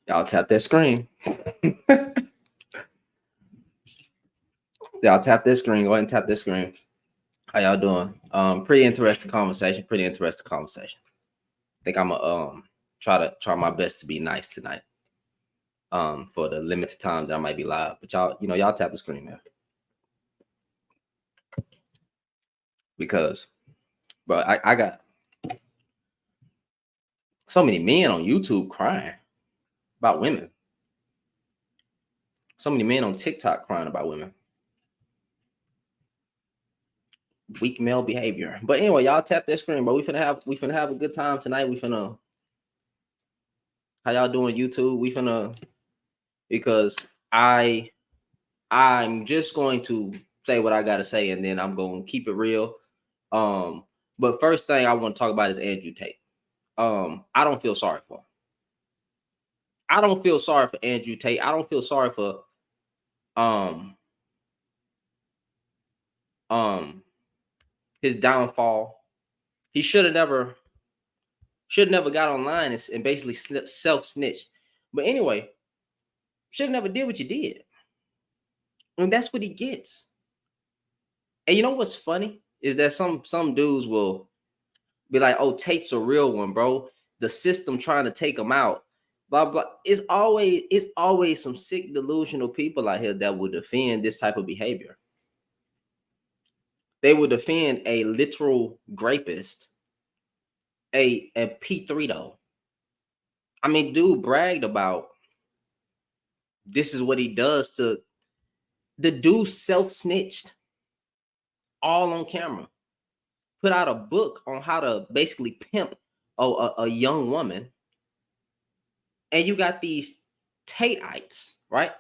Y'all tap that screen. Y'all tap this screen. Go ahead and tap this screen. How y'all doing? Pretty interesting conversation. Pretty interesting conversation. I think I'm gonna try my best to be nice tonight. For the limited time that I might be live. But y'all tap the screen there. Because bro, I got so many men on YouTube crying about women. So many men on TikTok crying about women. Weak male behavior. But anyway, y'all tap that screen, bro. We finna have a good time tonight. How y'all doing, YouTube? Because I'm just going to say what I gotta say, and then I'm gonna keep it real. But first thing I want to talk about is Andrew Tate. I don't feel sorry for him. I don't feel sorry for Andrew Tate. I don't feel sorry for his downfall. He should have never got online and basically self-snitched. But anyway, should have never did what you did. And that's what he gets. And you know what's funny is that some dudes will be like, "Oh, Tate's a real one, bro. The system trying to take him out." Blah blah. It's always some sick delusional people out here that will defend this type of behavior. They will defend a literal rapist, a P3 though. I mean, dude bragged about this is what he does to the dude self-snitched all on camera. Put out a book on how to basically pimp a young woman. And you got these Tateites, right?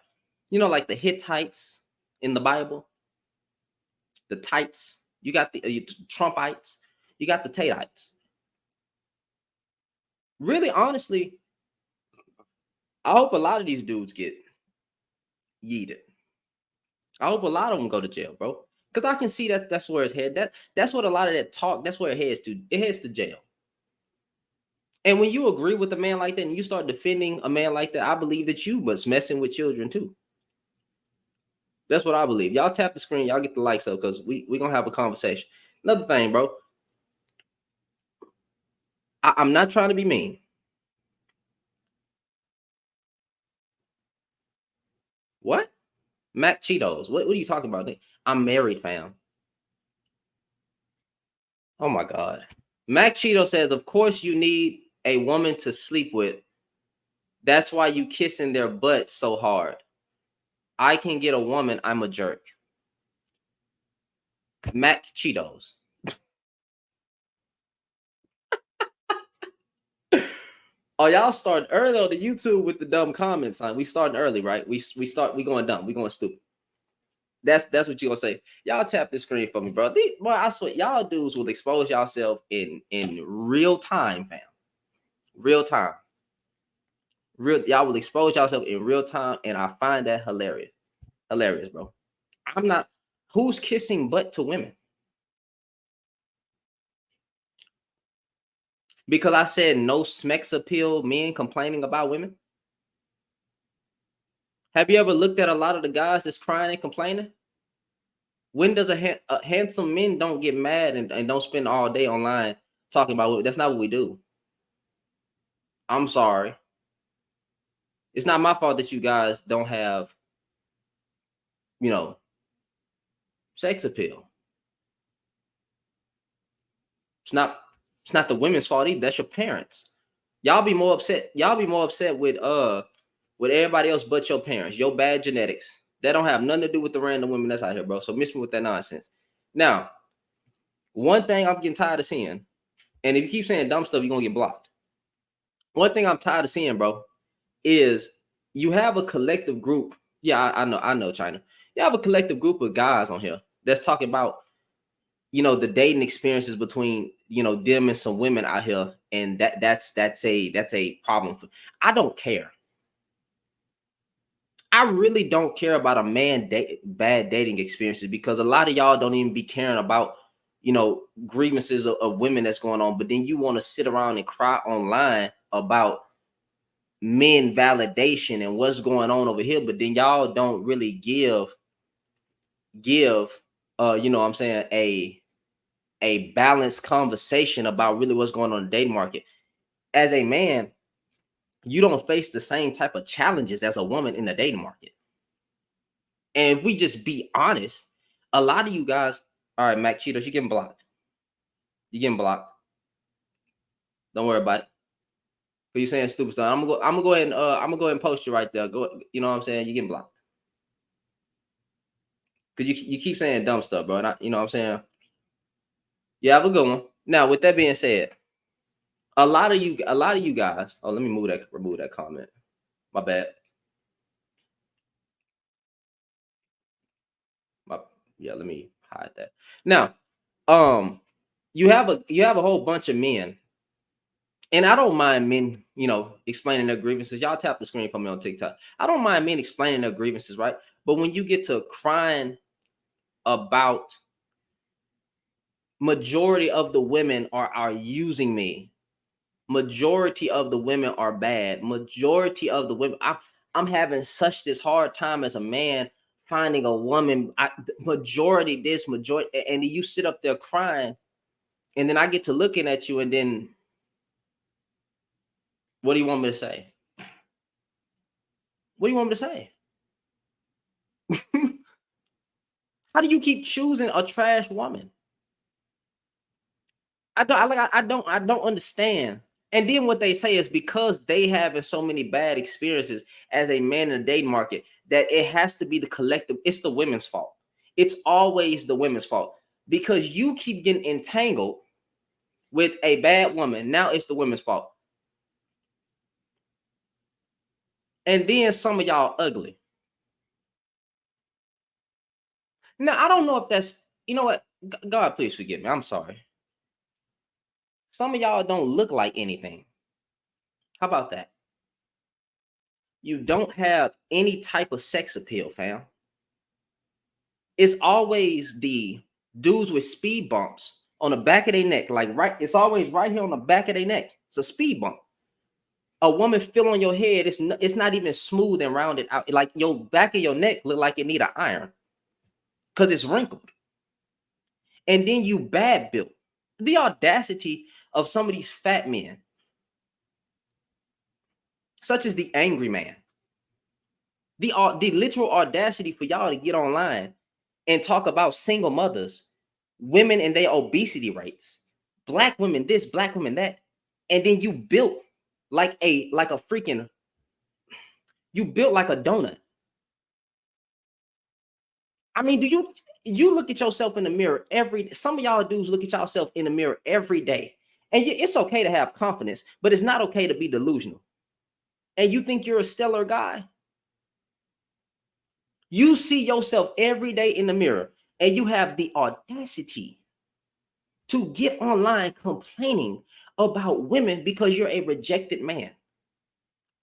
You know, like the Hittites in the Bible, the Tites. You got the Trumpites. You got the Tateites. Really, honestly, I hope a lot of these dudes get yeeted. I hope a lot of them go to jail, bro. Because I can see that's where it's headed. That's what a lot of that talk, that's where it heads to. It heads to jail. And when you agree with a man like that and you start defending a man like that, I believe that you was messing with children too. That's what I believe. Y'all tap the screen, y'all get the likes up because we gonna have a conversation. Another thing, bro. I'm not trying to be mean. What? Mac Cheetos. What are you talking about? I'm married, fam. Oh my God. Mac Cheeto says, of course you need a woman to sleep with. That's why you kissing their butt so hard. I can get a woman, I'm a jerk. Mac Cheetos. Oh, y'all starting early on the YouTube with the dumb comments, huh? We starting early, right? We going dumb. We going stupid. That's what you gonna say. Y'all tap the screen for me, bro. Boy, I swear, y'all dudes will expose yourself in real time, fam. Real time. Y'all will expose yourself in real time, and I find that hilarious. Hilarious, bro. I'm not. Who's kissing butt to women? Because I said no smex appeal men complaining about women. Have you ever looked at a lot of the guys that's crying and complaining? When does a handsome men don't get mad and don't spend all day online talking about women? That's not what we do. I'm sorry. It's not my fault that you guys don't have, sex appeal. It's not the women's fault either. That's your parents. Y'all be more upset. Y'all be more upset with everybody else but your parents. Your bad genetics. That don't have nothing to do with the random women that's out here, bro. So miss me with that nonsense. Now, one thing I'm getting tired of seeing, and if you keep saying dumb stuff, you're gonna get blocked. One thing I'm tired of seeing, bro, is you have a collective group. Yeah, I know, China. You have a collective group of guys on here that's talking about, the dating experiences between, them and some women out here, and that's a problem. I don't care. I really don't care about a man bad dating experiences, because a lot of y'all don't even be caring about, grievances of women that's going on. But then you want to sit around and cry online about men validation and what's going on over here. But then y'all don't really give what I'm saying, a balanced conversation about really what's going on in the dating market. As a man, you don't face the same type of challenges as a woman in the dating market. And if we just be honest, a lot of you guys, all right, Mac Cheetos, you getting blocked. You getting blocked. Don't worry about it. But you saying stupid stuff. I'm gonna go ahead and post you right there. Go, you know what I'm saying? You getting blocked. Because you keep saying dumb stuff, bro. And you know what I'm saying? Yeah, have a good one. Now, with that being said, a lot of you guys. Oh, let me remove that comment. My bad. My, yeah, let me hide that. Now, um, you have a whole bunch of men, and I don't mind men, explaining their grievances. Y'all tap the screen for me on TikTok. I don't mind men explaining their grievances, right? But when you get to crying about majority of the women are using me, majority of the women are bad, majority of the women, I'm having such this hard time as a man finding a woman, majority this, majority, and you sit up there crying, and then I get to looking at you, and then what do you want me to say? What do you want me to say? How do you keep choosing a trash woman? I don't understand. And then what they say is because they having so many bad experiences as a man in the dating market, that it has to be the collective. It's the women's fault. It's always the women's fault, because you keep getting entangled with a bad woman. Now it's the women's fault. And then some of y'all ugly. Now I don't know if that's, you know what? God, please forgive me. I'm sorry. Some of y'all don't look like anything. How about that? You don't have any type of sex appeal, fam. It's always the dudes with speed bumps on the back of their neck. Like, right, it's always right here on the back of their neck. It's a speed bump. A woman feel on your head, it's not even smooth and rounded out. Like your back of your neck look like it need an iron because it's wrinkled. And then you bad built. The audacity of some of these fat men, such as the angry man, the literal audacity for y'all to get online and talk about single mothers, women and their obesity rates, black women this, black women that, and then you built like a freaking, you built like a donut. I mean, do you look at yourself in the mirror some of y'all dudes look at yourself in the mirror every day, and it's okay to have confidence, but it's not okay to be delusional. And you think you're a stellar guy? You see yourself every day in the mirror, and you have the audacity to get online complaining about women because you're a rejected man.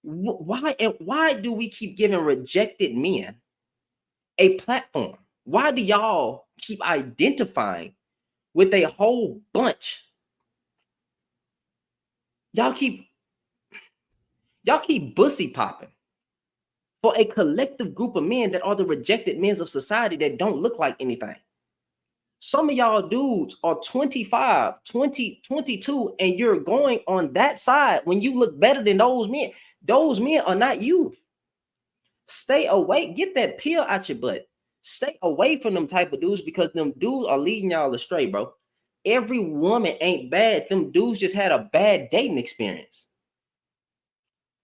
Why do we keep giving rejected men a platform? Why do y'all keep identifying with a whole bunch? Y'all keep bussy popping for a collective group of men that are the rejected men of society that don't look like anything. Some of y'all dudes are 25, 20, 22, and you're going on that side when you look better than those men. Those men are not you. Stay away. Get that pill out your butt. Stay away from them type of dudes, because them dudes are leading y'all astray, bro. Every woman ain't bad. Them dudes just had a bad dating experience.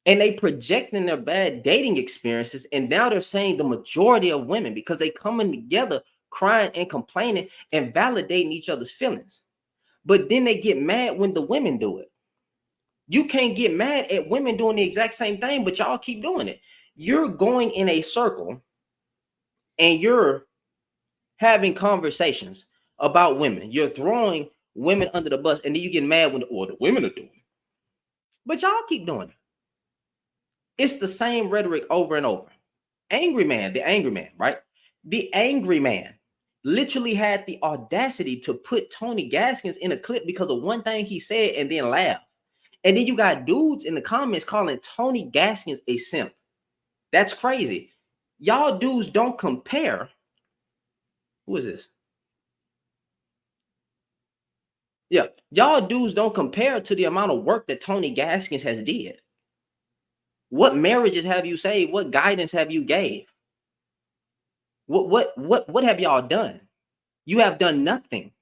And they projecting their bad dating experiences, and now they're saying the majority of women, because they coming together crying and complaining and validating each other's feelings. But then they get mad when the women do it. You can't get mad at women doing the exact same thing, but y'all keep doing it. You're going in a circle and you're having conversations about women. You're throwing women under the bus, and then you get mad when the women are doing it. But y'all keep doing it. It's the same rhetoric over and over. Angry man, the angry man, right? The angry man literally had the audacity to put Tony Gaskins in a clip because of one thing he said and then laugh. And then you got dudes in the comments calling Tony Gaskins a simp. That's crazy. Y'all dudes don't compare. Who is this? Yeah, y'all dudes don't compare to the amount of work that Tony Gaskins has did. What marriages have you saved? What guidance have you gave? What have y'all done? You have done nothing.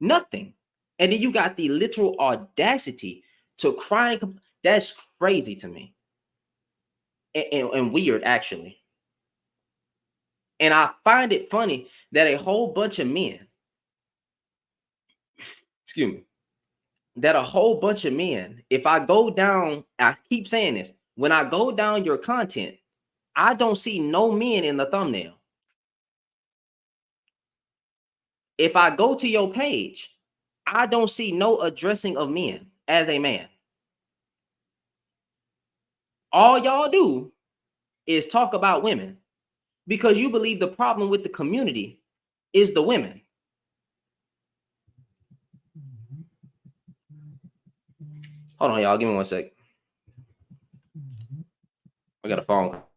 Nothing. And then you got the literal audacity to cry. That's crazy to me. And weird, actually. And I find it funny that a whole bunch of men, excuse me, that a whole bunch of men, if I go down, I keep saying this, when I go down your content, I don't see no men in the thumbnail. If I go to your page, I don't see no addressing of men as a man. All y'all do is talk about women because you believe the problem with the community is the women. Hold on, y'all. Give me 1 sec. I got a phone call.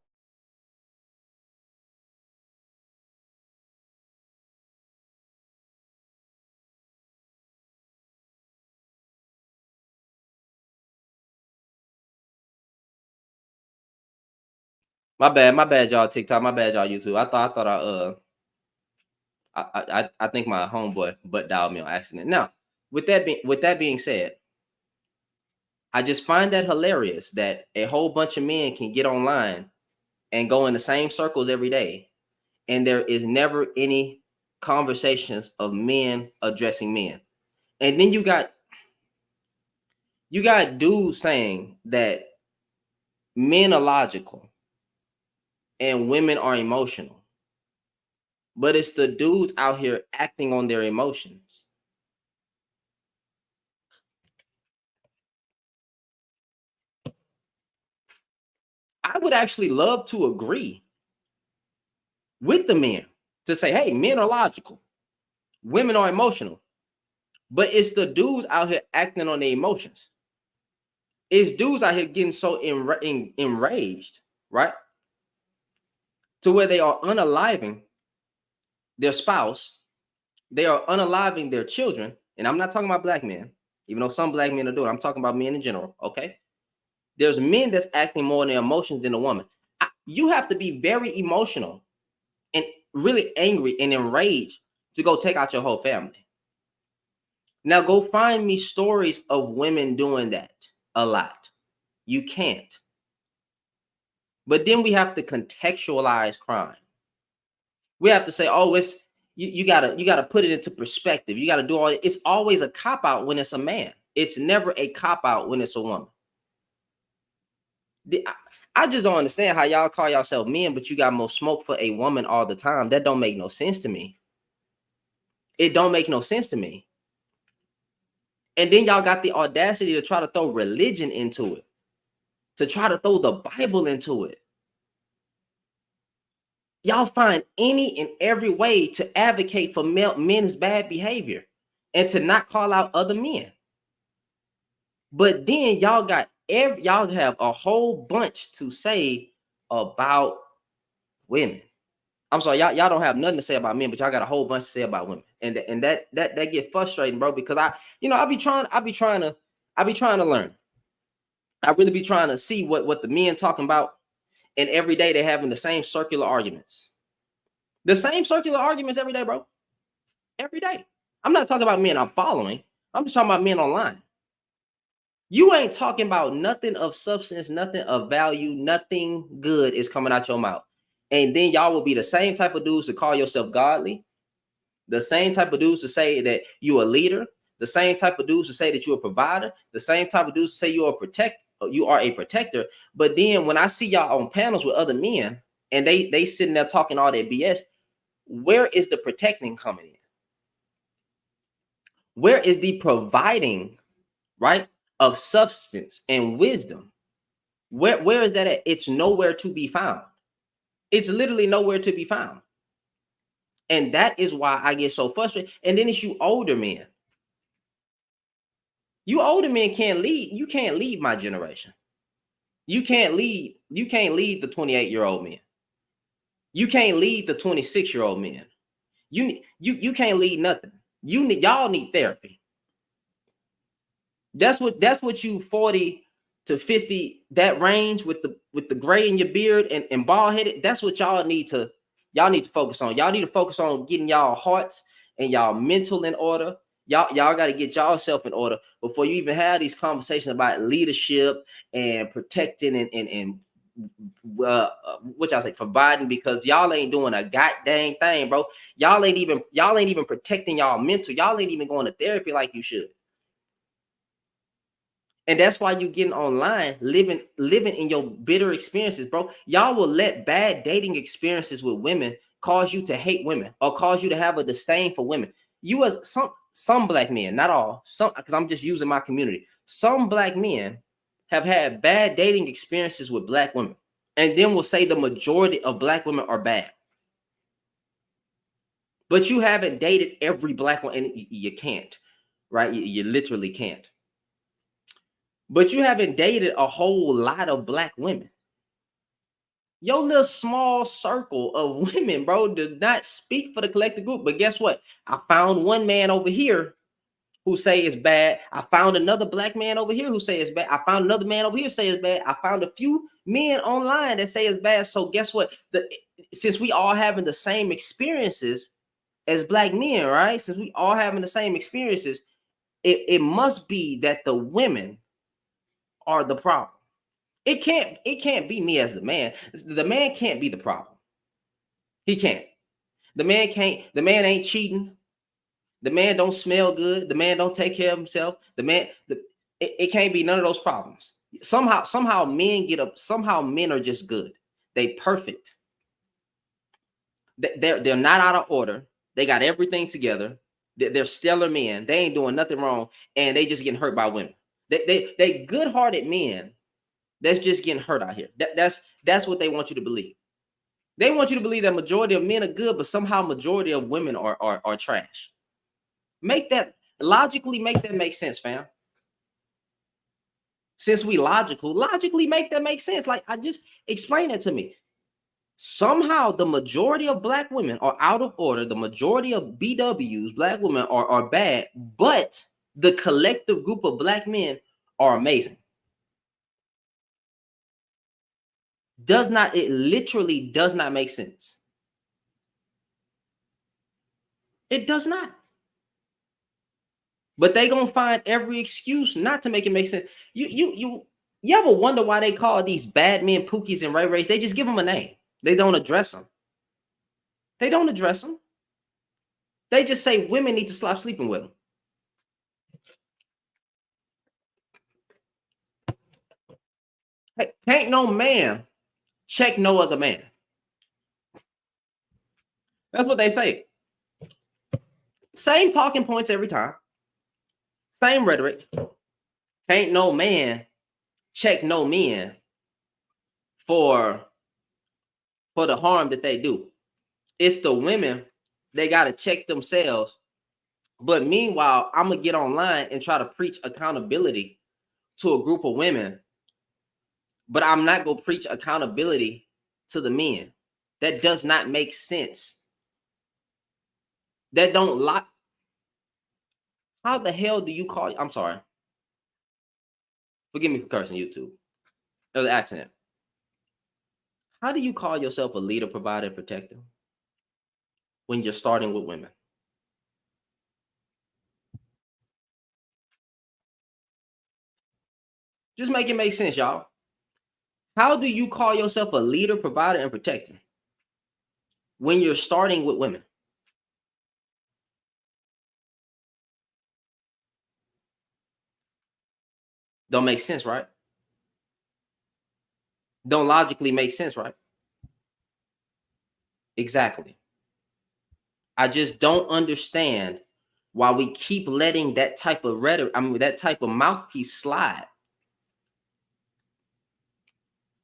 My bad, y'all. TikTok, my bad, y'all. YouTube. I think my homeboy butt dialed me on accident. Now, with that being said, I just find that hilarious that a whole bunch of men can get online and go in the same circles every day, and there is never any conversations of men addressing men. And then you got dudes saying that men are logical and women are emotional. But it's the dudes out here acting on their emotions. I would actually love to agree with the men to say, hey, men are logical, women are emotional. But it's the dudes out here acting on their emotions. It's dudes out here getting so enraged, right? To where they are unaliving their spouse, they are unaliving their children. And I'm not talking about black men, even though some black men are doing it. I'm talking about men in general, okay? There's men that's acting more on their emotions than a woman. You have to be very emotional and really angry and enraged to go take out your whole family. Now go find me stories of women doing that a lot. You can't. But then we have to contextualize crime. We have to say, oh, it's you gotta put it into perspective. You gotta do all it. It's always a cop out when it's a man. It's never a cop out when it's a woman. I just don't understand how y'all call yourself men, but you got more smoke for a woman all the time. That don't make no sense to me. It don't make no sense to me. And then y'all got the audacity to try to throw religion into it, to try to throw the Bible into it. Y'all find any and every way to advocate for men's bad behavior and to not call out other men. But then y'all have a whole bunch to say about women. I'm sorry, y'all don't have nothing to say about men, but y'all got a whole bunch to say about women, and that get frustrating, bro. Because I be trying to learn. I really be trying to see what the men talking about, and every day they're having the same circular arguments, every day, bro. Every day. I'm not talking about men I'm following. I'm just talking about men online. You ain't talking about nothing of substance, nothing of value, nothing good is coming out your mouth. And then y'all will be the same type of dudes to call yourself godly, the same type of dudes to say that you a leader, the same type of dudes who say that you're a provider, the same type of dudes who say you are a protector. But then when I see y'all on panels with other men and they sitting there talking all that BS, where is the protecting coming in? Where is the providing, right, of substance and wisdom? Where is that at? It's nowhere to be found. It's literally nowhere to be found. And that is why I get so frustrated. And then it's you older men. You older men can't lead. You can't lead my generation. You can't lead. You can't lead the 28-year-old men. You can't lead the 26-year-old men. You can't lead nothing. Y'all need therapy. That's what you 40 to 50, that range with the gray in your beard and bald headed. That's what y'all need to focus on. Y'all need to focus on getting y'all hearts and y'all mental in order. Y'all got to get yourself in order before you even have these conversations about leadership and protecting and what y'all say, providing, because y'all ain't doing a goddamn thing, bro. Y'all ain't even protecting y'all mental. Y'all ain't even going to therapy like you should. And that's why you getting online, living in your bitter experiences, bro. Y'all will let bad dating experiences with women cause you to hate women or cause you to have a disdain for women. You as some black men, not all, some, because I'm just using my community. Some black men have had bad dating experiences with black women, and then will say the majority of black women are bad. But you haven't dated every black one, and you can't, right? You literally can't. But you haven't dated a whole lot of black women. Your little small circle of women, bro, did not speak for the collective group. But guess what? I found one man over here who say it's bad. I found another black man over here who say it's bad. I found another man over here say it's bad. I found a few men online that say it's bad. So guess what? Since we all having the same experiences as black men, right? Since we all having the same experiences, it must be that the women are the problem. It can't be me as the man. The man can't be the problem. He can't. The man can't. The man ain't cheating. The man don't smell good. The man don't take care of himself. It can't be none of those problems. Somehow men get up. Somehow men are just good. They perfect. They're not out of order. They got everything together. They're stellar men. They ain't doing nothing wrong, and they just getting hurt by women. They good-hearted men that's just getting hurt out here. That's what they want you to believe. They want you to believe that majority of men are good, but somehow majority of women are trash. Make that make sense, fam. Since we logically make that make sense. Like, I just explain it to me. Somehow the majority of black women are out of order. The majority of BWs, black women, are bad, but the collective group of black men are amazing. It literally does not make sense. It does not. But they gonna find every excuse not to make it make sense. You ever wonder why they call these bad men Pookies and Ray Rays? They just give them a name. They don't address them. They don't address them. They just say women need to stop sleeping with them. Hey, can't no man check no other man. That's what they say. Same talking points every time. Same rhetoric. Can't no man check no men for the harm that they do. It's the women, they got to check themselves. But meanwhile, I'm going to get online and try to preach accountability to a group of women, but I'm not going to preach accountability to the men. That does not make sense. That don't lie. How the hell do you call? I'm sorry. Forgive me for cursing YouTube. It was an accident. How do you call yourself a leader, provider, and protector when you're starting with women? Just make it make sense, y'all. How do you call yourself a leader, provider, and protector when you're starting with women? Don't make sense, right? Don't logically make sense, right? Exactly. I just don't understand why we keep letting that type of rhetoric, I mean, that type of mouthpiece slide.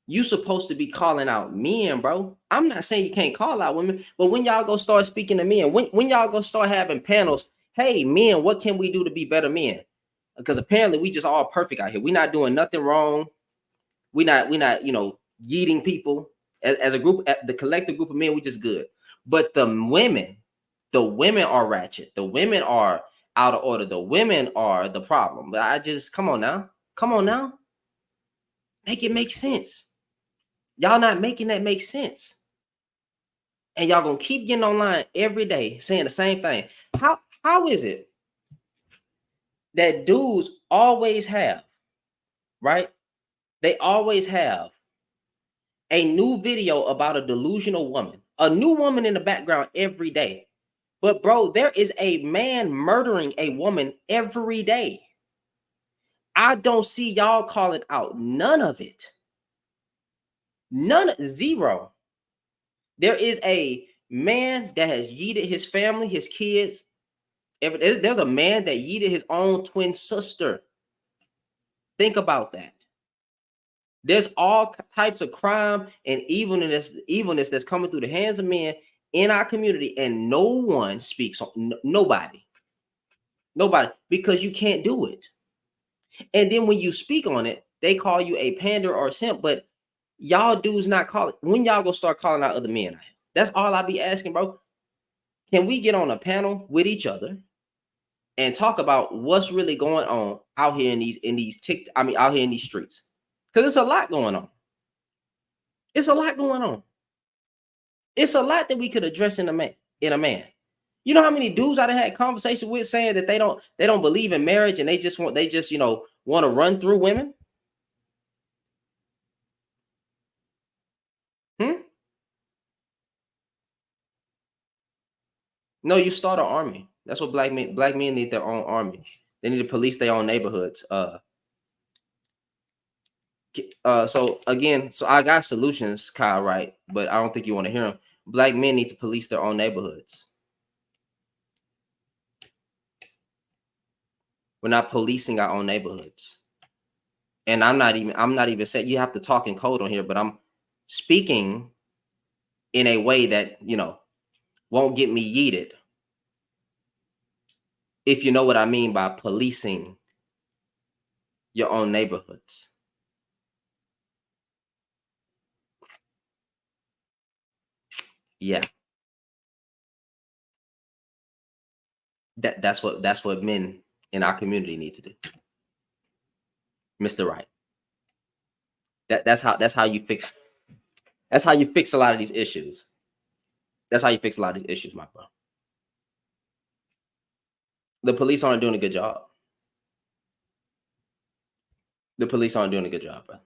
You supposed to be calling out men, bro. I'm not saying you can't call out women, but when y'all go start speaking to men, when y'all go start having panels, hey, men, what can we do to be better men? Because apparently we just all perfect out here. We're not doing nothing wrong. We're not, yeeting people as a group, the collective group of men, we just good. But the women are ratchet. The women are out of order. The women are the problem. But I just come on now. Come on now. Make it make sense. Y'all not making that make sense. And y'all gonna keep getting online every day saying the same thing. How is it that dudes always have, right? They always have a new video about a delusional woman, a new woman in the background every day. But bro, there is a man murdering a woman every day. I don't see y'all calling out none of it. None, zero. There is a man that has yeeted his family, his kids. There's a man that yeeted his own twin sister. Think about that. There's all types of crime and evilness that's coming through the hands of men in our community, and no one speaks on nobody, because you can't do it. And then when you speak on it, they call you a pander or a simp. But y'all dudes not calling. When y'all gonna start calling out other men? That's all I be asking, bro. Can we get on a panel with each other and talk about what's really going on out here out here in these streets? Because it's a lot going on. It's a lot going on. It's a lot that we could address in a man. You know how many dudes I done had conversations with saying that they don't believe in marriage, and they just want to run through women? Hmm? No, you start an army. That's what black men need, their own army. They need to police their own neighborhoods. So again, so I got solutions, Kyle, right? But I don't think you want to hear them. Black men need to police their own neighborhoods. We're not policing our own neighborhoods. And I'm not even saying you have to talk in code on here, but I'm speaking in a way that won't get me yeeted, if you know what I mean by policing your own neighborhoods. Yeah, that's what men in our community need to do. Mr. Right. That's how you fix a lot of these issues. That's how you fix a lot of these issues, my bro. The police aren't doing a good job. The police aren't doing a good job, bro.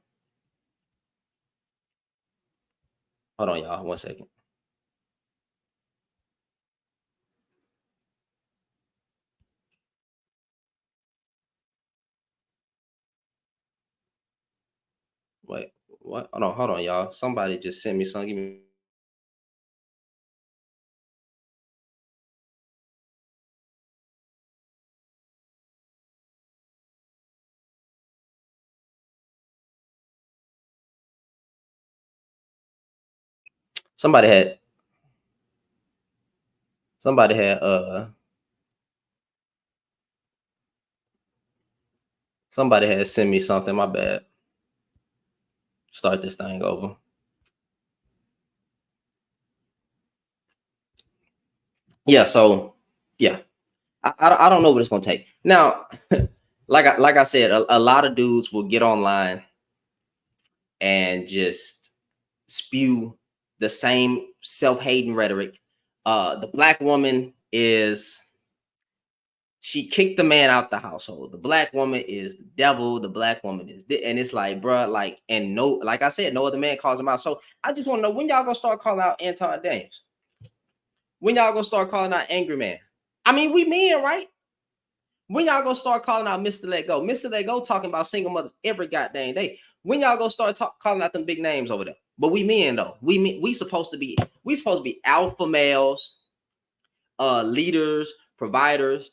Hold on, y'all. 1 second. Wait, what? Hold on, y'all. Somebody just sent me something. Give me. Somebody had. Somebody had. Somebody had sent me something. My bad. Start this thing over. Yeah. So, yeah. I don't know what it's gonna take. Now, like I said, a lot of dudes will get online and just spew the same self-hating rhetoric. The black woman is she kicked the man out the household. The black woman is the devil. The black woman is and it's like, bruh, and no, like I said, no other man calls him out. So I just want to know, when y'all gonna start calling out Anton Daniels? When y'all gonna start calling out Angry Man? I mean, we men, right? When y'all gonna start calling out Mr. Let Go? Mr. Let Go talking about single mothers every goddamn day. When y'all gonna start calling out them big names over there? But we men though. We supposed to be alpha males, leaders, providers.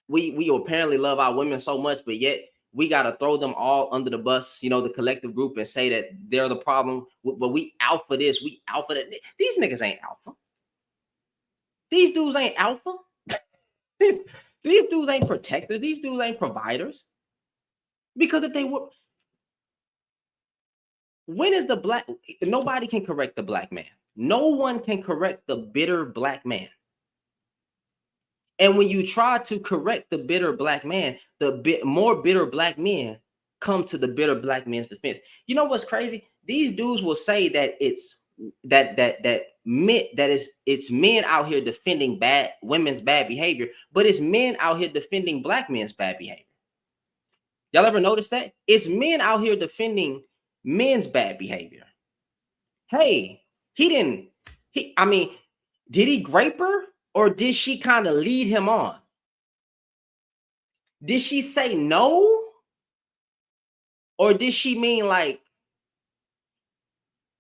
We apparently love our women so much, but yet we gotta throw them all under the bus, the collective group, and say that they're the problem. But we alpha this, we alpha that. These niggas ain't alpha. These dudes ain't alpha. These, these dudes ain't protectors. These dudes ain't providers. Because if they were, when is the black, nobody can correct the black man. No one can correct the bitter black man. And when you try to correct the bitter black man, more bitter black men come to the bitter black man's defense. You know what's crazy? These dudes will say that it's it's men out here defending women's bad behavior, but it's men out here defending black men's bad behavior. Y'all ever notice that? It's men out here defending men's bad behavior. Hey, did he grape her, or did she kind of lead him on? Did she say no? Or did she mean like,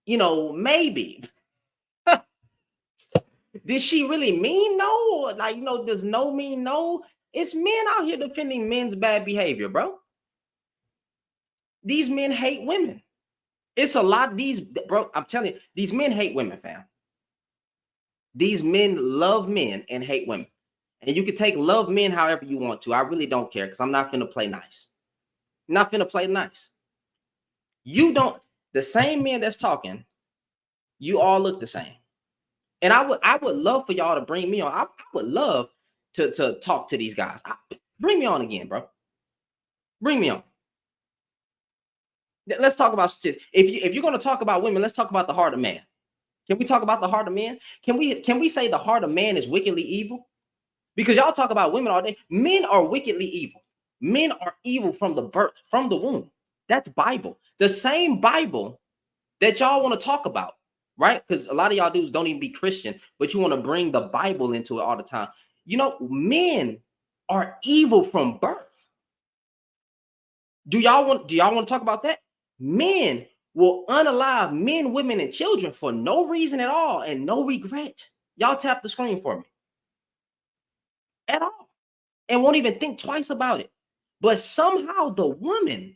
maybe? Did she really mean no? Like, does no mean no? It's men out here defending men's bad behavior, bro. These men hate women. It's a lot of these, bro. I'm telling you, these men hate women, fam. These men love men and hate women. And you can take love men however you want to. I really don't care, because I'm not finna play nice. I'm not finna play nice. You don't, the same men that's talking, you all look the same. And I would love for y'all to bring me on. I would love to talk to these guys. Bring me on again, bro. Bring me on. Let's talk about statistics. If you're going to talk about women, let's talk about the heart of man. Can we talk about the heart of man? Can we say the heart of man is wickedly evil? Because y'all talk about women all day. Men are wickedly evil. Men are evil from the birth, from the womb. That's Bible. The same Bible that y'all want to talk about, right? Because a lot of y'all dudes don't even be Christian, but you want to bring the Bible into it all the time. Men are evil from birth. Do y'all want to talk about that? Men will unalive men, women, and children for no reason at all and no regret. Y'all tap the screen for me. At all. And won't even think twice about it. But somehow the woman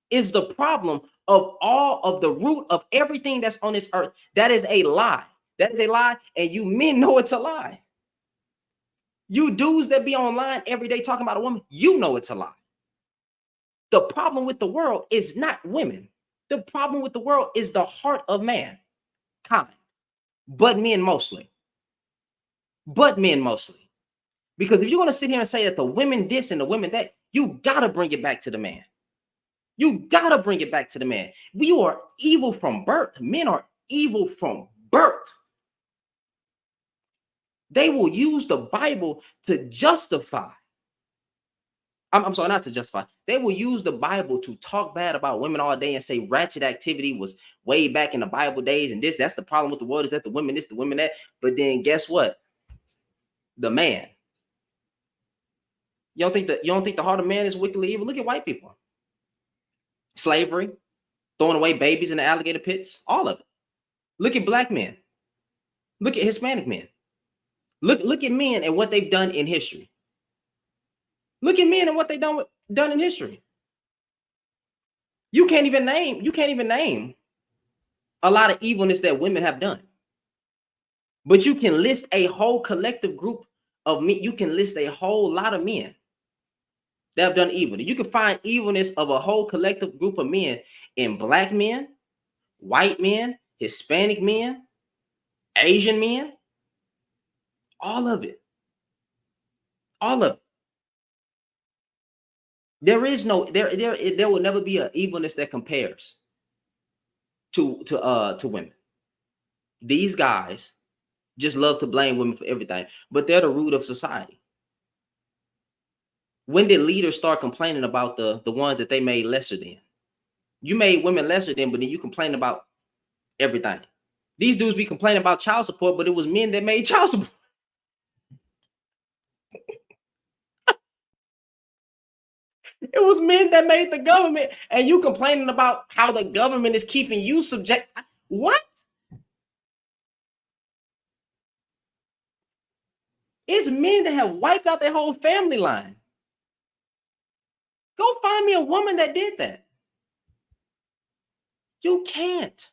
is the problem of all of the root of everything that's on this earth. That is a lie. That is a lie. And you men know it's a lie. You dudes that be online every day talking about a woman, you know it's a lie. The problem with the world is not women. The problem with the world is the heart of man. But men mostly. Because if you're going to sit here and say that the women this and the women that, you got to bring it back to the man. You got to bring it back to the man. We are evil from birth. Men are evil from birth. They will use the Bible to justify. I'm sorry, not to justify. They will use the Bible to talk bad about women all day and say ratchet activity was way back in the Bible days. And that's the problem with the world, is that the women this, the women that. But then guess what? The man. You don't think the heart of man is wickedly evil? Look at white people. Slavery, throwing away babies in the alligator pits, all of it. Look at black men. Look at Hispanic men. Look at men and what they've done in history. Look at men and what they've done in history. You can't even name a lot of evilness that women have done. But you can list a whole collective group of men. You can list a whole lot of men that have done evil. You can find evilness of a whole collective group of men in black men, white men, Hispanic men, Asian men, all of it. All of it. There is no there will never be an evilness that compares to women. These guys just love to blame women for everything, but they're the root of society. When did leaders start complaining about the ones that they made lesser than? You made women lesser than, but then you complain about everything. These dudes be complaining about child support, but it was men that made child support. It was men that made the government, and you complaining about how the government is keeping you subject. What? It's men that have wiped out their whole family line. Go find me a woman that did that. You can't.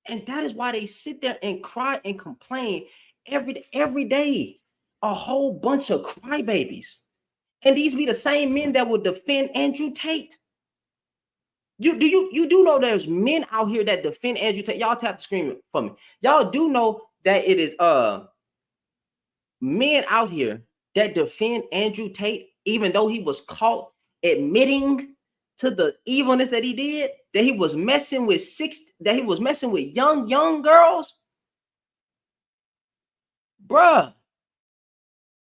And that is why they sit there and cry and complain every day. A whole bunch of crybabies. And these be the same men that would defend Andrew Tate. You do know there's men out here that defend Andrew Tate. Y'all tap the screen for me. Y'all do know that it is men out here that defend Andrew Tate, even though he was caught admitting to the evilness that he did, that he was messing with young girls, bruh.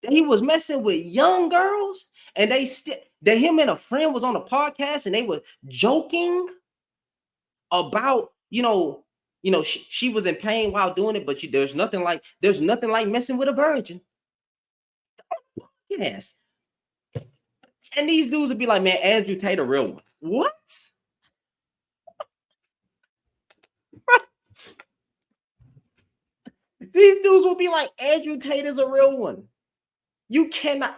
That he was messing with young girls, and that him and a friend was on a podcast, and they were joking about she was in pain while doing it, but there's nothing like messing with a virgin. Yes. And these dudes would be like, man, Andrew Tate a real one. What? These dudes will be like, Andrew Tate is a real one. You cannot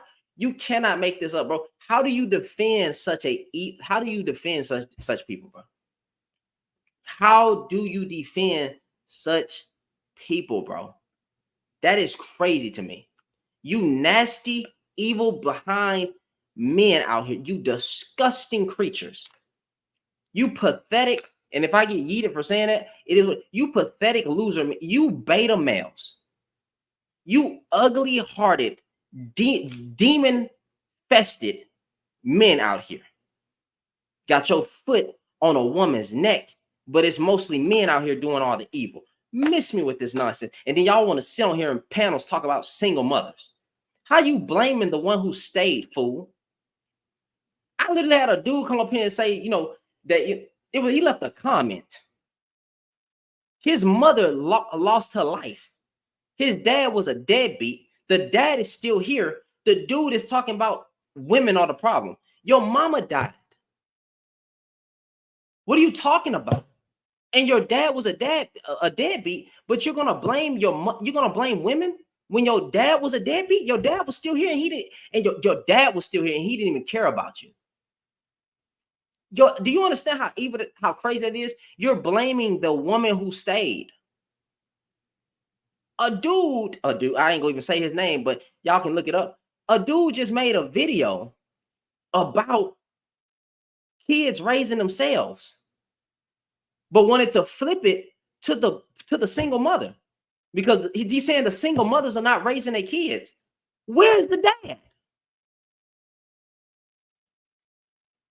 make this up, bro. How do you defend such people, bro? How do you defend such people, bro? That is crazy to me. You nasty, evil behind men out here. You disgusting creatures. You pathetic. And if I get yeeted for saying that, it is you pathetic loser. You beta males. You ugly-hearted, demon-fested men out here. Got your foot on a woman's neck, but it's mostly men out here doing all the evil. Miss me with this nonsense. And then y'all want to sit on here in panels talk about single mothers. How you blaming the one who stayed, fool? I literally had a dude come up here and say, that he left a comment. His mother lost her life. His dad was a deadbeat. The dad is still here. The dude is talking about women are the problem. Your mama died. What are you talking about? And your dad was a deadbeat, but you're gonna blame women when your dad was a deadbeat. Your dad was still here, and your dad was still here, and he didn't even care about you. Do you understand how crazy that is? You're blaming the woman who stayed. A dude, I ain't gonna even say his name, but y'all can look it up. A dude just made a video about kids raising themselves, but wanted to flip it to the single mother, because he's saying the single mothers are not raising their kids. Where's the dad?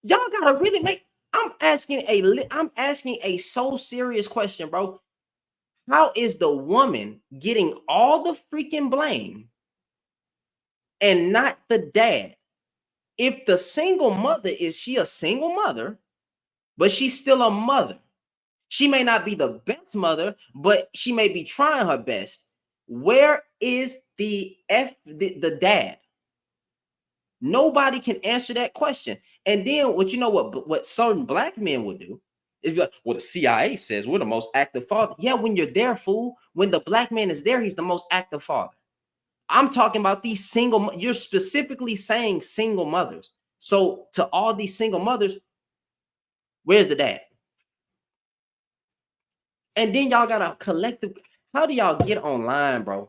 Y'all gotta really make. I'm asking a so serious question, bro. How is the woman getting all the freaking blame and not the dad? If the single mother, is she a single mother, but she's still a mother? She may not be the best mother, but she may be trying her best. Where is the dad? Nobody can answer that question. And then what certain black men would do is be like, well, the CIA says we're the most active father. Yeah, when you're there, fool. When the black man is there, he's the most active father. I'm talking about these you're specifically saying single mothers. So to all these single mothers, where's the dad? And then y'all got a collective. How do y'all get online, bro,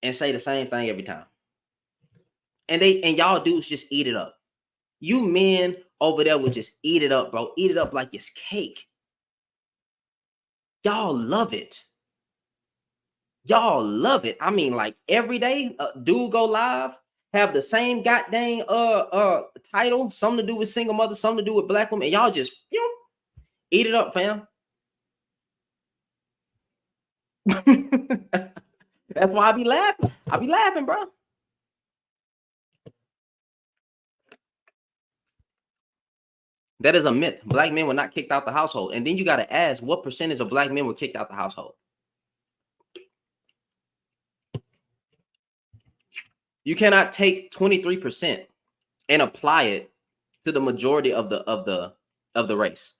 and say the same thing every time? And y'all dudes just eat it up. You men over there would just eat it up, bro. Eat it up like it's cake. Y'all love it. Y'all love it. I mean, like every day, dude go live, have the same goddamn title, something to do with single mother, something to do with black women, and y'all just eat it up, fam. That's why I be laughing. I be laughing, bro. That is a myth. Black men were not kicked out the household. And then you got to ask, what percentage of black men were kicked out the household? You cannot take 23% and apply it to the majority of the race.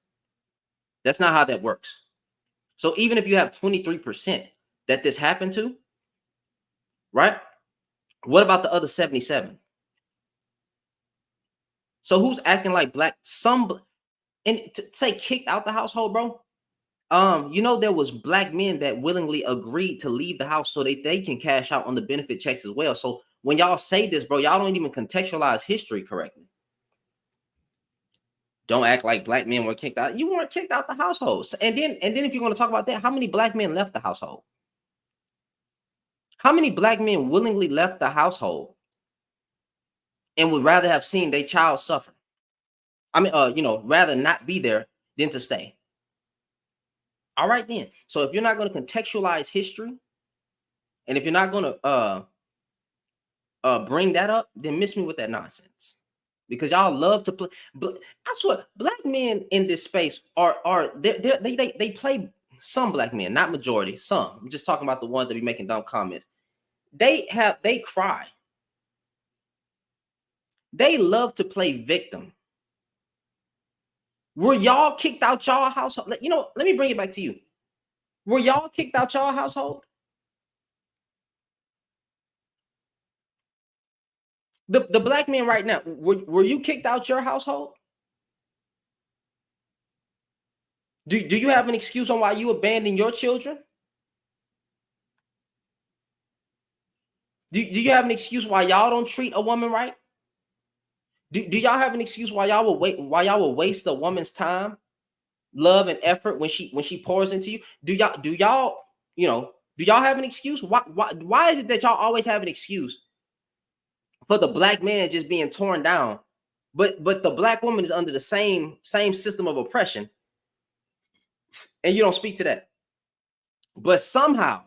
That's not how that works. So even if you have 23% that this happened to, right? What about the other 77? So who's acting like black? And to say kicked out the household, bro. There was black men that willingly agreed to leave the house so they can cash out on the benefit checks as well. So when y'all say this, bro, y'all don't even contextualize history correctly. Don't act like black men were kicked out. You weren't kicked out the household. And then if you're going to talk about that, how many black men left the household? How many black men willingly left the household and would rather have seen their child suffer? I mean, rather not be there than to stay. All right, then. So if you're not going to contextualize history, and if you're not going to bring that up, then miss me with that nonsense. Because y'all love to play. I swear, black men in this space they play. Some black men, not majority. Some. I'm just talking about the ones that be making dumb comments. They cry. They love to play victim. Were y'all kicked out y'all household? Let me bring it back to you. Were y'all kicked out y'all household? The black men right now, were you kicked out your household? Do you have an excuse on why you abandoned your children? Do you have an excuse why y'all don't treat a woman right? Do y'all have an excuse why y'all will waste a woman's time, love, and effort when she pours into you? Do y'all have an excuse? Why is it that y'all always have an excuse for the black man just being torn down, but the black woman is under the same system of oppression, and you don't speak to that? But somehow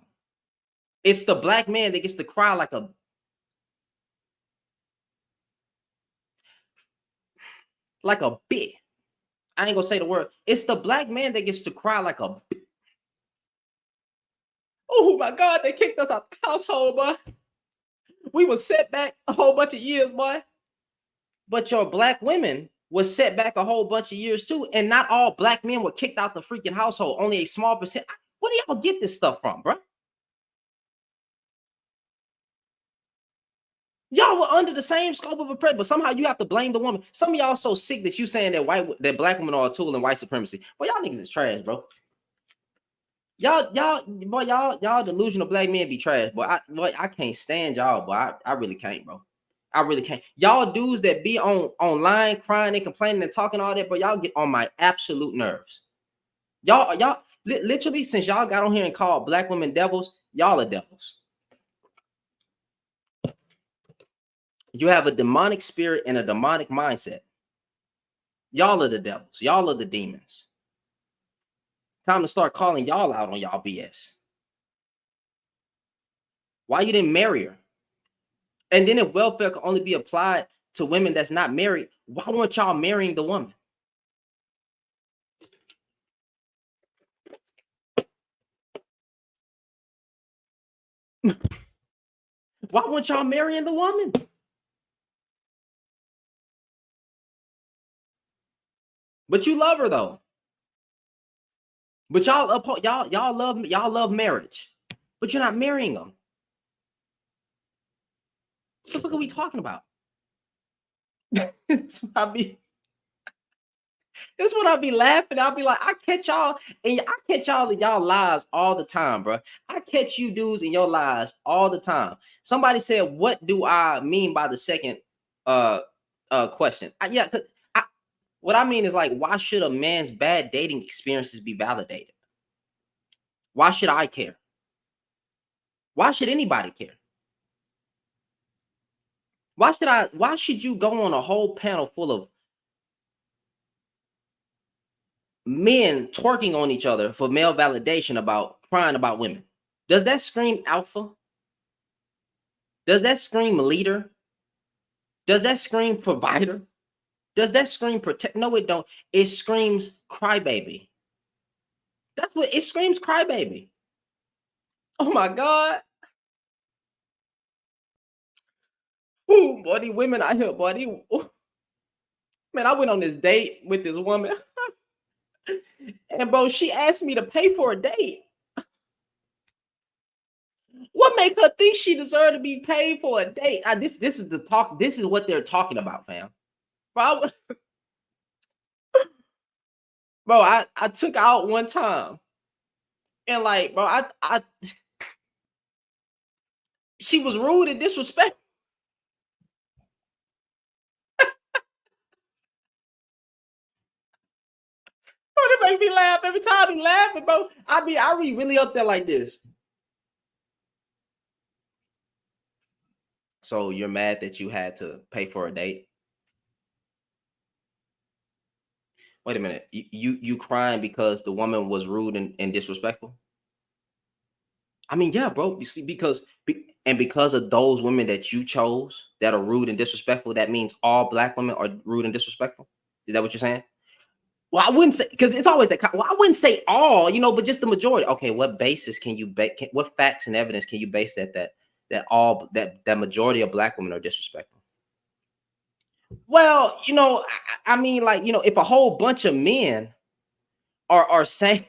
it's the black man that gets to cry like a bit. I ain't gonna say the word. It's the black man that gets to cry like a bit. Oh my God, they kicked us out the household, boy. We were set back a whole bunch of years, boy. But your black women was set back a whole bunch of years too. And not all black men were kicked out the freaking household. Only a small percent. Where do y'all get this stuff from, bro? Y'all were under the same scope of oppression, but somehow you have to blame the woman. Some of y'all so sick that you saying that black women are a tool in white supremacy. Well, y'all niggas is trash, bro. Y'all delusional black men be trash, boy. I can't stand y'all, boy. I really can't, bro. I really can't. Y'all dudes that be online crying and complaining and talking all that, but y'all get on my absolute nerves. Y'all literally, since y'all got on here and called black women devils, y'all are devils. You have a demonic spirit and a demonic mindset. Y'all are the devils. Y'all are the demons. Time to start calling y'all out on y'all BS. Why you didn't marry her? And then if welfare can only be applied to women that's not married, why weren't y'all marrying the woman? Why weren't y'all marrying the woman? But you love her though. But y'all love marriage. But you're not marrying them. What the fuck are we talking about? This what I be laughing. I'll be like, I catch y'all in y'all lies all the time, bro. I catch you dudes in your lies all the time. Somebody said, "What do I mean by the second question?" What I mean is like, why should a man's bad dating experiences be validated? Why should I care? Why should anybody care? Why should you go on a whole panel full of men twerking on each other for male validation about crying about women? Does that scream alpha? Does that scream leader? Does that scream provider? Does that scream protect? No, it don't. It screams crybaby. That's what it screams, crybaby. Oh my God. Ooh, boy, these women out here, boy. Ooh, man, I went on this date with this woman, and bro, she asked me to pay for a date. What make her think she deserved to be paid for a date? This is the talk. This is what they're talking about, fam. Bro, I took out one time, and like, bro, I she was rude and disrespectful. Bro, it make me laugh every time he laughing, bro. I be really up there like this. So you're mad that you had to pay for a date? Wait a minute. You crying because the woman was rude and disrespectful? I mean, yeah, bro. You see, because of those women that you chose that are rude and disrespectful, that means all black women are rude and disrespectful. Is that what you're saying? Well, I wouldn't say, because it's always that. Well, I wouldn't say all, but just the majority. Okay, what basis can you what facts and evidence can you base that majority of black women are disrespectful? Well, I mean, like, if a whole bunch of men are saying,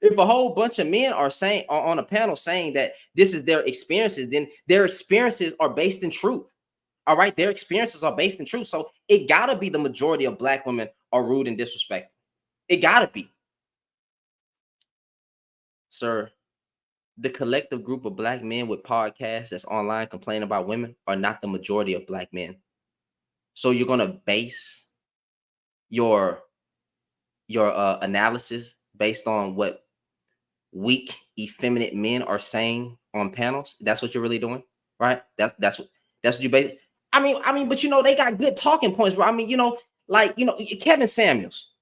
if a whole bunch of men are saying on a panel saying that this is their experiences, then their experiences are based in truth. All right, their experiences are based in truth. So it gotta be the majority of black women are rude and disrespectful. It gotta be, sir. The collective group of black men with podcasts that's online complaining about women are not the majority of black men. So you're gonna base your analysis based on what weak, effeminate men are saying on panels. That's what you're really doing, right? That's what you base. I mean, but they got good talking points, bro. I mean, like Kevin Samuels.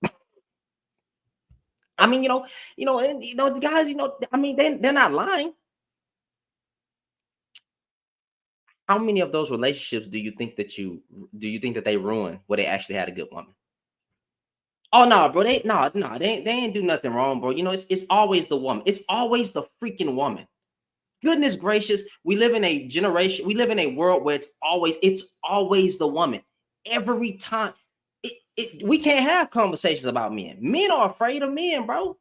I mean, and the guys, I mean, they're not lying. How many of those relationships do you think that they ruined where they actually had a good woman? Oh no, bro. They ain't do nothing wrong, bro. It's always the woman. It's always the freaking woman. Goodness gracious, we live in a generation, we live in a world where it's always the woman. Every time. We can't have conversations about men. Men are afraid of men, bro.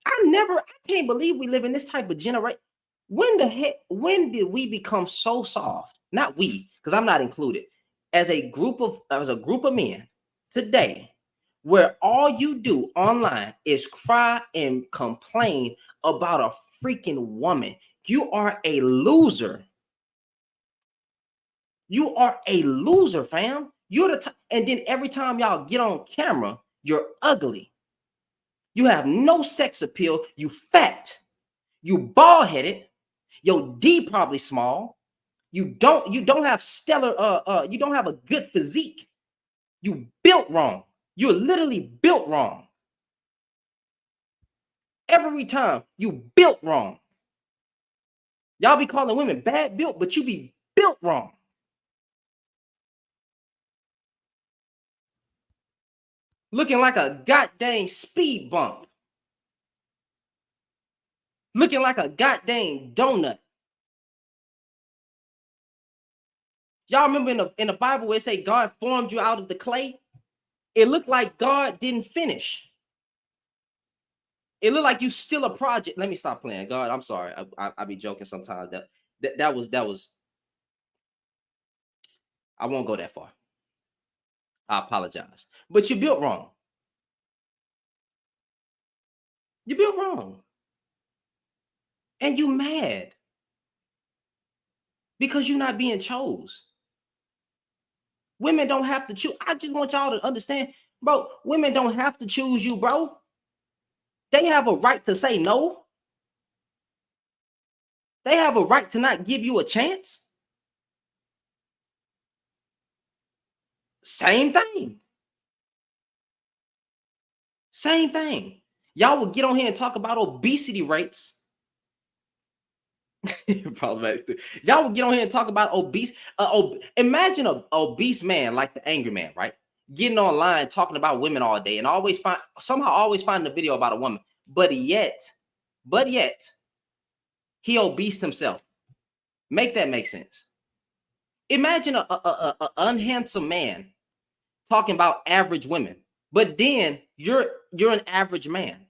I can't believe we live in this type of generation. When did we become so soft? Not we, because I'm not included. As a group of men today, where all you do online is cry and complain about a freaking woman. You are a loser. You are a loser, fam. And then every time y'all get on camera, you're ugly. You have no sex appeal. You fat. You bald headed. Your D probably small. You don't have stellar. You don't have a good physique. You built wrong. You're literally built wrong. Every time you built wrong. Y'all be calling women bad built, but you be built wrong. Looking like a goddamn speed bump. Looking like a goddamn donut. Y'all remember in the Bible where it say God formed you out of the clay? It looked like God didn't finish. It looked like you still a project. Let me stop playing. God, I'm sorry. I be joking sometimes. That was. I won't go that far. I apologize. But you built wrong. You built wrong. And you mad because you're not being chose. Women don't have to choose. I just want y'all to understand, bro. Women don't have to choose you, bro. They have a right to say no. They have a right to not give you a chance. Same thing. Same thing. Y'all will get on here and talk about obesity rates. Problematic too. Y'all will get on here and talk about obese. Imagine a obese man like the angry man, right? Getting online talking about women all day and always finding a video about a woman, but yet, he obese himself. Make that make sense. Imagine a unhandsome man talking about average women, but then you're an average man.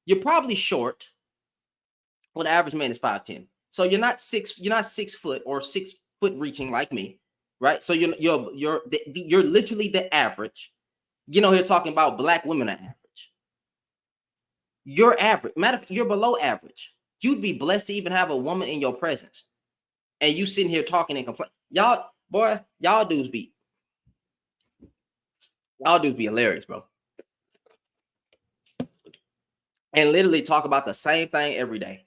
You're probably short. Well, the average man is 5'10". So you're not 6 foot or 6 foot reaching like me, right? So you're literally the average. Here talking about black women are average. You're average. Matter of fact, you're below average. You'd be blessed to even have a woman in your presence. And you sitting here talking and complaining. Y'all dudes be hilarious, bro. And literally talk about the same thing every day.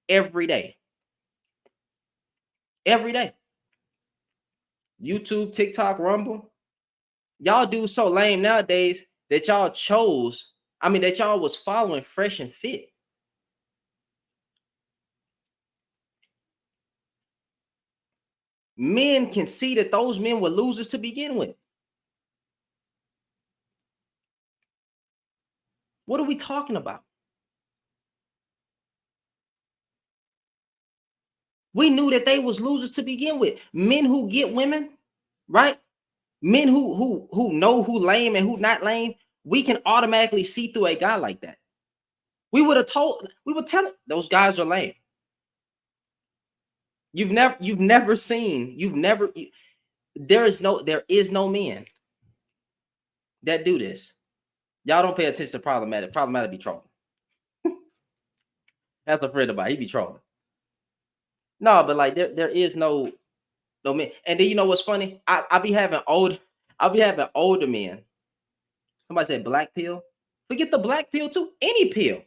Every day. Every day. YouTube, TikTok, Rumble. Y'all do so lame nowadays that y'all was following Fresh and Fit. Men can see that those men were losers to begin with. What are we talking about? We knew that they was losers to begin with. Men who get women, right? Men who know who lame and who not lame, we can automatically see through a guy like that. We would tell it those guys are lame. There is no men that do this. Y'all don't pay attention to problematic. Problematic be trolling. That's a friend of mine. He be trolling. No, but like there is no men. And then you know what's funny? I'll be having older men. Somebody said black pill. Forget the black pill too. Any pill.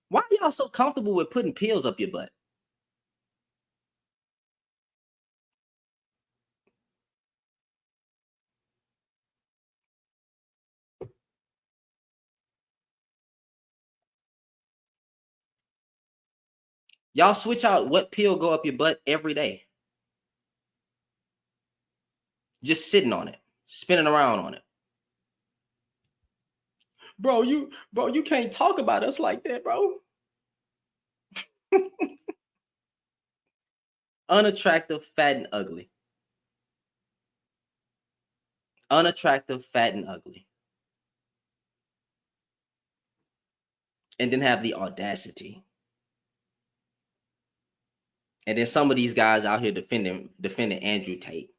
Why are y'all so comfortable with putting pills up your butt? Y'all switch out what pill go up your butt every day. Just sitting on it, spinning around on it. Bro, you can't talk about us like that, bro. Unattractive, fat, and ugly. Unattractive, fat, and ugly. And then have the audacity. And then some of these guys out here defending Andrew Tate.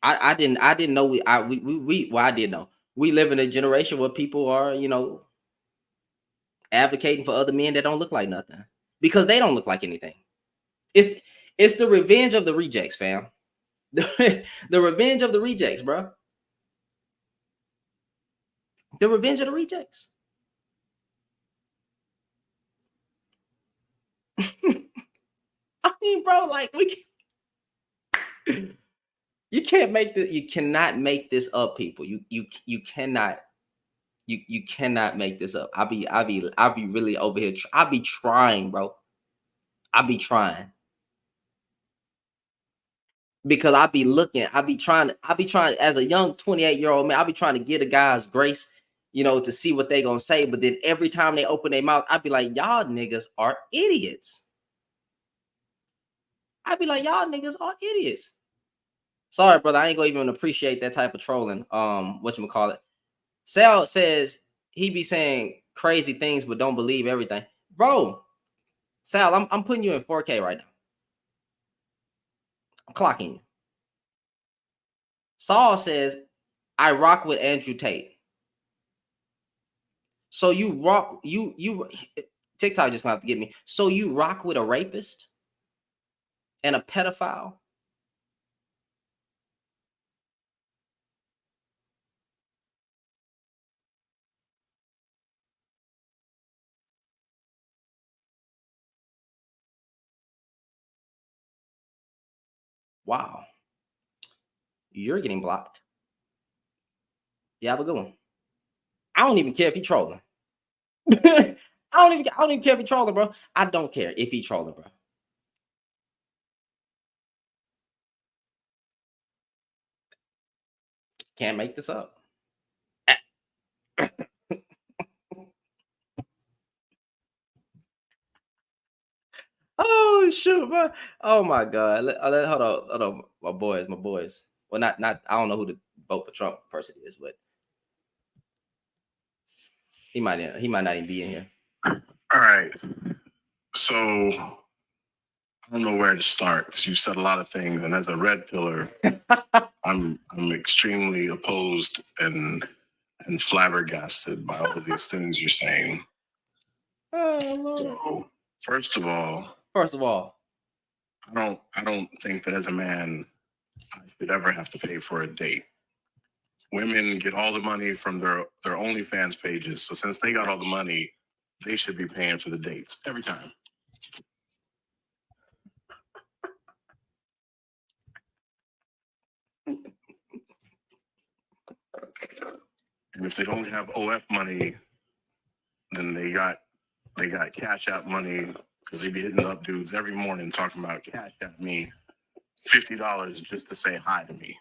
I didn't know well, I did know. We live in a generation where people are, advocating for other men that don't look like nothing because they don't look like anything. It's it's the revenge of the rejects, fam. The revenge of the rejects, bro. The revenge of the rejects. I mean, bro, like you can't make this. You cannot make this up, people. You cannot. You cannot make this up. I'll be really over here. I'll be trying, bro. I'll be trying because I'll be trying as a young 28-year-old man. I'll be trying to get a guy's grace, to see what they gonna say. But then every time they open their mouth, I'll be like, y'all niggas are idiots. I'd be like, y'all niggas are idiots. Sorry, brother. I ain't gonna even appreciate that type of trolling. Whatchamacallit. Sal says he be saying crazy things but don't believe everything. Bro, Sal, I'm putting you in 4K right now. I'm clocking you. Saul says, I rock with Andrew Tate. So you rock, you TikTok just gonna have to get me. So you rock with a rapist and a pedophile? Wow. You're getting blocked. Yeah, have a good one. I don't even care if he trolling. I don't even care if he trolling, bro. I don't care if he trolling, bro. Can't make this up. Oh shoot, man. Oh my God. Hold on. My boys. Well, not. I don't know who the vote for Trump person is, but he might not even be in here. All right. So I don't know where to start because you said a lot of things, and as a red pillar, I'm extremely opposed and flabbergasted by all of these things you're saying. So, first of all, I don't think that as a man I should ever have to pay for a date. Women get all the money from their OnlyFans pages, so since they got all the money, they should be paying for the dates every time. And if they don't have OF money, then they got Cash App money because they be hitting up dudes every morning talking about Cash App me $50 just to say hi to me.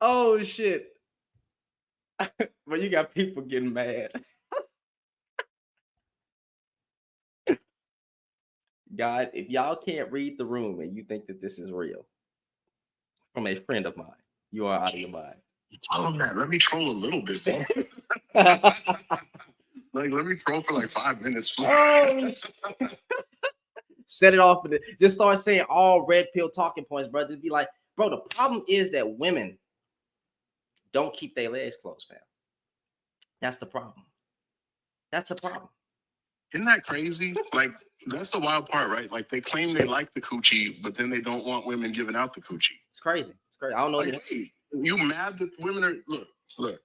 Oh shit. But you got people getting mad. Guys, if y'all can't read the room and you think that this is real, from a friend of mine, you are out of your mind. Tell them that. Let me troll a little bit, bro. Like, let me troll for like 5 minutes. Set it off with it. Just start saying all red pill talking points, bro. Just be like, bro, the problem is that women don't keep their legs closed, fam. That's the problem. That's a problem. Isn't that crazy? Like, that's the wild part, right? Like, they claim they like the coochie, but then they don't want women giving out the coochie. It's crazy. It's crazy. I don't know. Like, hey, you mad that women are... Look.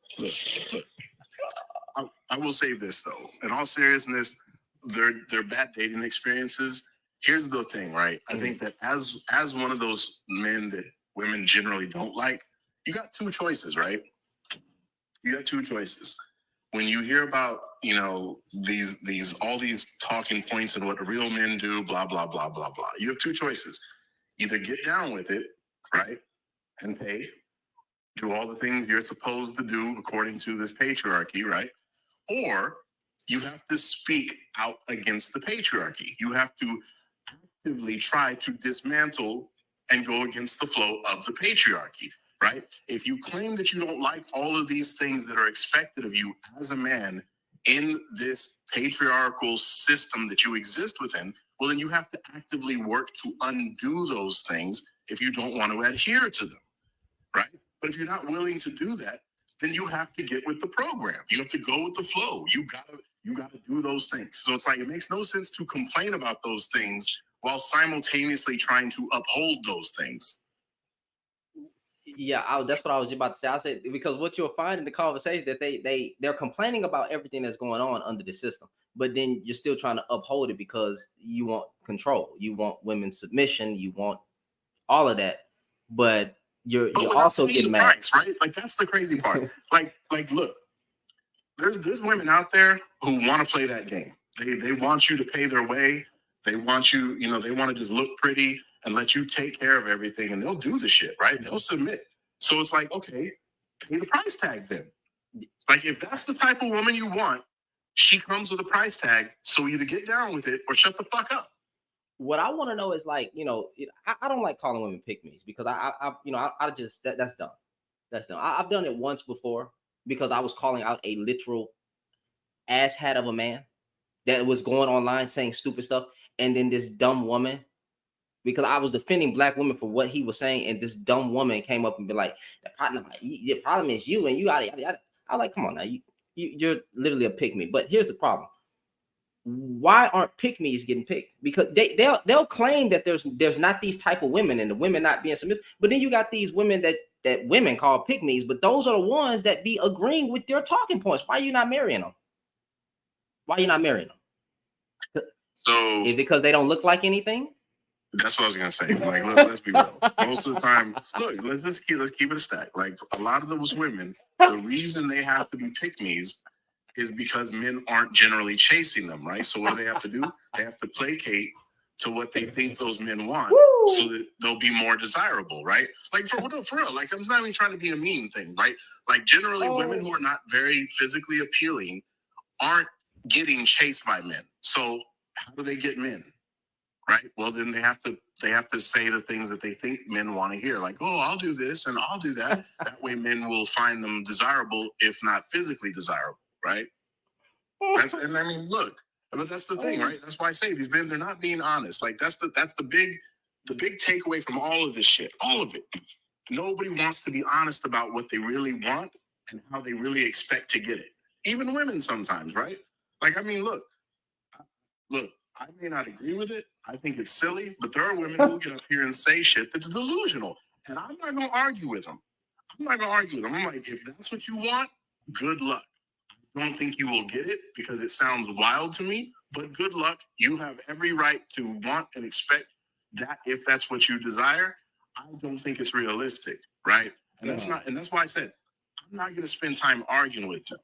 I will say this, though. In all seriousness, they're bad dating experiences. Here's the thing, right? I think that as one of those men that women generally don't like, you got two choices, right? You got two choices. When you hear about, you know, all these talking points and what real men do, blah, blah, blah, blah, blah. You have two choices. Either get down with it, right? And pay. Do all the things you're supposed to do according to this patriarchy, right? Or you have to speak out against the patriarchy. You have to actively try to dismantle and go against the flow of the patriarchy, right? If you claim that you don't like all of these things that are expected of you as a man in this patriarchal system that you exist within, well, then you have to actively work to undo those things if you don't want to adhere to them, right? But if you're not willing to do that, then you have to get with the program. You have to go with the flow. You gotta do those things. So it's like, it makes no sense to complain about those things while simultaneously trying to uphold those things. Yeah, that's what I was about to say. I said, because what you'll find in the conversation that they're complaining about everything that's going on under the system, but then you're still trying to uphold it because you want control, you want women's submission, you want all of that, but you're also getting mad, right? Like, that's the crazy part. like look, there's women out there who want to play that game. They want you to pay their way. They want you, you know, they want to just look pretty and let you take care of everything, and they'll do the shit, right? They'll submit. So it's like, okay, pay the price tag then. Like, if that's the type of woman you want, she comes with a price tag. So either get down with it or shut the fuck up. What I want to know is, like, you know, I don't like calling women pick-me's because I just that's dumb. That's dumb. I've done it once before because I was calling out a literal asshat of a man that was going online saying stupid stuff, and then this dumb woman, because I was defending black women for what he was saying, and this dumb woman came up and be like, the problem is you, and you yada yada yada. I was like, come on now, you're literally a pick me. But here's the problem. Why aren't pick-me's getting picked? Because they'll claim that there's not these type of women and the women not being submissive, but then you got these women that women call pick-me's, but those are the ones that be agreeing with their talking points. Why are you not marrying them? Why are you not marrying them? So is it because they don't look like anything? That's what I was gonna say. Like, look, let's be real. Most of the time, look, let's keep it a stack. Like, a lot of those women, the reason they have to be pick-me's is because men aren't generally chasing them, right? So what do they have to do? They have to placate to what they think those men want. Woo! So that they'll be more desirable, right? Like, for real, like, I'm not even trying to be a mean thing, right? Like, generally women who are not very physically appealing aren't getting chased by men. So how do they get men? Right? Well, then they have to say the things that they think men want to hear, like, oh, I'll do this and I'll do that. That way men will find them desirable, if not physically desirable, right? And I mean, look, but that's the thing, right? That's why I say these men, they're not being honest. Like that's the big takeaway from all of this shit. All of it. Nobody wants to be honest about what they really want and how they really expect to get it. Even women sometimes, right? Like, I mean, look, I may not agree with it. I think it's silly, but there are women who get up here and say shit that's delusional. And I'm not going to argue with them. I'm like, if that's what you want, good luck. I don't think you will get it because it sounds wild to me, but good luck. You have every right to want and expect that if that's what you desire. I don't think it's realistic, right? And that's why I said, I'm not going to spend time arguing with them.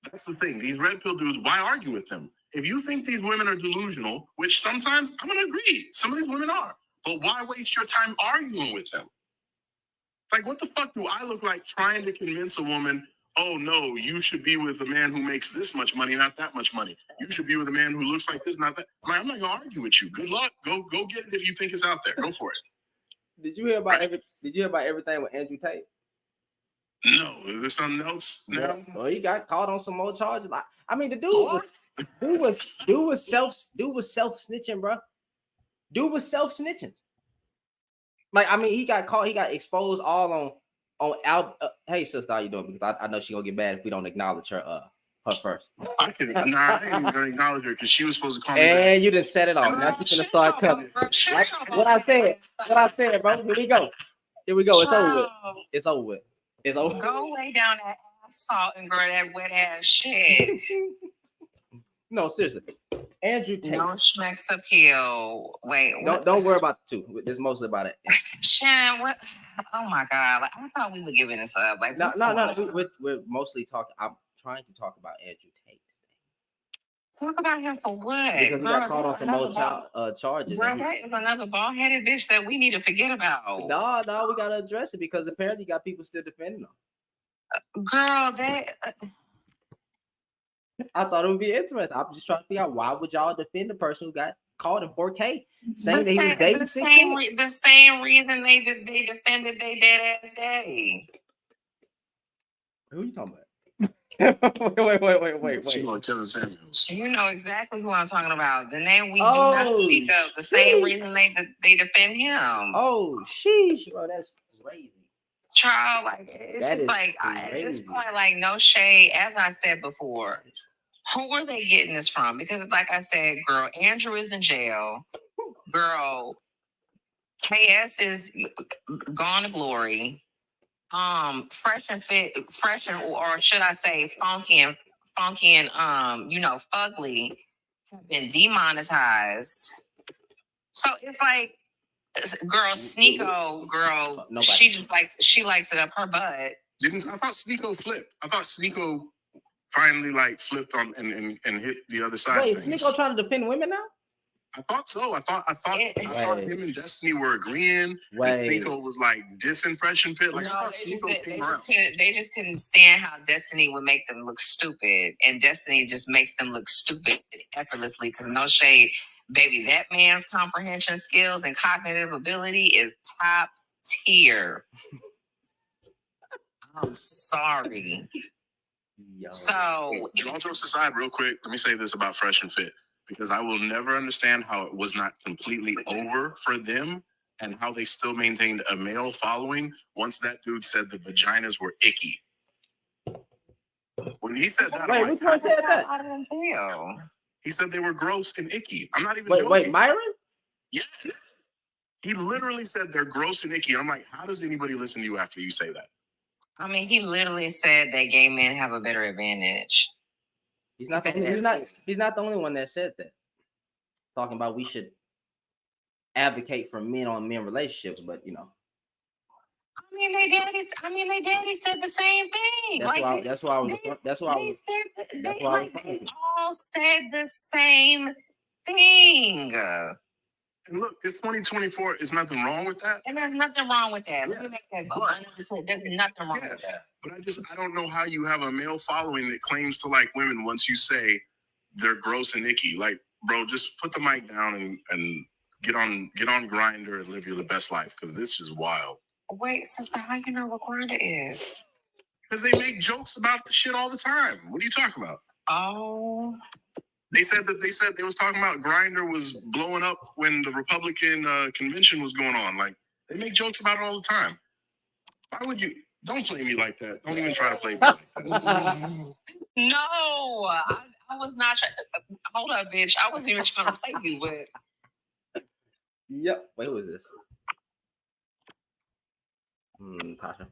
That's the thing. These red pill dudes, why argue with them? If you think these women are delusional, which sometimes I'm going to agree, some of these women are, but why waste your time arguing with them? Like, what the fuck do I look like trying to convince a woman, oh, no, you should be with a man who makes this much money, not that much money. You should be with a man who looks like this, not that. I'm not going to argue with you. Good luck. Go get it if you think it's out there. Go for it. Did you hear about everything with Andrew Tate? No, is there something else now? Well, he got caught on some more charges. I mean, the dude was self snitching, bro. Dude was self snitching. Like, I mean, he got caught. He got exposed all on Al. Hey, sister, how you doing? Because I know she gonna get mad if we don't acknowledge her first. I ain't even gonna acknowledge her because she was supposed to call me. And you just set it off. Now she's gonna start coming. Like what I said, bro. Here we go. It's over with. Go lay down that asphalt and grow that wet ass shit. No, seriously. Andrew Tate. No schmecks appeal. Wait. Don't worry about the two. It's mostly about it. Shan, what? Oh my God. Like, I thought we were giving this up. Like, no. We're mostly talking. I'm trying to talk about Andrew Tate. Talk about him for what? Because he got caught on some more charges. Bro, that is another bald-headed bitch that we need to forget about. No, we gotta address it because apparently you got people still defending him. Girl, that. I thought it would be interesting. I'm just trying to figure out why would y'all defend the person who got caught in 4K, saying that he was dating the same reason they defended their dead ass daddy. Who are you talking about? wait. She gonna kill Samuels. You know exactly who I'm talking about. The name we do not speak of. The same reason they defend him. Oh, sheesh, bro, that's crazy. Child, like it's just like at this point, like no shade. As I said before, who are they getting this from? Because it's like I said, girl, Andrew is in jail. Girl, KS is gone to glory. Fresh and or should I say funky and fugly have been demonetized. So it's like, girl, Sneeko, girl, she likes it up her butt. I thought Sneeko flipped. I thought Sneeko finally flipped on and hit the other side. Wait, Sneeko trying to defend women now? I thought so. I thought him and Destiny were agreeing. Sneeko was dissing Fresh and Fit. They just couldn't stand how Destiny would make them look stupid, and Destiny just makes them look stupid effortlessly. Because no shade, baby, that man's comprehension skills and cognitive ability is top tier. I'm sorry. Yo. So, all jokes aside, real quick, let me say this about Fresh and Fit. Because I will never understand how it was not completely over for them and how they still maintained a male following once that dude said the vaginas were icky. When he said that, which one said that? I didn't feel. He said they were gross and icky. I'm not even joking. Wait, Myron? Yeah. He literally said they're gross and icky. I'm like, how does anybody listen to you after you say that? I mean, he literally said that gay men have a better advantage. He's not the only one that said that. Talking about we should advocate for men on men relationships, but I mean, they daddy said the same thing. That's why they all said the same thing. And look, it's 2024. Is nothing wrong with that. And there's nothing wrong with that. Let me make that clear. There's nothing wrong with that. But I don't know how you have a male following that claims to like women once you say they're gross and icky. Like, bro, just put the mic down and get on Grindr and live your best life, because this is wild. Wait, sister, how you know what Grindr is? Because they make jokes about the shit all the time. What are you talking about? Oh. They said they was talking about Grindr was blowing up when the Republican convention was going on. Like, they make jokes about it all the time. Why would you? Don't play me like that. Don't even try to play me like that. No, I was not trying. Hold up, bitch. I wasn't even trying to play you with. Yep. Wait, who is this? Tasha.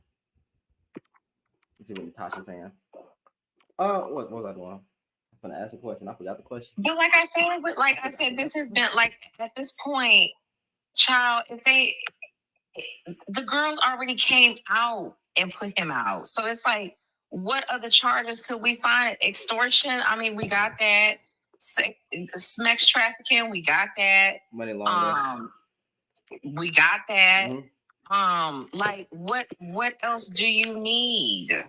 Let's see what Natasha's saying. What was I doing? I'm gonna ask a question. I forgot the question. But like I said, this has been like at this point, child. The girls already came out and put him out, so it's like, what other charges could we find? Extortion. I mean, we got that. Sex trafficking. We got that. Money laundering. We got that. Mm-hmm. Like what else do you need?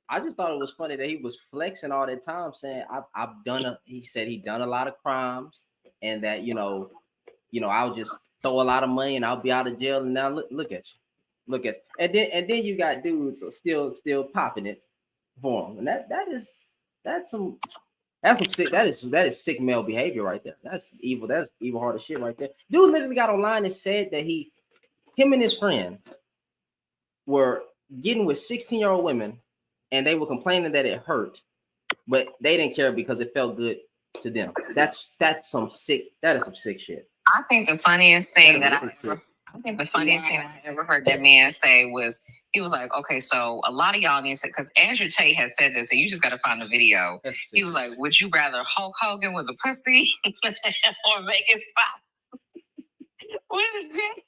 I just thought it was funny that he was flexing all that time, saying he said he done a lot of crimes, and that I'll just throw a lot of money and I'll be out of jail. And now look at you, and then you got dudes still popping it for him, and that's some sick. That is sick male behavior right there. That's evil. That's evil hearted shit right there. Dude literally got online and said that him and his friend were getting with 16-year-old women, and they were complaining that it hurt, but they didn't care because it felt good to them. That's some sick. That is some sick shit. I think the funniest thing that I ever heard that man say was, he was like, okay, so a lot of y'all need to, because Andrew Tate has said this, and you just got to find the video. He was like, would you rather Hulk Hogan with a pussy or Megan Fox with a dick?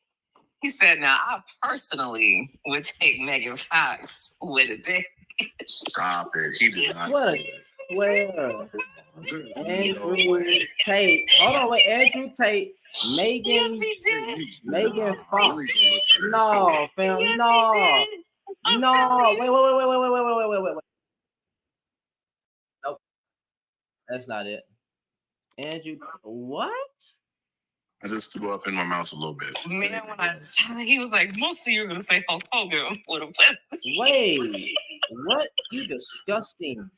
He said, now I personally would take Megan Fox with a dick. Stop it. He did not. What? Where? Andrew Tate. Hold on, wait. Andrew Tate. Megan. Yes, he did. Megan Fox. No, fam. Yes, no. No. Wait. Nope. That's not it. Andrew. What? I just threw up in my mouth a little bit. Man, when I tell he was like, most of you are gonna say Hulk Hogan with a pussy. Wait. What? You disgusting.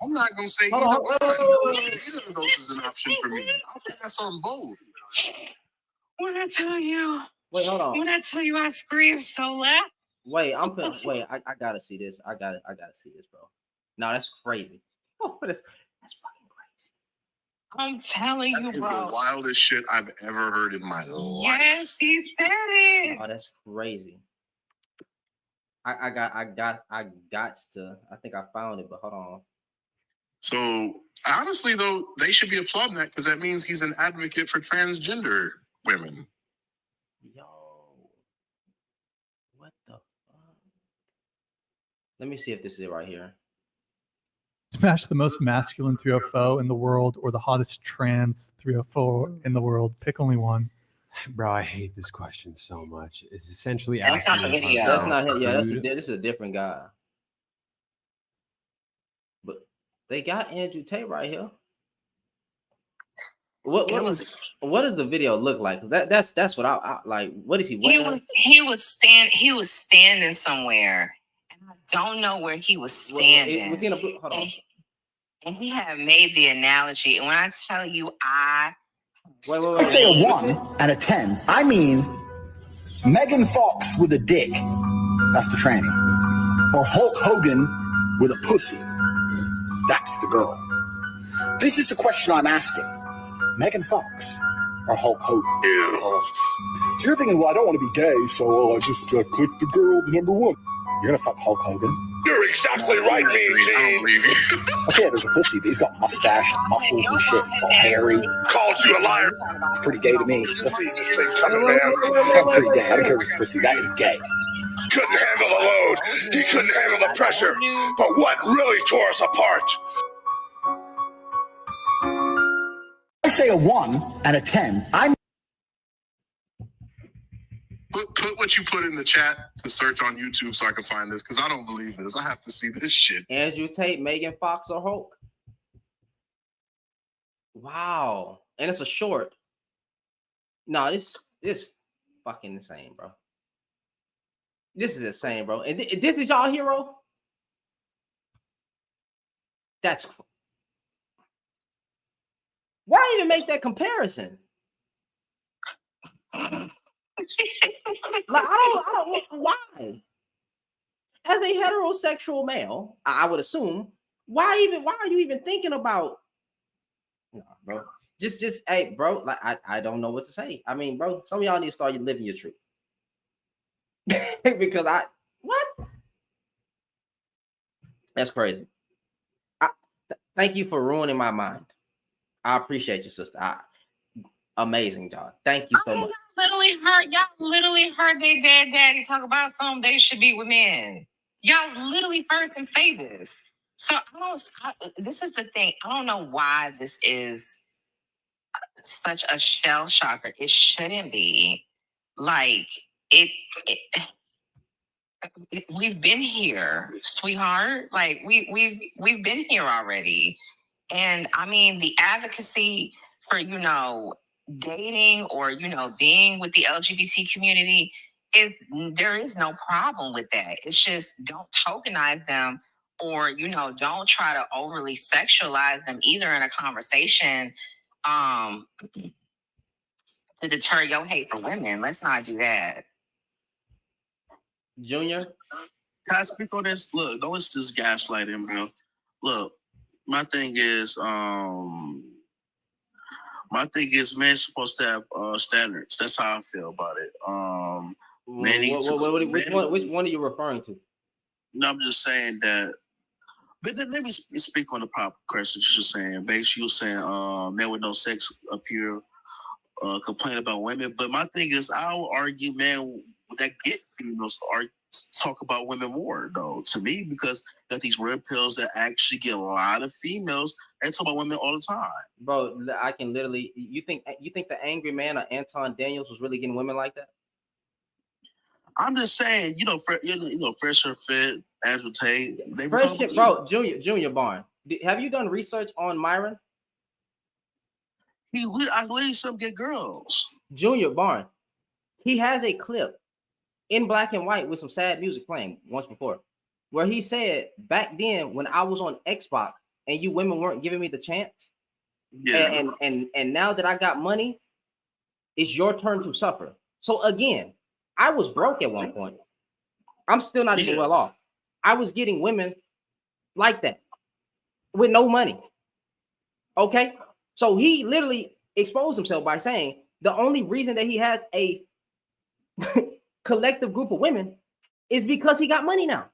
I'm not gonna say either one. Either of those is an option for me. I'll pass on both. When I tell you, wait, hold on. When I tell you I screamed so loud. Wait, I gotta see this. I gotta see this, bro. No, that's crazy. Oh, that's fucking crazy. I'm telling you, bro. bro. The wildest shit I've ever heard in my life. Yes, he said it. Oh, that's crazy. I think I found it, but hold on. So honestly, though, they should be applauding that, because that means he's an advocate for transgender women. Yo, what the fuck? Let me see if this is it right here. Smash the most masculine 304 in the world or the hottest trans 304 in the world. Pick only one. Bro, I hate this question so much. It's essentially that's asking. Not the video. That's not him. Yeah, this is a different guy. But they got Andrew Tate right here. What does the video look like? That's what I like. What is he wearing? He was standing somewhere, and I don't know where he was standing. Was he in a blue? Hold on. And he had made the analogy, and when I tell you, I say a 1 and a 10. I mean, Megan Fox with a dick. That's the tranny. Or Hulk Hogan with a pussy. That's the girl. This is the question I'm asking. Megan Fox or Hulk Hogan? Yeah. So you're thinking, well, I don't want to be gay, so I just click the girl, the number 1. You're going to fuck Hulk Hogan? You're exactly right, I don't believe you. Okay, there's a pussy, but he's got mustache and muscles and shit. He's all hairy. Called you a liar. It's pretty gay to me. See this thing coming, man. That's pretty gay. I don't care if it's pussy. That is gay. Couldn't handle the load. He couldn't handle the pressure. But what really tore us apart? I say a 1 and a 10. Put what you put in the chat to search on YouTube so I can find this, because I don't believe this. I have to see this shit. Andrew Tate, Megan Fox, or Hulk? Wow. And it's a short. No, this fucking insane, bro. This is insane, bro. And this is y'all hero? That's why even make that comparison? Like I don't why? As a heterosexual male, I would assume, why are you even thinking about bro? Just hey, bro, like I don't know what to say. I mean, bro, some of y'all need to start living your truth. Because what? That's crazy. Thank you for ruining my mind. I appreciate you, sister. Amazing job. Thank you so much. Y'all literally heard their daddy talk about something they should be with men. Y'all literally heard them say this. So this is the thing. I don't know why this is such a shell shocker. It shouldn't be. Like we've been here, sweetheart. Like we've been here already. And I mean, the advocacy for, dating or, being with the LGBT community there is no problem with that. It's just don't tokenize them or, don't try to overly sexualize them either in a conversation to deter your hate for women. Let's not do that. Junior? Can I speak on this? Look, don't listen to this gaslighting, bro. Look, my thing is, men supposed to have standards. That's how I feel about it. Which one are you referring to? No, I'm just saying that. But then let me speak on the proper question you're saying. Basically, you're saying men with no sex appeal complain about women. But my thing is, I will argue, man, that get females talk about women more, though, to me, because got these red pills that actually get a lot of females and talk about women all the time. Bro, I can literally. You think the Angry Man or Anton Daniels was really getting women like that? I'm just saying, Fresher Fit, Andrew Tate, bro, Junior Barn. Have you done research on Myron? I literally some good girls. Junior Barn. He has a clip in black and white with some sad music playing once before, where he said, back then when I was on Xbox and you women weren't giving me the chance, and now that I got money, it's your turn to suffer. So again, I was broke at one point. I'm still not even well off. I was getting women like that with no money. Okay? So he literally exposed himself by saying the only reason that he has a collective group of women is because he got money now.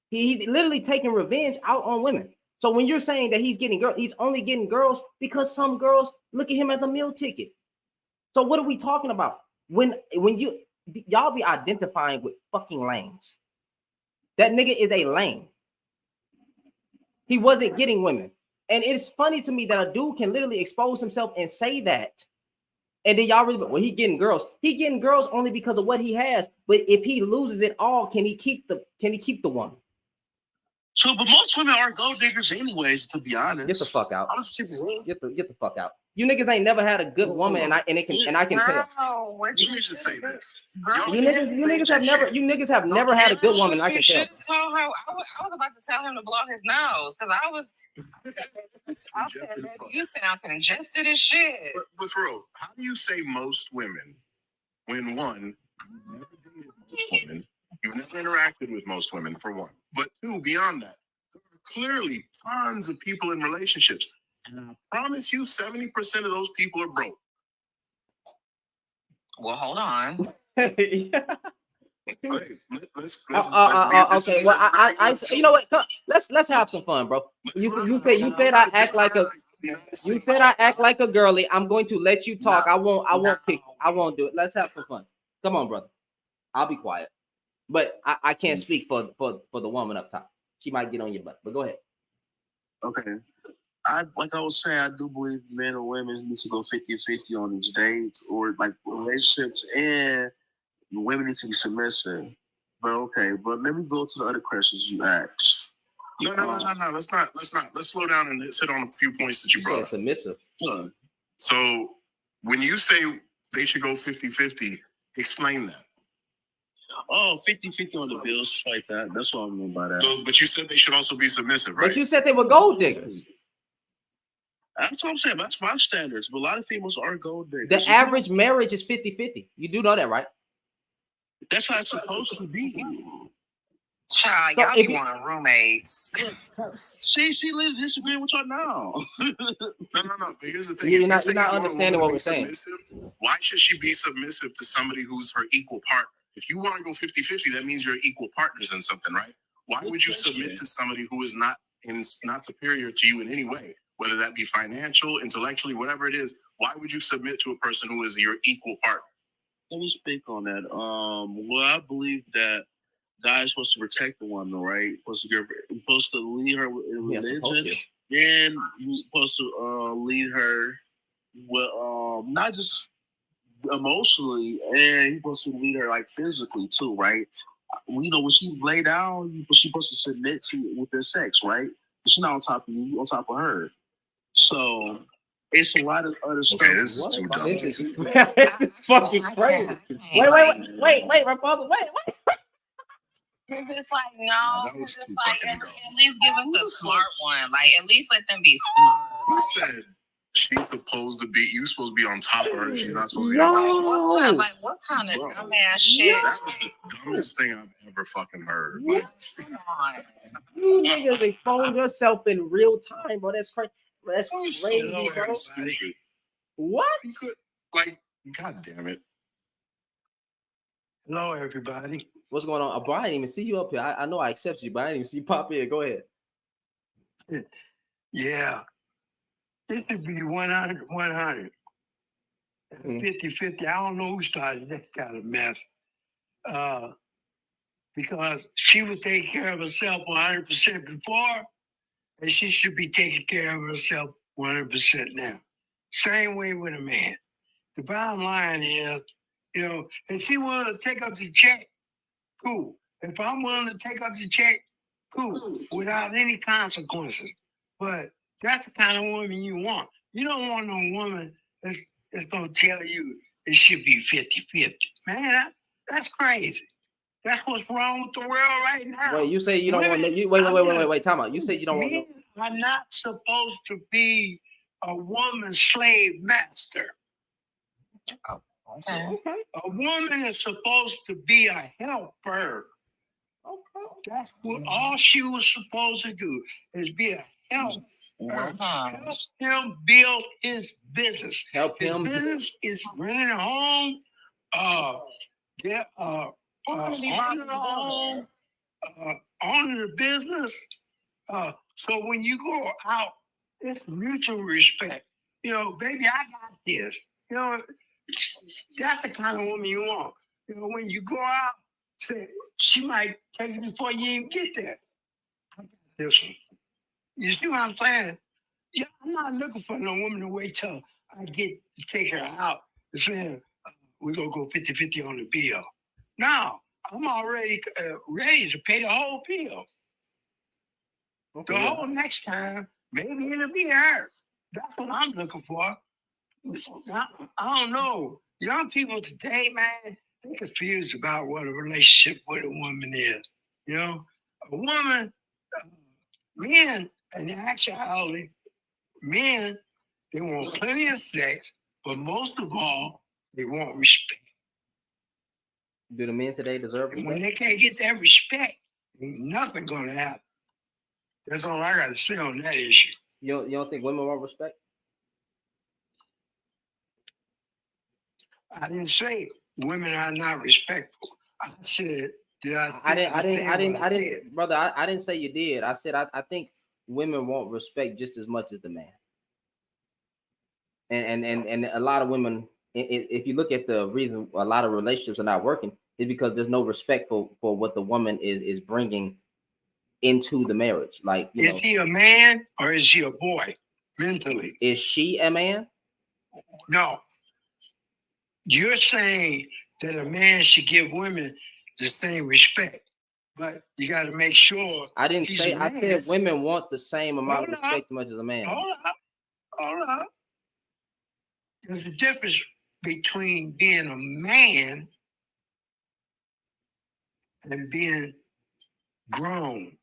He's literally taking revenge out on women. So when you're saying that he's getting girls, he's only getting girls because some girls look at him as a meal ticket. So what are we talking about? When y'all be identifying with fucking lames. That nigga is a lame. He wasn't getting women. And it's funny to me that a dude can literally expose himself and say that. And then y'all really, well, he getting girls. He getting girls only because of what he has. But if he loses it all, can he keep the woman? So, but most women are gold diggers anyways, to be honest. Get the fuck out. I'm just get the fuck out. You niggas ain't never had a good woman, and I can tell. You should say this. You niggas have never had a good woman. I can tell. Tell her. I was about to tell him to blow his nose because I said, you sound congested as shit. But for real, how do you say most women when one, you've never dated most women, you've never interacted with most women, for one, but two, beyond that, there are clearly tons of people in relationships. And I promise you, 70% of those people are broke. Well, hold on. Okay. Let's okay. Well, I you know what? Let's have some fun, bro. You said I act like a. You said I act like a girly. I'm going to let you talk. I won't do it. Let's have some fun. Come on, brother. I'll be quiet. But I can't speak for the woman up top. She might get on your butt. But go ahead. Okay. Like I was saying, I do believe men and women need to go 50-50 on these dates or like relationships, and women need to be submissive. But okay, but let me go to the other questions you asked. No. Let's not. Let's slow down and let's hit on a few points that you brought up. Submissive. So when you say they should go 50-50, explain that. Oh, 50-50 on the bills like that. That's what I mean by that. So, but you said they should also be submissive, right? But you said they were gold diggers. That's what I'm saying. That's my standards. But a lot of females are gold diggers. The average marriage is 50-50. You do know that, right? That's how it's supposed to be. Child, So y'all if be you- wanting roommates. See, let's disagree with y'all now. No. But here's the thing: You're If not say you want a understanding woman what to we're be saying. submissive, why should she be submissive to somebody who's her equal partner? If you want to go 50-50, that means you're equal partners in something, right? Why would you submit to somebody who is not superior to you in any way, whether that be financial, intellectually, whatever it is? Why would you submit to a person who is your equal partner? Let me speak on that. Well, I believe that guys supposed to protect the woman, right? Supposed to lead her in Yeah, supposed religion, to. and you're supposed to lead her with not just emotionally, and you're supposed to lead her like physically too, right? You know, when she lay down, she's supposed to submit to you with their sex, right? She's not on top of you, you're on top of her. So it's a lot of other stuff. Okay, this is too dumb. This is fucking crazy. Wait, my father, wait. It's like, no, That was it's too like, fucking at dumb. least give us a smart one. Like, at least let them be smart. Who said she's supposed to be? You supposed to be on top of her. She's not supposed to be on top of her. What kind of Bro, dumbass shit? That was the dumbest thing I've ever fucking heard. Like, Come on. You niggas exposed yourself in real time, bro. That's crazy. That's that was so crazy, fucking bro. stupid. What? You could, like, god damn it. Hello, everybody. What's going on? Bro, I didn't even see you up here. I know I accept you, but I didn't even see you pop in. Go ahead. Yeah, it should be 100, 100. Mhm. 50-50. I don't know who started that kind of mess. Because she would take care of herself 100% before, and she should be taking care of herself 100% now. Same way with a man. The bottom line is, you know, if she willing to take up the check, cool. If I'm willing to take up the check, cool, without any consequences. But that's the kind of woman you want. You don't want no woman that's going to tell you it should be 50-50. Man, that's crazy. That's what's wrong with the world right now. Wait, you say you don't want no, you wait, time out. You say you don't want no. Men are not supposed to be a woman's slave master. Okay. A woman is supposed to be a helper. That's what all she was supposed to do, is be a helper. Help him build his business. Help His him. business is renting a home, owning a home, owning a business. So when you go out, it's mutual respect. You know, baby, I got this. You know, that's the kind of woman you want. You know, when you go out, say, she might take it before you even get there. I got this one. You see what I'm saying? Yeah, I'm not looking for no woman to wait till I get to take her out and saying, we're going to go 50-50 on the bill. No, I'm already ready to pay the whole bill. Okay, The yeah. whole next time, maybe it'll be her. That's what I'm looking for. I don't know. Young people today, man, they're confused about what a relationship with a woman is. You know, a woman, men, in actuality, men, they want plenty of sex, but most of all, they want respect. Do the men today deserve And when respect? they can't get that respect, ain't nothing gonna happen. That's all I gotta say on that issue. You don't think women want respect? I didn't say women are not respectful. I said, I didn't, brother. I didn't say you did. I said I think women want respect just as much as the man. And a lot of women, if you look at the reason a lot of relationships are not working, is because there's no respect for what the woman is bringing into the marriage. Like, you is know, he a man or is he a boy mentally? is she a man? No. You're saying that a man should give women the same respect. but you got to make sure. I didn't he's say. a I man. said women want the same amount of Hold on. respect as much as a man. Hold on. There's a difference between being a man and being grown.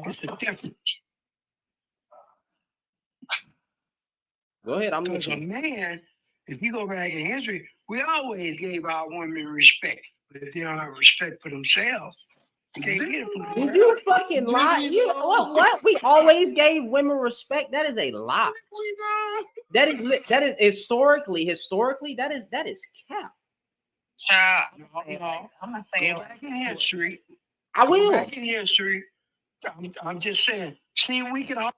It's a difference. Go ahead. I'm Because a listening. man, if you go back in history, we always gave our women respect. But if they don't have respect for themselves, you can't get it from them. Did you fucking lie? You what? We always gave women respect. That is a lie. That is historically that is cap. Child, I'm gonna say Go back in history. I Go will. back in history. I'm just saying. See, we can all.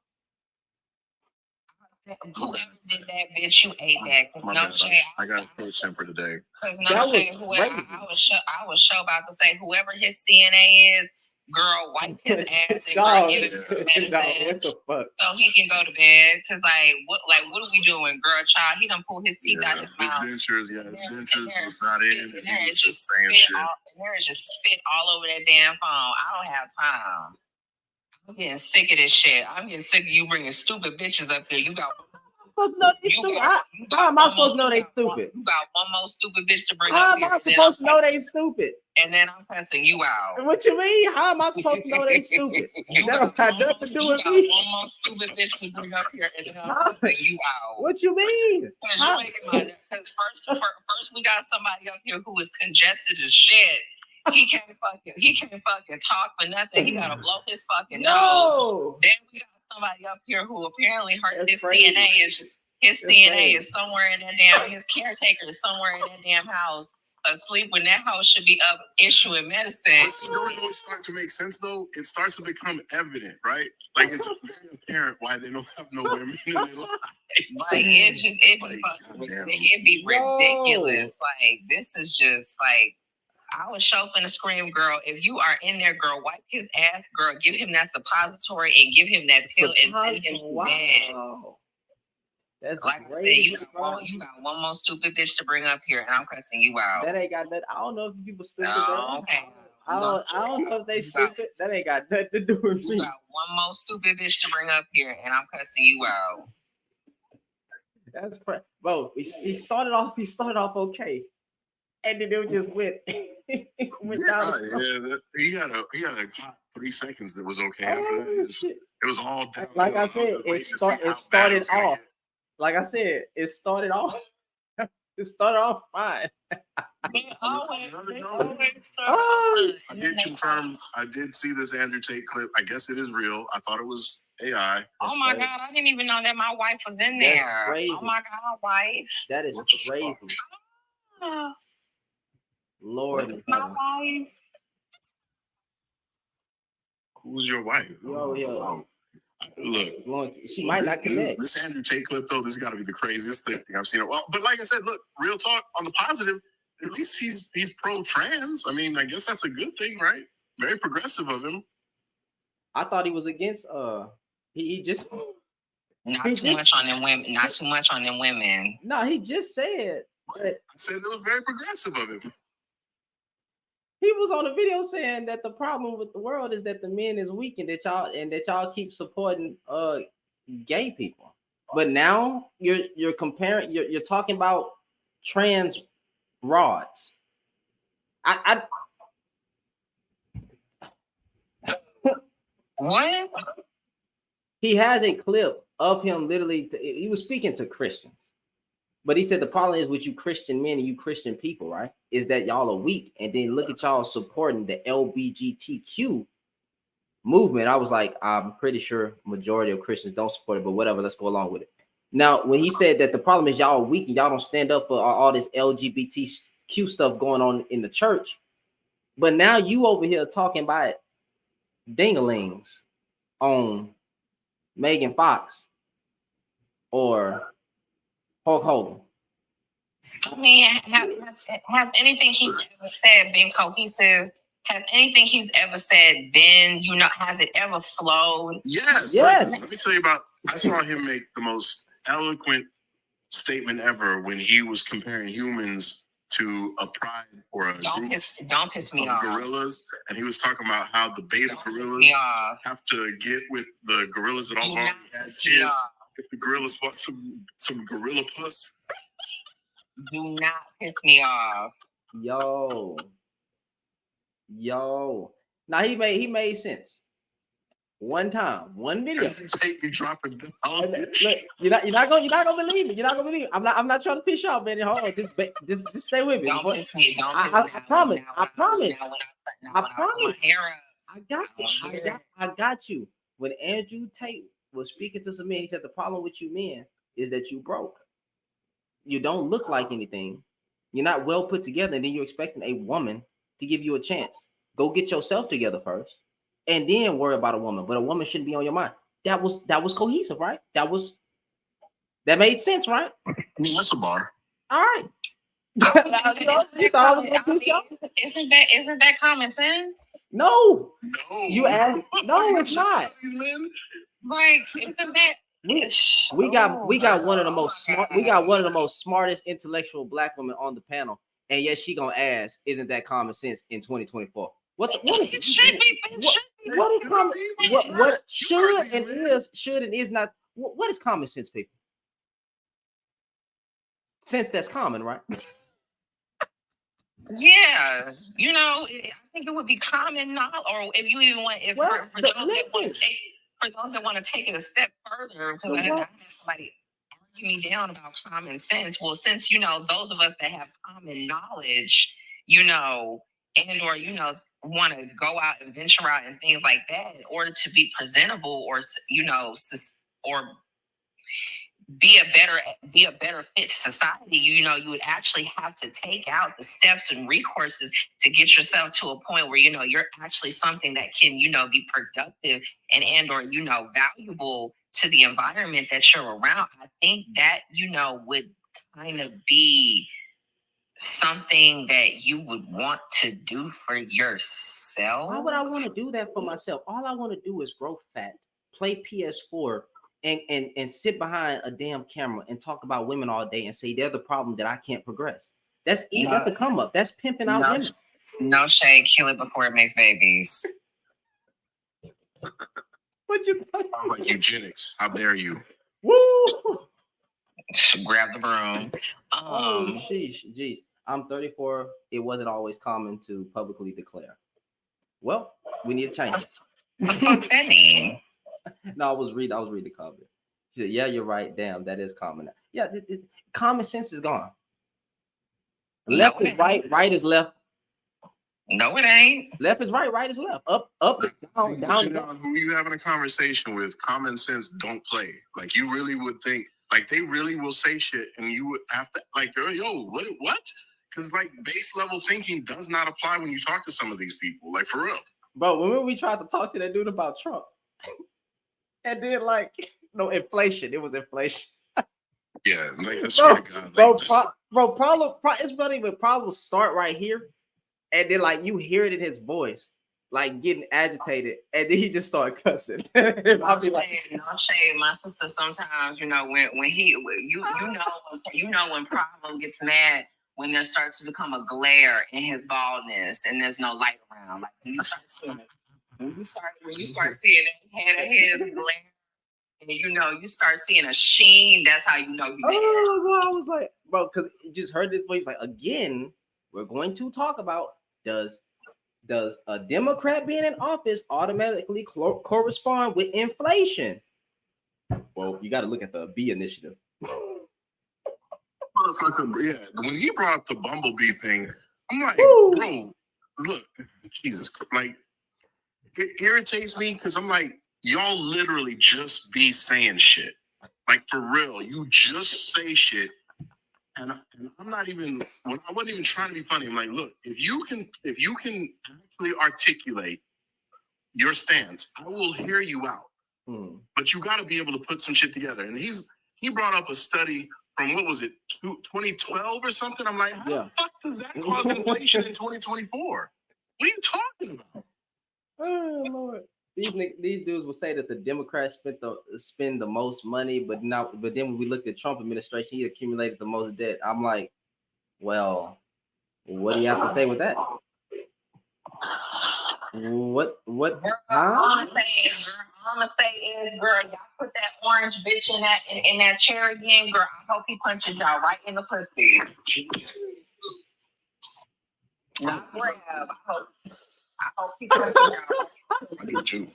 whoever did that, bitch, you ate that. 'Cause My no bad. shade. I got a full temper today. Because That no was shade. Whoever crazy. I was sure about to say whoever his CNA is, girl, wipe his ass and girl, give him his medicine. What the fuck? So he can go to bed. Cause what are we doing, girl, child? He done pulled his teeth out his mouth. His dentures was not in. And there is just saying spit shit. spit all over that damn phone. I don't have time. I'm getting sick of this shit. I'm getting sick of you bringing stupid bitches up here. You got. Supposed to know they stupid. How am I supposed to know they stupid? You got one more stupid bitch to bring How up am here. I supposed to know they stupid? And then I'm cussing you out. What you mean? How am I supposed to know they stupid? You That don't have nothing to do with got me. one more stupid bitch to bring up here, and then I'm cussing you out. What you mean? Because first we got somebody up here who is congested as shit. He can't fucking talk for nothing. He gotta blow his fucking nose. Then we got somebody up here who apparently his CNA is somewhere in that damn. His caretaker is somewhere in that damn house asleep when that house should be up issuing medicine. You know what always start to make sense though? It starts to become evident, right? Like it's very apparent why they don't have no women in their lives. Like it'd be ridiculous. Like this is just like. I was so finna scream, girl. If you are in there, girl, wipe his ass, girl. Give him that suppository and give him that pill and send him to bed. That's like crazy. I said, you got one more stupid bitch to bring up here, and I'm cussing you out. That ain't got nothing. I don't know if people stupid. Oh, okay. I don't know if they stupid. That ain't got nothing to do with me. You got one more stupid bitch to bring up here, and I'm cussing you out. That's crazy, bro. He started off okay, and then it just went. He had a 3 seconds that was okay. It was all down. Like I said, it started off. Like I said, it started off. It started off fine. I did confirm. I did see this Andrew Tate clip. I guess it is real. I thought it was AI. Oh my God! I didn't even know that my wife was in there. Crazy. Oh my God, wife! That is crazy. Lord, my wife. Who's your wife? Yo. Look, she might not connect. This Andrew Tate clip, though, this has got to be the craziest thing I've seen. Well, but like I said, look, real talk on the positive. At least he's pro-trans. I mean, I guess that's a good thing, right? Very progressive of him. I thought he was against. He just not too much on them women. Not too much on them women. No, he just said. I said it was very progressive of him. He was on a video saying that the problem with the world is that the men is weak and that y'all keep supporting gay people. But now you're comparing. You're talking about trans rods. What? He has a clip of him literally. He was speaking to Christians. But he said the problem is with you Christian men and you Christian people, right? Is that y'all are weak. And then look at y'all supporting the LGBTQ movement. I was like, I'm pretty sure majority of Christians don't support it, but whatever, let's go along with it. Now, when he said that the problem is y'all are weak and y'all don't stand up for all this LGBTQ stuff going on in the church, but now you over here talking about dingalings on Megan Fox or Hulk Hogan. I mean, has anything he's ever said been cohesive? Has anything he's ever said been, has it ever flowed? Yes. Let me tell you about, I saw him make the most eloquent statement ever when he was comparing humans to a pride or a don't piss me off. Gorillas, and he was talking about how the beta gorillas have to get with the gorillas that all already had kids. If the gorillas want some gorilla puss. Do not piss me off. Yo. Now he made sense. One time, one video. You dropping look, you're not gonna believe me. You're not gonna believe me. I'm not trying to piss you off, man. Hold on, just stay with me. Don't piss me. I promise. I promise. I got you. When Andrew Tate was speaking to some men, he said the problem with you men is that you broke. You don't look like anything. You're not well put together, and then you're expecting a woman to give you a chance. Go get yourself together first, and then worry about a woman. But a woman shouldn't be on your mind. That was cohesive, right? That made sense, right? I mean, that's a bar. All right. You thought I was gonna piss you off? Isn't that common sense? No. You asked. No, it's not. Like, isn't that? We got one of the most smartest intellectual black women on the panel, and yet she gonna ask, "Isn't that common sense in 2024?" What should and is not? What is common sense, people? Sense that's common, right? Yeah, I think it would be common knowledge, or if you even want, for those that want to take it a step further, because I had somebody argue me down about common sense. Well, since those of us that have common knowledge, and or want to go out and venture out and things like that in order to be presentable, or or be a better fit to society, you would actually have to take out the steps and recourses to get yourself to a point where you're actually something that can be productive and or valuable to the environment that you're around. I think that would kind of be something that you would want to do for yourself. Why would I want to do that for myself? All I want to do is grow fat, play PS4, and sit behind a damn camera and talk about women all day and say they're the problem that I can't progress. That's easy. That's a come up. That's pimping out women. No shade. Kill it before it makes babies. What you talking about? Eugenics. How dare you? Woo! Grab the broom. Geez. I'm 34. It wasn't always common to publicly declare. Well, we need to change it. What does that mean? No, I was reading the comment. She said, "Yeah, you're right. Damn, that is common. Yeah, common sense is gone. Left is right, right is left. No, it ain't. Left is right, right is left. Up, down. Who you having a conversation with? Common sense don't play. Like you really would think, like they really will say shit, and you would have to like, yo, what? Because like base level thinking does not apply when you talk to some of these people. Like for real, bro. When we tried to talk to that dude about Trump. And then, inflation. It was inflation. Yeah, like I swear to God, problem. It's funny when problems start right here, and then you hear it in his voice, getting agitated, and then he just started cussing. I'll be like, no shade. My sister sometimes, when when problem gets mad when there starts to become a glare in his baldness and there's no light around. Like when you start seeing that head of his glare, and you start seeing a sheen, that's how you know you mad. Oh, bro, I was like, bro, because you just heard this voice. Like, again, we're going to talk about does a Democrat being in office automatically correspond with inflation? Well, you got to look at the B initiative. Yeah, when he brought up the bumblebee thing, I'm like, bro, look, Jesus, like. It irritates me because I'm like, y'all literally just be saying shit. Like for real, you just say shit. And I'm not even, I wasn't even trying to be funny. I'm like, look, if you can actually articulate your stance, I will hear you out. But you got to be able to put some shit together. And he brought up a study from, what was it, 2012 or something? I'm like, how the fuck does that cause inflation in 2024? What are you talking about? Oh Lord! These dudes will say that the Democrats spend the most money, but then when we looked at Trump administration, he accumulated the most debt. I'm like, well, What do you have to say with that? What? Girl, Huh? all I'm gonna say is, girl, y'all put that orange bitch in that chair again, girl. I hope he punches y'all right in the pussy. Not grab. I hope he punches y'all. I do too.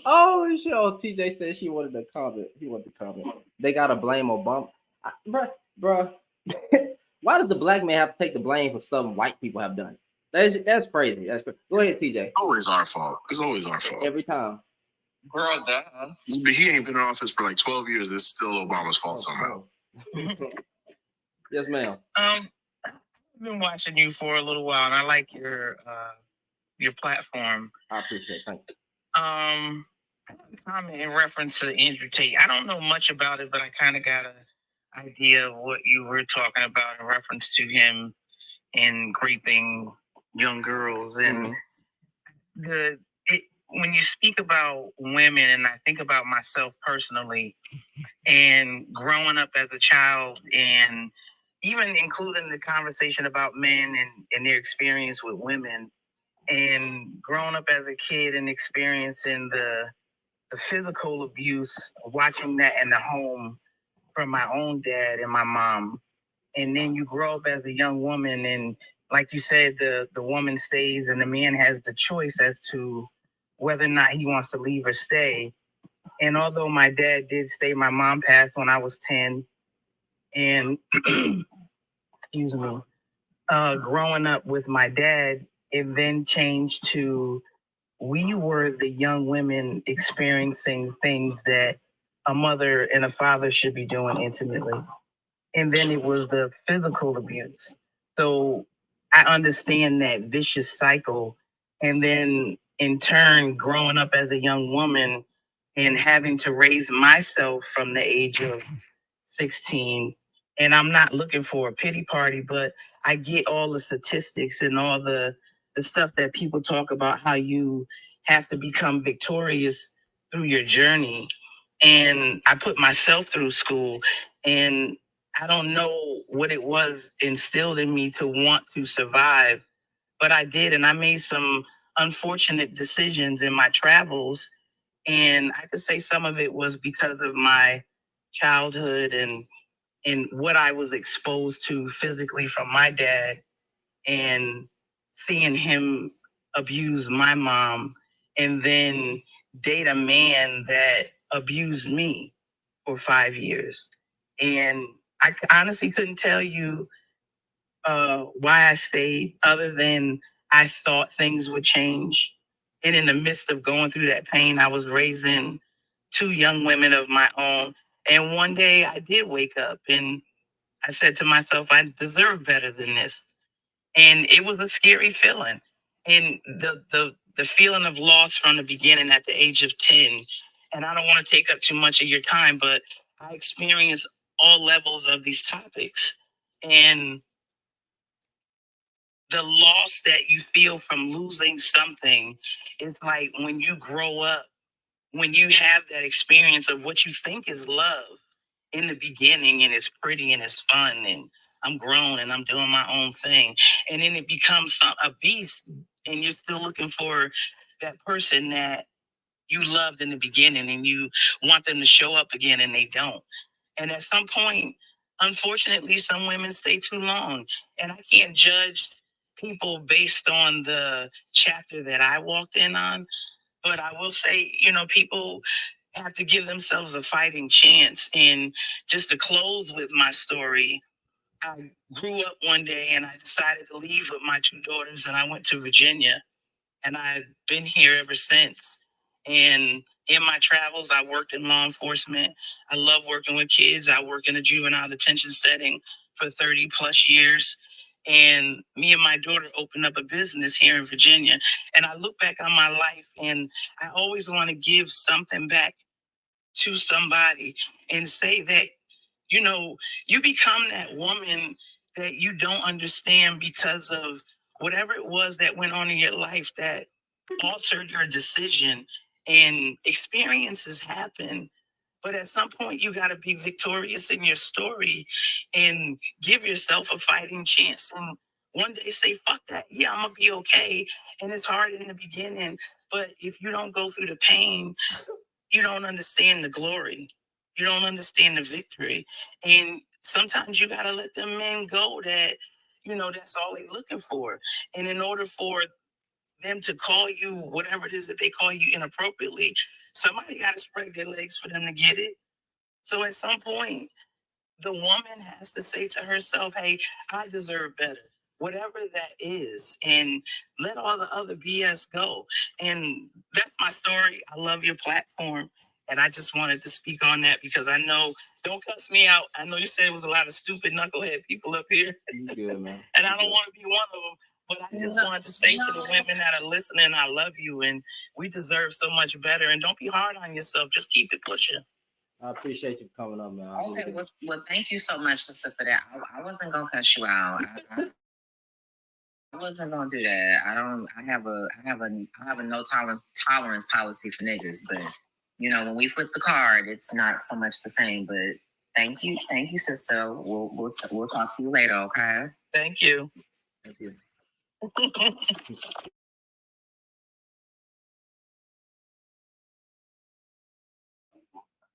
Oh, shit. Oh, TJ said she wanted to comment. He wanted to comment. They gotta blame Obama. Bruh. Why does the black man have to take the blame for something white people have done? That's crazy. That's crazy. Go ahead, TJ. Always our fault. It's always our fault. Every time. Girl does. But he ain't been in office for like 12 years. It's still Obama's fault somehow. Yes, ma'am. I've been watching you for a little while, and I like your platform. I appreciate it. Thank you. Comment in reference to Andrew Tate. I don't know much about it, but I kind of got an idea of what you were talking about in reference to him and raping young girls. And when you speak about women, and I think about myself personally, and growing up as a child, and even including the conversation about men and their experience with women, and growing up as a kid and experiencing the physical abuse, watching that in the home from my own dad and my mom. And then you grow up as a young woman, and like you said, the woman stays and the man has the choice as to whether or not he wants to leave or stay. And although my dad did stay, my mom passed when I was 10. And excuse me, growing up with my dad, it then changed to we were the young women experiencing things that a mother and a father should be doing intimately. And then it was the physical abuse. So I understand that vicious cycle. And then in turn, growing up as a young woman and having to raise myself from the age of 16. And I'm not looking for a pity party, but I get all the statistics and all the stuff that people talk about, how you have to become victorious through your journey. And I put myself through school, and I don't know what it was instilled in me to want to survive, but I did. And I made some unfortunate decisions in my travels. And I could say some of it was because of my childhood and what I was exposed to physically from my dad, and seeing him abuse my mom, and then date a man that abused me for 5 years. And I honestly couldn't tell you why I stayed, other than I thought things would change. And in the midst of going through that pain, I was raising 2 young women of my own. And one day I did wake up and I said to myself, I deserve better than this. And it was a scary feeling. And the feeling of loss from the beginning at the age of 10. And I don't want to take up too much of your time, but I experienced all levels of these topics. And the loss that you feel from losing something is like when you grow up, when you have that experience of what you think is love in the beginning, and it's pretty and it's fun, and I'm grown and I'm doing my own thing, and then it becomes a beast, and you're still looking for that person that you loved in the beginning, and you want them to show up again, and they don't. And at some point, unfortunately, some women stay too long, and I can't judge people based on the chapter that I walked in on. But I will say, people have to give themselves a fighting chance. And just to close with my story, I grew up one day and I decided to leave with my 2 daughters, and I went to Virginia, and I've been here ever since. And in my travels, I worked in law enforcement. I love working with kids. I work in a juvenile detention setting for 30 plus years. And me and my daughter opened up a business here in Virginia. And I look back on my life, and I always want to give something back to somebody and say that, you become that woman that you don't understand because of whatever it was that went on in your life that altered your decision. And experiences happen, But at some point, you got to be victorious in your story and give yourself a fighting chance. And one day say, fuck that. Yeah, I'm going to be okay. And it's hard in the beginning. But if you don't go through the pain, you don't understand the glory. You don't understand the victory. And sometimes you got to let them men go that, that's all they're looking for. And in order for them to call you whatever it is that they call you inappropriately, somebody got to spread their legs for them to get it. So at some point, the woman has to say to herself, hey, I deserve better, whatever that is, and let all the other BS go. And that's my story. I love your platform. And I just wanted to speak on that because I know, don't cuss me out. I know you said it was a lot of stupid knucklehead people up here. You good, man. And I don't want to be one of them. But I just wanted to say to the women that are listening, I love you. And we deserve so much better. And don't be hard on yourself. Just keep it pushing. I appreciate you coming up, man. Okay, well, thank you so much, sister, for that. I wasn't gonna cuss you out. I wasn't gonna do that. I have a no tolerance policy for niggas. But when we flip the card, it's not so much the same. But thank you, sister. We'll talk to you later. Okay. Thank you. Thank you.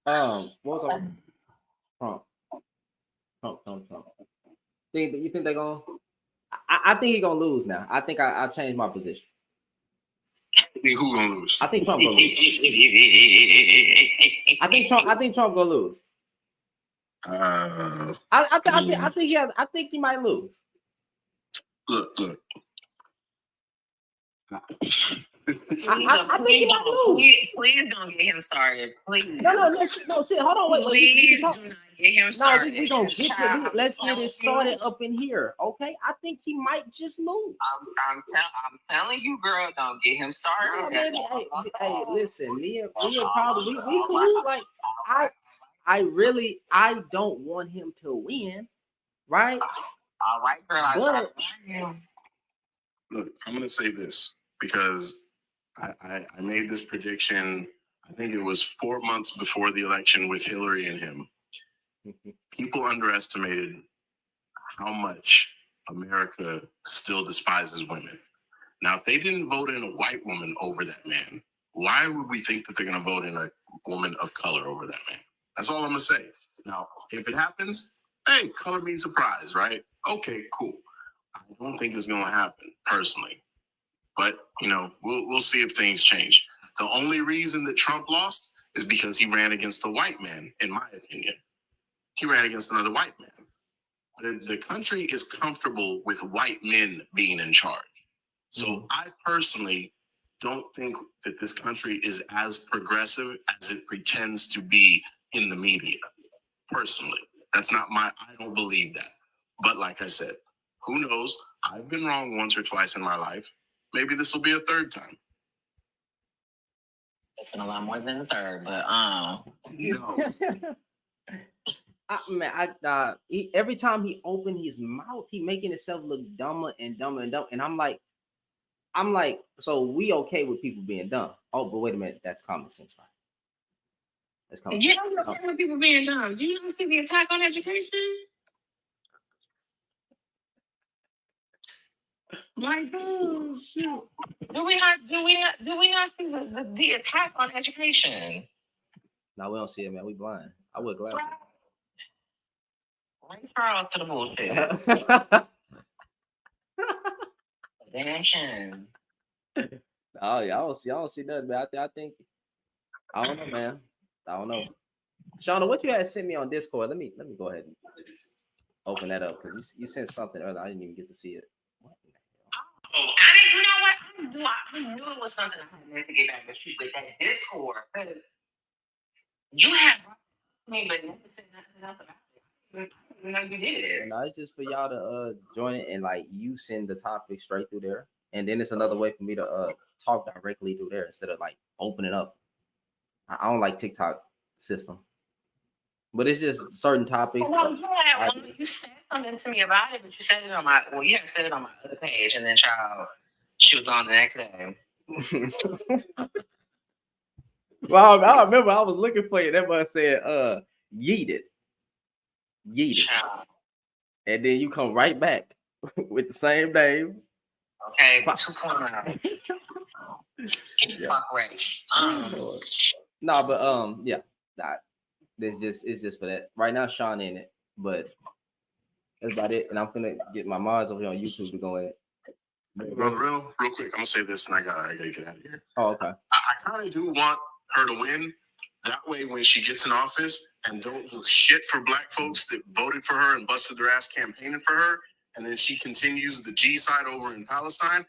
What was I? Trump. You think they're gonna? I think he's gonna lose now. I think I changed my position. You think who gonna lose? I think Trump gonna lose. I think Trump gonna lose. I think he might lose. Look. I think he might lose. Please don't get him started. Please. No. See, hold on. Wait. Please do not get him started. No, we gonna get it. Let's get it started up in here, okay? I think he might just lose. I'm telling you, girl, don't get him started. No, hey, listen, me and probably we cool. Like I don't want him to win, right? All right, girl. Look, I'm gonna say this because I made this prediction. I think it was 4 months before the election with Hillary and him. People underestimated how much America still despises women. Now, if they didn't vote in a white woman over that man, why would we think that they're going to vote in a woman of color over that man? That's all I'm going to say. Now, if it happens, hey, color means surprise, right? Okay, cool. I don't think it's going to happen personally. But, we'll see if things change. The only reason that Trump lost is because he ran against a white man, in my opinion. He ran against another white man. The country is comfortable with white men being in charge. So I personally don't think that this country is as progressive as it pretends to be in the media. Personally, I don't believe that. But like I said, who knows? I've been wrong once or twice in my life. Maybe this will be a third time. It's been a lot more than a third, but every time he opened his mouth, he making himself look dumber and dumber and dumb. And I'm like, so we okay with people being dumb? Oh, but wait a minute, that's common sense, right? That's common sense. I'm okay with people being dumb. Do you not see the attack on education? Like, oh shoot! Do we not see the attack on education? No, we don't see it, man. We blind. I would gladly. Bring Charles to the bullshit. Damn shame. Oh yeah, I don't see nothing, man. I think I don't know, man. I don't know. Shauna, what you had sent me on Discord? Let me go ahead and open that up because you sent something earlier. I didn't even get to see it. I didn't. You know what? I knew it was something I had to get back with you, but that Discord, you had me, but never said nothing else about it. You know you did. No, it's just for y'all to join it and like you send the topic straight through there, and then it's another way for me to talk directly through there instead of like opening up. I don't like TikTok system, but it's just certain topics. Well, you said something to me about it, but you said it on you had said it on my other page, and then she was on the next day. Well, I remember I was looking for you. That must said yeeted. And then you come right back with the same name. Okay, 2.0. Get the fuck ready. No, but yeah, nah, it's just for that. Right now, Sean in it, but that's about it. And I'm gonna get my mods over here on YouTube to go in. Real quick, I'm gonna say this, and I gotta get out of here. Oh, okay. I kind of do want her to win. That way, when she gets in office and don't do shit for black folks that voted for her and busted their ass campaigning for her, and then she continues the G side over in Palestine,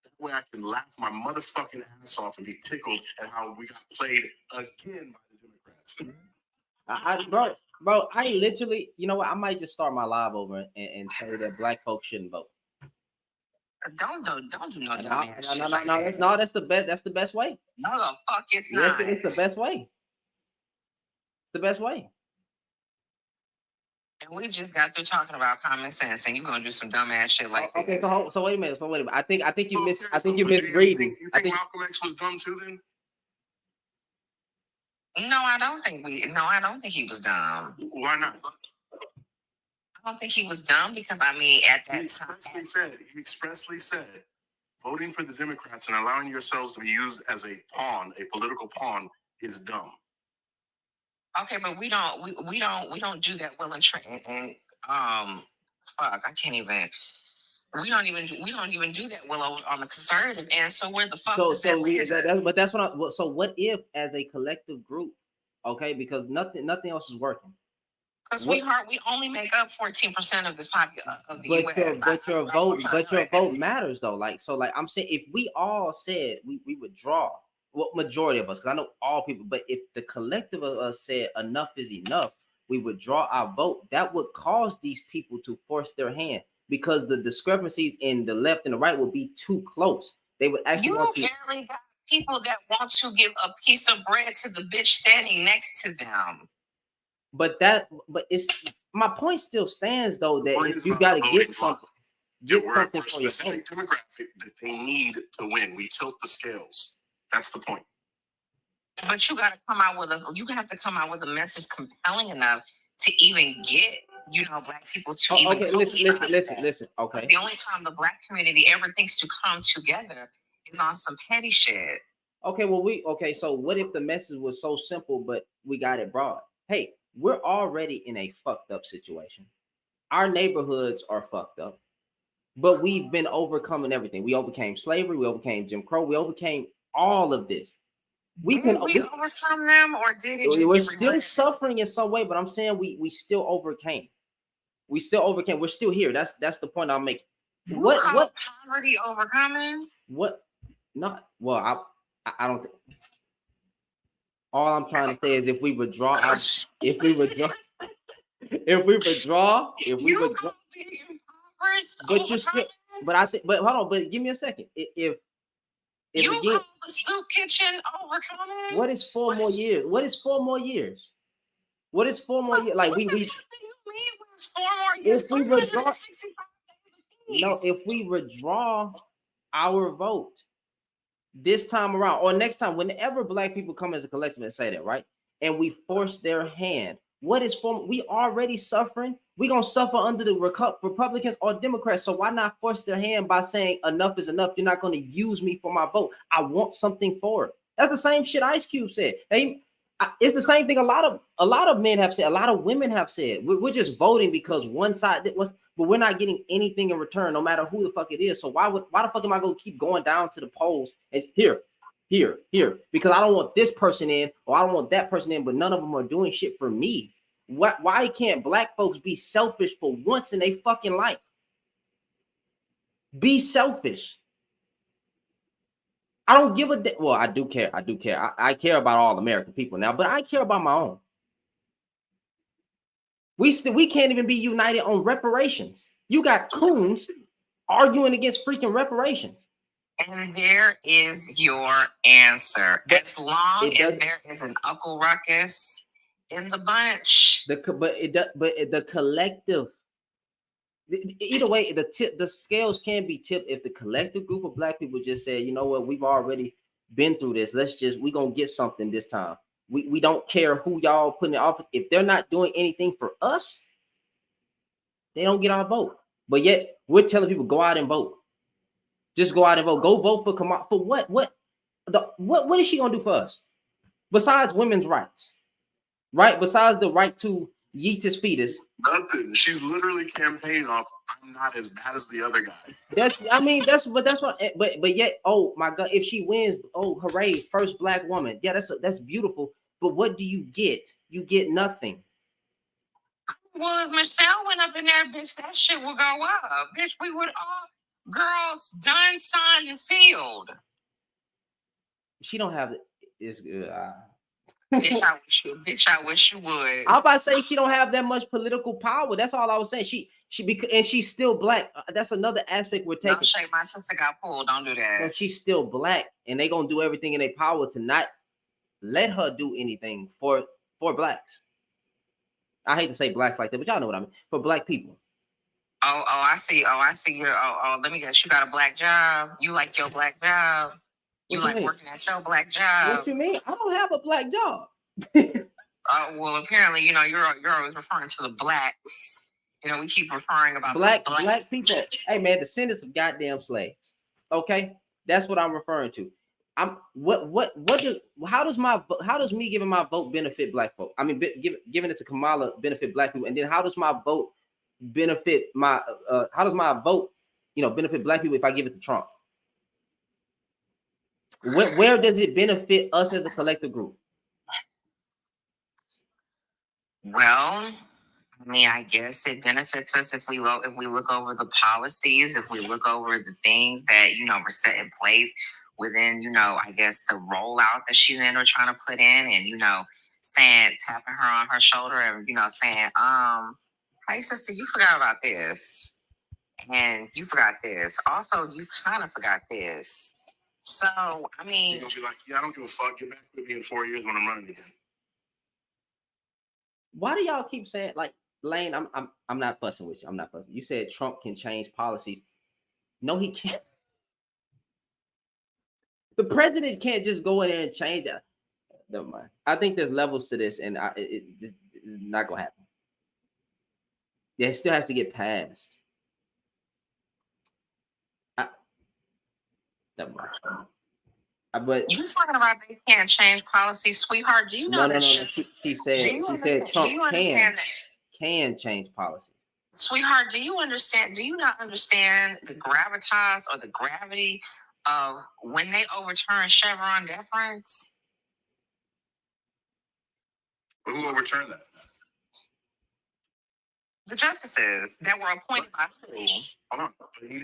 that way I can laugh my motherfucking ass off and be tickled at how we got played again by the Democrats. Bro, I literally, you know what? I might just start my live over and say that black folks shouldn't vote. Don't do no No, that's the best. That's the best way. No, the fuck it's not. It's the best way. It's the best way. And we just got through talking about common sense, and you're gonna do some dumbass shit like okay, this. So wait a minute. I think you misreading. You think Malcolm X was dumb too? Then? No, I don't think he was dumb. Why not? I don't think he was dumb because at that time he expressly said, voting for the Democrats and allowing yourselves to be used as a pawn, a political pawn, is dumb. Okay, but we don't do that well and fuck, I can't even. We don't even do that well on the conservative end. So where the fuck is that? But that's what I. So what if, as a collective group, okay, because nothing else is working. Because we only make up 14% of this of the U.S. But your vote matters though. Like I'm saying, if we all said we would draw, well, majority of us, because I know all people, but if the collective of us said enough is enough, we would draw our vote. That would cause these people to force their hand. Because the discrepancies in the left and the right would be too close. They would actually want to. You barely got people that want to give a piece of bread to the bitch standing next to them. But it's my point still stands though that if you got to get something, we're a specific demographic that they need to win. We tilt the scales. That's the point. But you got to come out with a message compelling enough to even get. Black people to even. Okay, listen. Okay. The only time the black community ever thinks to come together is on some petty shit. Okay, well, so what if the message was so simple, but we got it broad? Hey, we're already in a fucked up situation. Our neighborhoods are fucked up, but we've been overcoming everything. We overcame slavery, we overcame Jim Crow, we overcame all of this. Did we overcome them, or did it? We're still suffering in some way, but I'm saying we still overcame. We still overcame. We're still here. That's the point I'm making. What poverty overcoming? What? Not well. I don't think. All I'm trying to say is if we withdraw, but you still. But I think. But hold on. But give me a second. If you again, call the soup kitchen overcoming? What is 4 more years? What is 4 more years? What is 4 more years? Like we 4 more years. If we withdraw our vote this time around or next time, whenever black people come as a collective and say that, right? And we force their hand. What is we already suffering? We're gonna suffer under the Republicans or Democrats. So why not force their hand by saying enough is enough? You're not gonna use me for my vote. I want something for it. That's the same shit Ice Cube said. It's the same thing a lot of men have said, a lot of women have said. We're just voting because one side was, but we're not getting anything in return, no matter who the fuck it is. So why the fuck am I gonna keep going down to the polls and here? Because I don't want this person in or I don't want that person in, but none of them are doing shit for me. Why can't black folks be selfish for once in their fucking life? Be selfish. I don't give a damn. Well, I do care. I care about all American people now, but I care about my own. We can't even be united on reparations. You got coons arguing against freaking reparations. And there is your answer. As long as there is an Uncle Ruckus in the bunch. The collective. Either way, the scales can be tipped if the collective group of black people just say, you know what, we've already been through this. We gonna get something this time. We don't care who y'all put in office. If they're not doing anything for us, they don't get our vote. But yet we're telling people go out and vote. Just go out and vote. Go vote for Kamala. For what? What is she gonna do for us? Besides women's rights, right? Besides the right to yeet his fetus. Nothing. She's literally campaigning off, I'm not as bad as the other guy. That's what. But yet, oh my God, if she wins, oh hooray, first black woman. Yeah, that's beautiful. But what do you get? You get nothing. Well, if Michelle went up in there, bitch, that shit will go up. Bitch, we would all girls done, signed, and sealed. She don't have it's good. Bitch, I wish you would. I'm about to say she don't have that much political power. That's all I was saying. And she's still black. That's another aspect we're taking. No, Shay, my sister got pulled. Don't do that. No, she's still black, and they gonna do everything in their power to not let her do anything for blacks. I hate to say blacks like that, but y'all know what I mean. For black people. Oh, I see. Your let me guess. You got a black job. You like your black job. You like working at your black job. What you mean? I don't have a black job. Well, apparently, you're always referring to the blacks. We keep referring about black people. Hey man, descendants of goddamn slaves. Okay, that's what I'm referring to. How does me giving my vote benefit black folk? I mean, giving it to Kamala benefit black people, and then how does my vote benefit benefit black people if I give it to Trump? Where does it benefit us as a collective group? Well, I mean, I guess it benefits us if we look over the policies, if we look over the things that were set in place within I guess the rollout that she's trying to put in, and tapping her on her shoulder and saying, hey sister, you forgot about this, and you forgot this. Also, you kind of forgot this. So I mean, You'll be like, yeah, I don't give a fuck. Get back with me in 4 years when I'm running again. Why do y'all keep saying, like, Lane? I'm not fussing with you. I'm not fussing. You said Trump can change policies. No, he can't. The president can't just go in there and change it. Never mind. I think there's levels to this, and it's not gonna happen. Yeah, it still has to get passed. Never mind. But you talking about they can't change policy, sweetheart? Do you know no. She said Trump can change policy. Sweetheart, do you understand? Do you not understand the gravitas or the gravity of when they overturn Chevron deference? Who overturned that? The justices that were appointed by who? He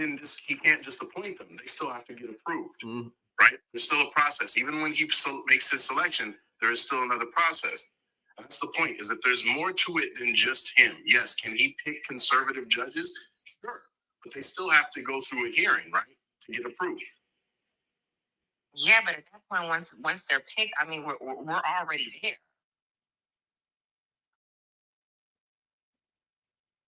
can't just appoint them. They still have to get approved. Mm-hmm. Right? There's still a process. Even when he makes his selection, there is still another process. That's the point, is that there's more to it than just him. Yes, can he pick conservative judges? Sure. But they still have to go through a hearing, right? To get approved. Yeah, but at that point, once they're picked, I mean, we're already there.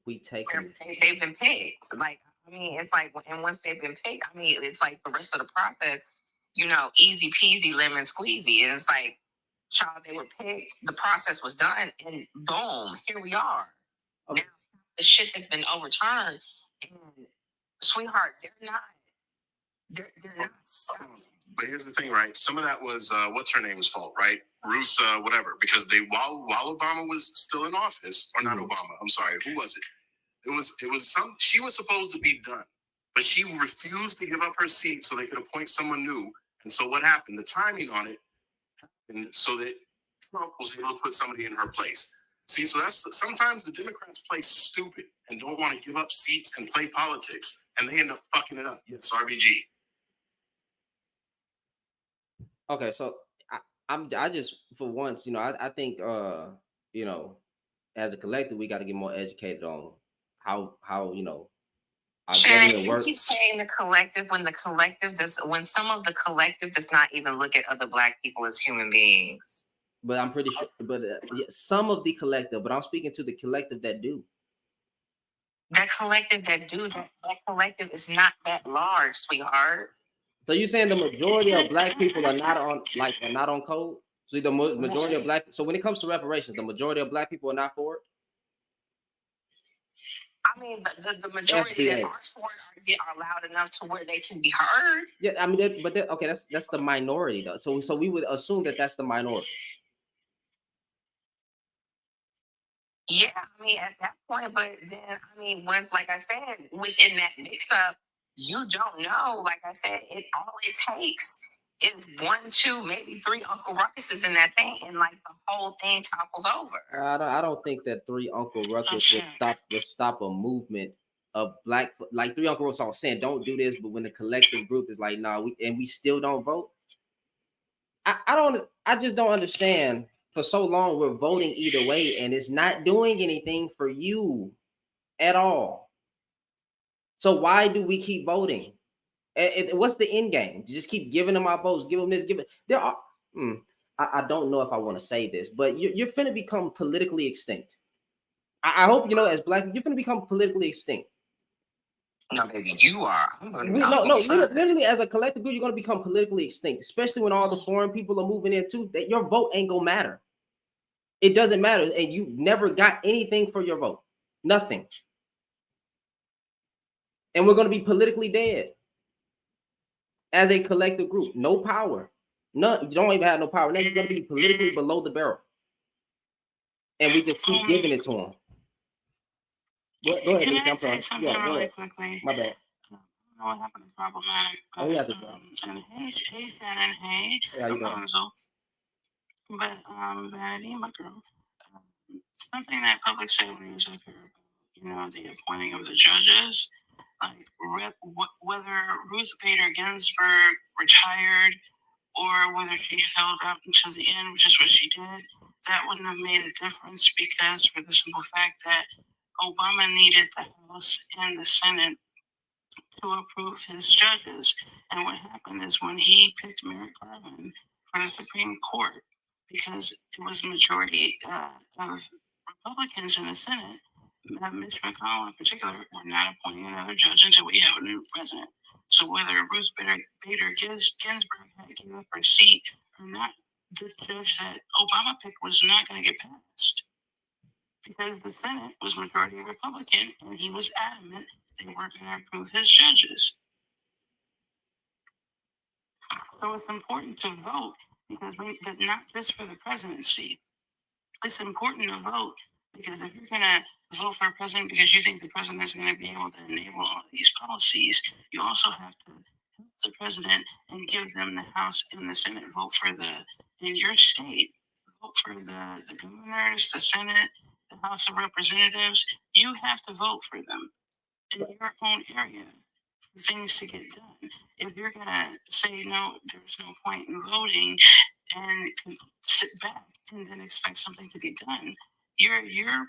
They've been picked. Like, I mean, it's like, and once they've been picked, I mean, it's like the rest of the process, easy peasy, lemon squeezy. And it's like, child, they were picked, the process was done, and boom, here we are. Okay. Now the shit has been overturned, and sweetheart, they're not. But here's the thing, right? Some of that was what's her name's fault, right? Ruth, whatever, because while Obama was still in office, or not Obama, I'm sorry, who was it? It was some. She was supposed to be done, but she refused to give up her seat so they could appoint someone new. And so what happened? The timing on it happened so that Trump was able to put somebody in her place. See, so that's sometimes the Democrats play stupid and don't want to give up seats and play politics, and they end up fucking it up. Yes, RBG. Okay, so I just, for once, I think as a collective we got to get more educated on how our Shannon, you keep saying the collective when some of the collective does not even look at other Black people as human beings. But I'm pretty sure, some of the collective, but I'm speaking to the collective that do. That collective that collective is not that large, sweetheart. So you saying the majority of black people are not on code? So the majority of black. So when it comes to reparations, the majority of black people are not for it. I mean, the majority that are for it are loud enough to where they can be heard. Yeah, I mean, okay, that's the minority though. So we would assume that that's the minority. Yeah, I mean, at that point, but then, I mean, when, like I said, within that mix-up, you don't know. Like I said, all it takes is 1, 2, maybe 3 Uncle Ruckuses in that thing, and like the whole thing topples over. I don't think that 3 Uncle Ruckus would stop a movement of black, like 3 Uncle Ruckus all saying don't do this, but when the collective group is like, nah, we still don't vote. I just don't understand. For so long we're voting either way, and it's not doing anything for you at all. So why do we keep voting? What's the end game? Just keep giving them our votes, give them this, give it. There are. I don't know if I want to say this, but you're finna become politically extinct. I hope you know, as black, you're finna become politically extinct. No, baby, you are. Literally, as a collective group, you're gonna become politically extinct, especially when all the foreign people are moving in too. That your vote ain't gonna matter. It doesn't matter, and you never got anything for your vote, nothing. And we're gonna be politically dead as a collective group. No power, none. You don't even have no power. Now you're gonna be politically below the barrel, and we just keep giving it to them. Go ahead. Can I say something really quickly? My bad. I don't know what happened is problematic. But, and hey, Shannon, hey, Alfonso. But Vanity, my girl, something that public safety is up here, you know, the appointing of the judges, like whether Ruth Bader Ginsburg retired or whether she held up until the end, which is what she did, that wouldn't have made a difference because for the simple fact that Obama needed the House and the Senate to approve his judges. And what happened is when he picked Merrick Garland for the Supreme Court, because it was a majority of Republicans in the Senate, Mitch McConnell in particular, were not appointing another judge until we have a new president. So whether Ruth Bader Ginsburg had given up her seat or not, the judge that Obama picked was not going to get passed because the Senate was majority Republican, and he was adamant they weren't going to approve his judges. So it's important to vote because but not just for the presidency. It's important to vote because if you're going to vote for a president because you think the president is going to be able to enable all these policies, you also have to help the president and give them the House and the Senate vote for in your state, vote for the governors, the Senate, the House of Representatives. You have to vote for them in your own area for things to get done. If you're gonna say no, there's no point in voting and sit back and then expect something to be done, you're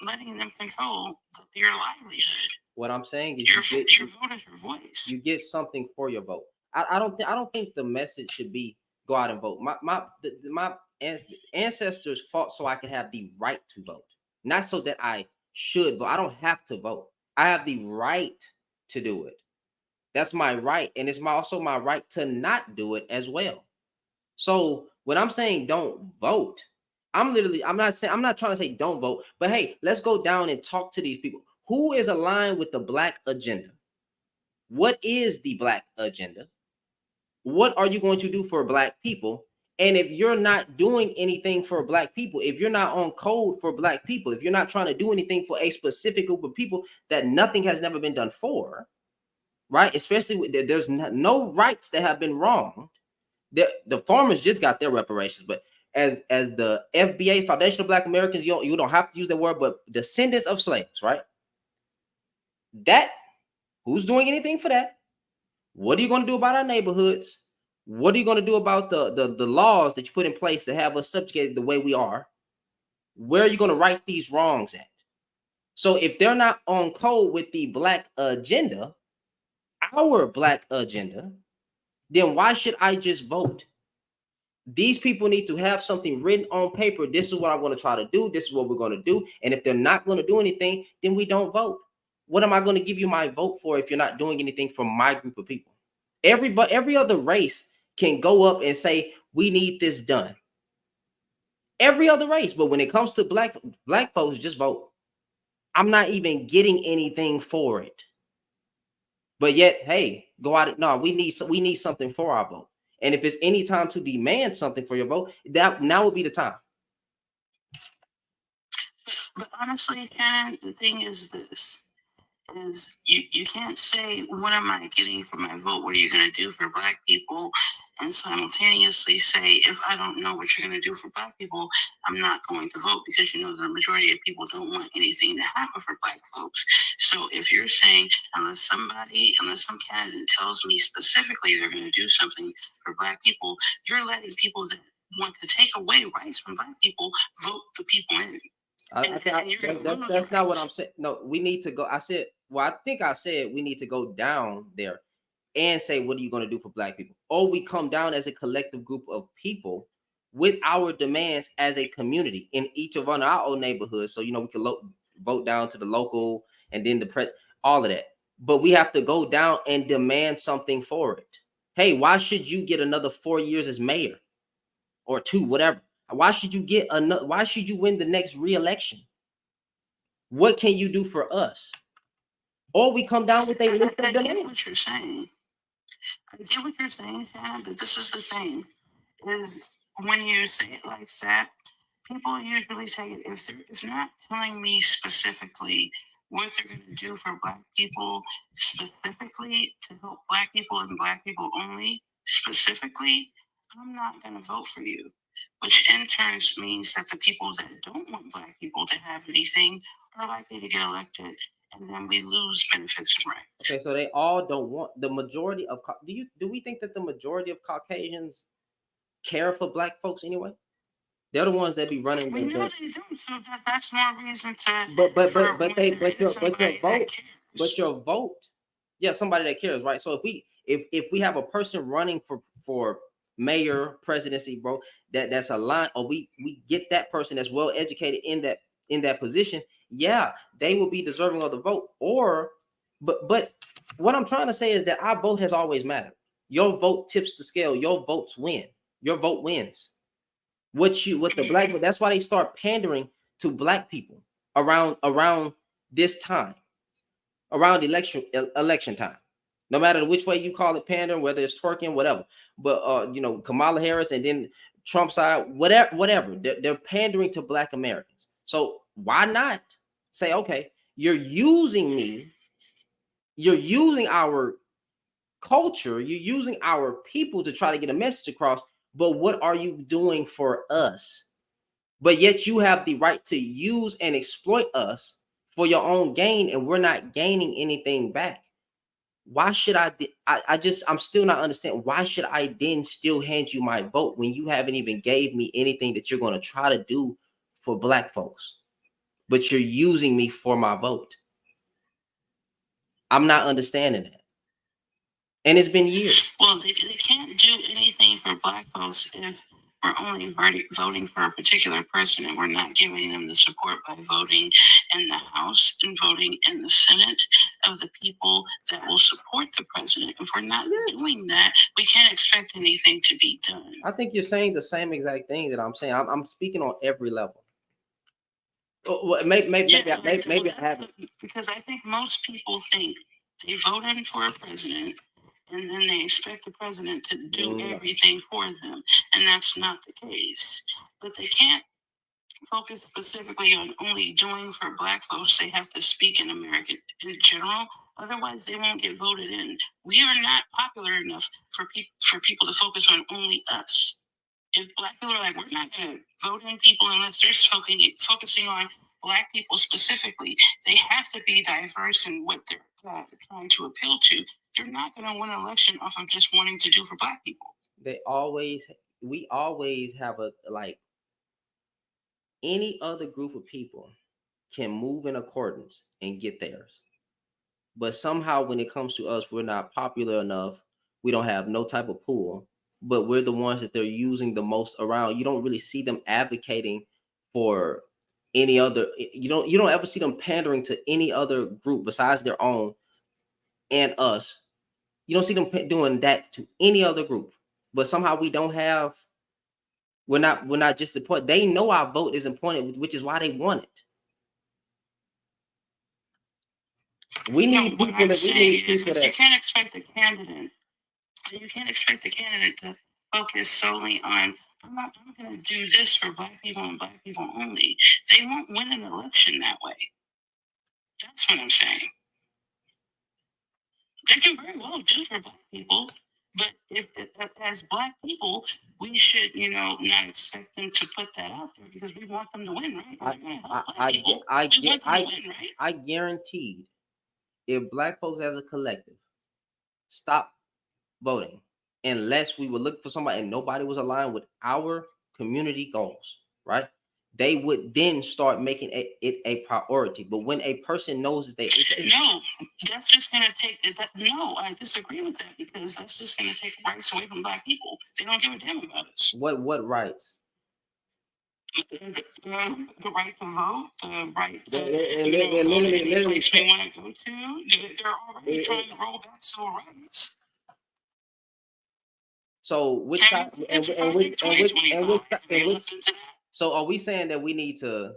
letting them control your livelihood. What I'm saying is your vote is your voice. You get something for your vote. I don't think the message should be go out and vote. My ancestors fought so I could have the right to vote, not so that I should vote. I don't have to vote. I have the right to do it. That's my right, and it's also my right to not do it as well. So when I'm saying don't vote, I'm not trying to say don't vote, but hey, let's go down and talk to these people. Who is aligned with the Black agenda? What is the Black agenda? What are you going to do for Black people? And if you're not doing anything for Black people, if you're not on code for Black people, if you're not trying to do anything for a specific group of people that nothing has never been done for, right? Especially there's no rights that have been wronged. The farmers just got their reparations, but as the FBA, Foundation of Black Americans, you don't have to use the word, but descendants of slaves, right? That, who's doing anything for that? What are you going to do about our neighborhoods? What are you going to do about the laws that you put in place to have us subjugated the way we are? Where are you going to right these wrongs at? So if they're not on code with the Black agenda, our Black agenda, then why should I just vote? These people need to have something written on paper. This is what I'm going to try to do. This is what we're going to do. And if they're not going to do anything, then we don't vote. What am I going to give you my vote for if you're not doing anything for my group of people? Every other race can go up and say, we need this done. Every other race. But when it comes to black folks, just vote. I'm not even getting anything for it. But yet, hey, go out. No, we need something for our vote. And if it's any time to demand something for your vote, that now would be the time. But honestly, Ken, the thing is this. Is you can't say, what am I getting for my vote? What are you going to do for Black people? And simultaneously say, if I don't know what you're going to do for Black people, I'm not going to vote, because you know the majority of people don't want anything to happen for Black folks. So if you're saying, unless some candidate tells me specifically they're going to do something for Black people, you're letting people that want to take away rights from Black people vote the people in. That's not what I'm saying. No, we need to go. I said we need to go down there and say, what are you going to do for Black people? Or we come down as a collective group of people with our demands as a community in each of our own neighborhoods. So, we can vote down to the local and then all of that. But we have to go down and demand something for it. Hey, why should you get another 4 years as mayor or 2, whatever? Why should you get another? Why should you win the next re-election? What can you do for us? Or we come down with a list of demands. I get what you're saying. Sam, but this is the thing: is when you say it like that, people usually say it. If they're not telling me specifically what they're going to do for Black people, specifically to help Black people and Black people only, specifically, I'm not going to vote for you. Which in turn means that the people that don't want Black people to have anything are likely to get elected, and then we lose benefits and rights. Okay, so they all don't want the majority of. Do we think that the majority of Caucasians care for Black folks anyway? They're the ones that be running. We know they don't, so that's more reason to. But your vote, yeah, somebody that cares, right? So if we have a person running for mayor, presidency, bro, that's a line, or we get that person that's well educated in that position, yeah, they will be deserving of the vote. But what I'm trying to say is that our vote has always mattered. Your vote tips the scale. Your votes win. Your vote wins. What the Black, that's why they start pandering to Black people around this time, around election time. No matter which way you call it, pandering, whether it's twerking, whatever. But Kamala Harris and then Trump side, whatever. They're pandering to Black Americans. So why not say, okay, you're using me, you're using our culture, you're using our people to try to get a message across, but what are you doing for us? But yet you have the right to use and exploit us for your own gain, and we're not gaining anything back. Why should I'm still not understanding, why should I then still hand you my vote when you haven't even gave me anything that you're going to try to do for Black folks, but you're using me for my vote? I'm not understanding that. And it's been years. Well, they can't do anything for Black folks if we're only voting for a particular person, and we're not giving them the support by voting in the House and voting in the Senate of the people that will support the president. If we're not doing that, we can't expect anything to be done. I think you're saying the same exact thing that I'm saying. I'm speaking on every level. Maybe I haven't. Because I think most people think they vote in for a president, and then they expect the president to do everything for them. And that's not the case. But they can't focus specifically on only doing for Black folks. They have to speak in America in general. Otherwise, they won't get voted in. We are not popular enough for people to focus on only us. If Black people are like, we're not going to vote in people unless they're focusing on Black people specifically, they have to be diverse in what they're trying to appeal to. They're not going to win an election off of just wanting to do for Black people. We always have any other group of people can move in accordance and get theirs. But somehow when it comes to us, we're not popular enough. We don't have no type of pull, but we're the ones that they're using the most around. You don't really see them advocating for any other. You don't ever see them pandering to any other group besides their own and us You don't see them doing that to any other group. But somehow we don't have. We're not just important. They know our vote is important, which is why they want it. We need people that we need people that you can't expect a candidate. You can't expect a candidate to focus solely on I'm going to do this for Black people and Black people only. They won't win an election that way. That's what I'm saying. They can very well do for Black people, but if as Black people, we should, not expect them to put that out there because we want them to win, right? I guaranteed if Black folks as a collective stop voting, unless we were looking for somebody and nobody was aligned with our community goals, right? They would then start making it a priority. But when a person knows that no, that's just going to take that. No, I disagree with that because that's just going to take rights away from Black people. They don't give a damn about us. What rights? The right to vote, the right to go to any place we want to go to. They're already trying to roll back civil rights. So which side? So are we saying that we need to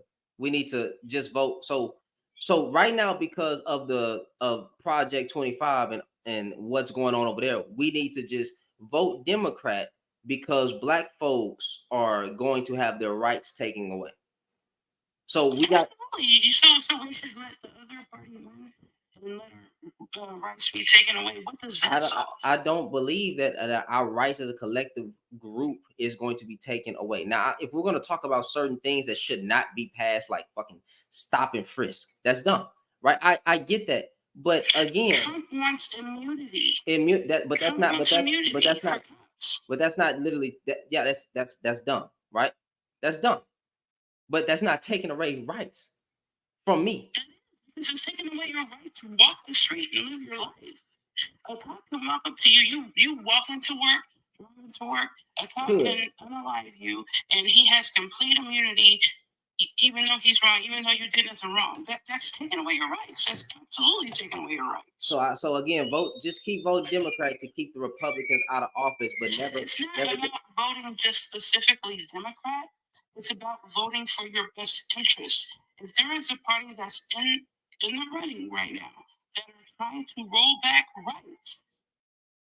just vote? So right now, because of Project 25 and what's going on over there, we need to just vote Democrat because Black folks are going to have their rights taken away. So we got. So we should let the other party win and let our rights be taken away. What does that solve? I don't believe that our rights as a collective group is going to be taken away. Now, if we're going to talk about certain things that should not be passed, like fucking stop and frisk, that's dumb, right? I get that, but again, Trump wants immunity. But that's not literally that. Yeah, that's dumb, right? That's dumb, but that's not taking away rights from me. This is taking away your right to walk the street and live your life. A cop can walk up to you. You walk into work. A cop can analyze you, and he has complete immunity, even though he's wrong, even though you did nothing wrong. That's taking away your rights. That's absolutely taking away your rights. So again, keep voting Democrat to keep the Republicans out of office, but never. It's not about voting just specifically Democrat. It's about voting for your best interest. If there is a party that's in the running right now that are trying to roll back rights,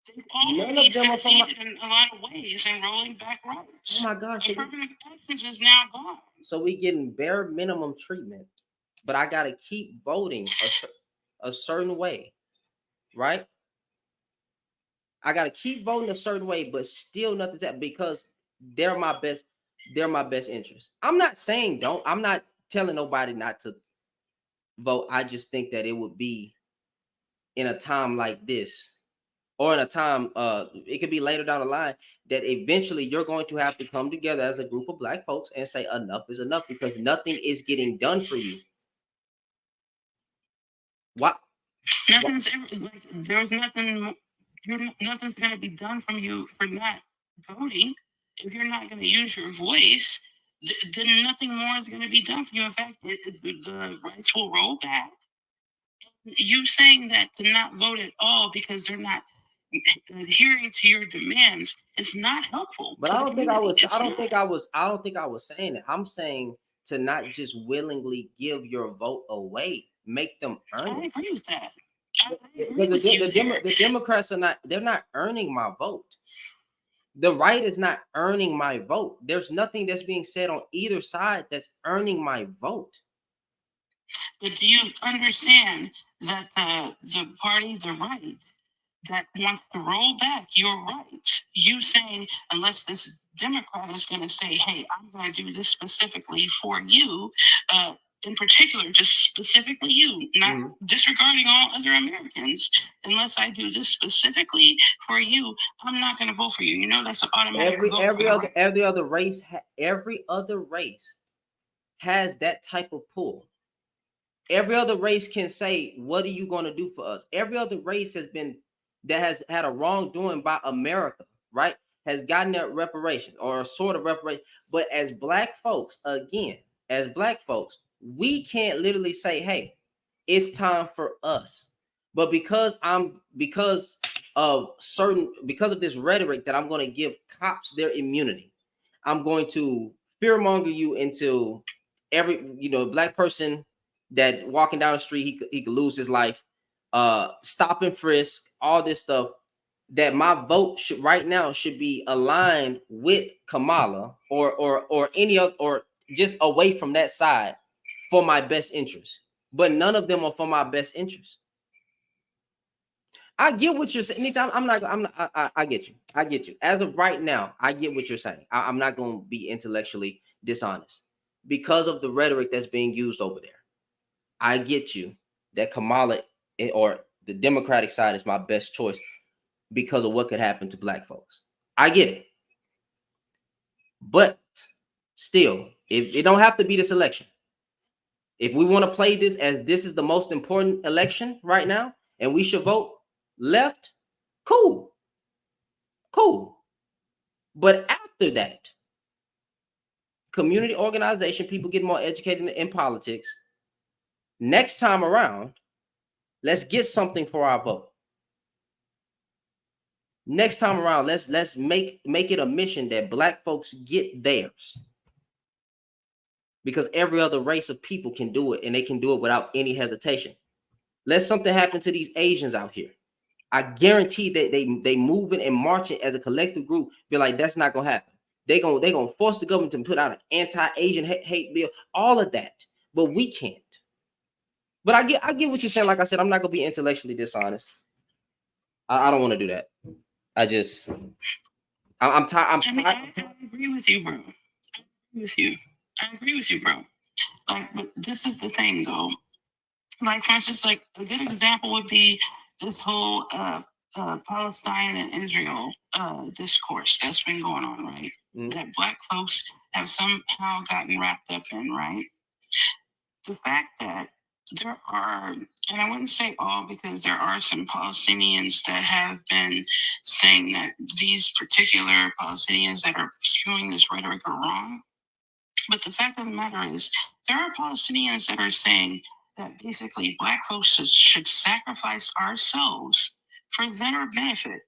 they've already succeeded in a lot of ways in rolling back rights. Oh my gosh! Affirmative action is now gone. So we getting bare minimum treatment, but I gotta keep voting a certain way, right? I gotta keep voting a certain way, but still nothing's that because they're my best interest. I'm not saying I'm not telling nobody not to vote. I just think that it would be in a time like this, or in a time it could be later down the line, that eventually you're going to have to come together as a group of Black folks and say enough is enough because nothing is getting done for you. What? Nothing's there's nothing. Nothing's going to be done from you for not voting. If you're not going to use your voice, then nothing more is going to be done for you. In fact, the rights will roll back. You saying that to not vote at all because they're not adhering to your demands is not helpful. But I don't think I was saying it. I'm saying to not just willingly give your vote away. Make them earn it. I agree with that. Because the Democrats they're not earning my vote. The right is not earning my vote. There's nothing that's being said on either side that's earning my vote. But do you understand that the party, the right, that wants to roll back your rights, you saying, unless this Democrat is going to say, hey, I'm going to do this specifically for you, in particular, just specifically you, not disregarding all other Americans, unless I do this specifically for you, I'm not going to vote for you. You know, that's an automatic vote. Every other race has that type of pull. Every other race can say, what are you going to do for us? Every other race has had a wrongdoing by America, right? Has gotten that reparation or a sort of reparation. But as Black folks, we can't literally say, hey, it's time for us. But because of this rhetoric that I'm going to give cops their immunity. I'm going to fearmonger you into every, black person that walking down the street, he could lose his life. Stop and frisk, all this stuff. That my vote right now should be aligned with Kamala or any other, or just away from that side for my best interest. But none of them are for my best interest. I get what you're saying. I get you. I get you. As of right now, I get what you're saying. I'm not going to be intellectually dishonest because of the rhetoric that's being used over there. I get you that Kamala or the Democratic side is my best choice because of what could happen to black folks. I get it. But still, if it don't have to be this election. If we want to play this as this is the most important election right now and we should vote left, cool. But after that, community organization, people get more educated in politics. Next time around, let's get something for our vote. Next time around, let's make it a mission that black folks get theirs. Because every other race of people can do it, and they can do it without any hesitation. Let something happen to these Asians out here. I guarantee that they moving and marching as a collective group. Be like, that's not gonna happen. They gonna force the government to put out an anti-Asian hate bill, all of that. But we can't. But I get what you're saying. Like I said, I'm not gonna be intellectually dishonest. I don't want to do that. I'm tired. I agree with you, bro. I agree with you, bro. Like, but this is the thing, though. Like, for instance, like a good example would be this whole Palestine and Israel discourse that's been going on, right? Mm-hmm. That black folks have somehow gotten wrapped up in, right? The fact that there are, and I wouldn't say all, because there are some Palestinians that have been saying that these particular Palestinians that are spewing this rhetoric are wrong. But the fact of the matter is, there are Palestinians that are saying that basically black folks should sacrifice ourselves for their benefit.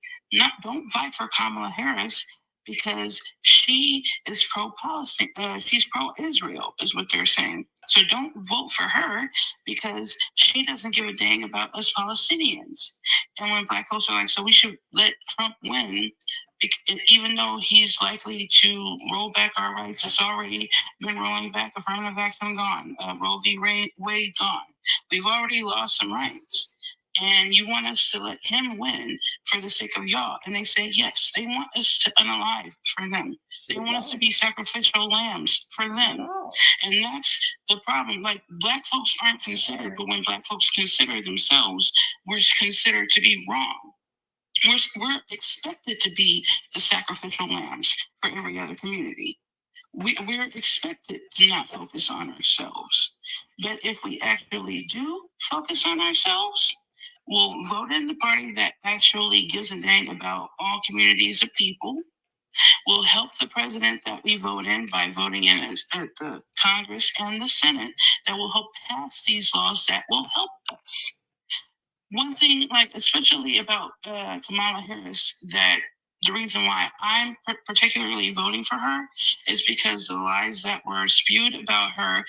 Don't fight for Kamala Harris because she is pro-Palestine. She's pro-Israel, is what they're saying. So don't vote for her because she doesn't give a dang about us Palestinians. And when black folks are like, so we should let Trump win, even though he's likely to roll back our rights. It's already been rolling back. Affirmative action gone. Roe v. Wade gone. We've already lost some rights. And you want us to let him win for the sake of y'all. And they say, yes, they want us to unalive for them. They want us to be sacrificial lambs for them. And that's the problem. Like, black folks aren't considered, but when black folks consider themselves, we're considered to be wrong. We're expected to be the sacrificial lambs for every other community. We're expected to not focus on ourselves. But if we actually do focus on ourselves, we'll vote in the party that actually gives a dang about all communities of people. We'll help the president that we vote in by voting in at the Congress and the Senate that will help pass these laws that will help us. One thing, like, especially about Kamala Harris, that the reason why I'm particularly voting for her is because the lies that were spewed about her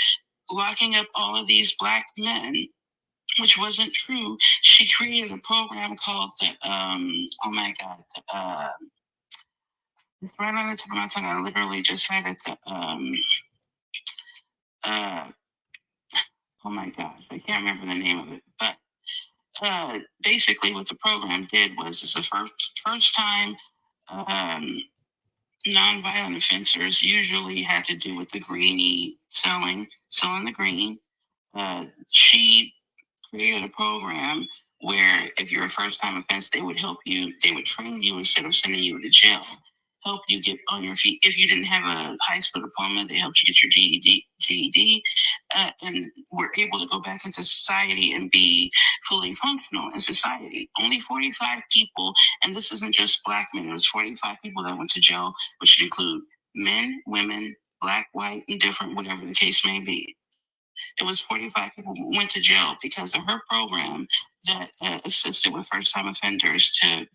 locking up all of these black men, which wasn't true. She created a program called it's right on the tip of my tongue. I literally just had it. Oh my gosh, I can't remember the name of it, but. Basically what the program did was it's the first time nonviolent offenders usually had to do with the greenie selling the green. She created a program where if you're a first time offense, they would train you instead of sending you to jail. Help you get on your feet. If you didn't have a high school diploma, they helped you get your GED, and were able to go back into society and be fully functional in society. Only 45 people, and this isn't just black men, it was 45 people that went to jail, which include men, women, black, white, and different, whatever the case may be. It was 45 people who went to jail because of her program that assisted with first-time offenders to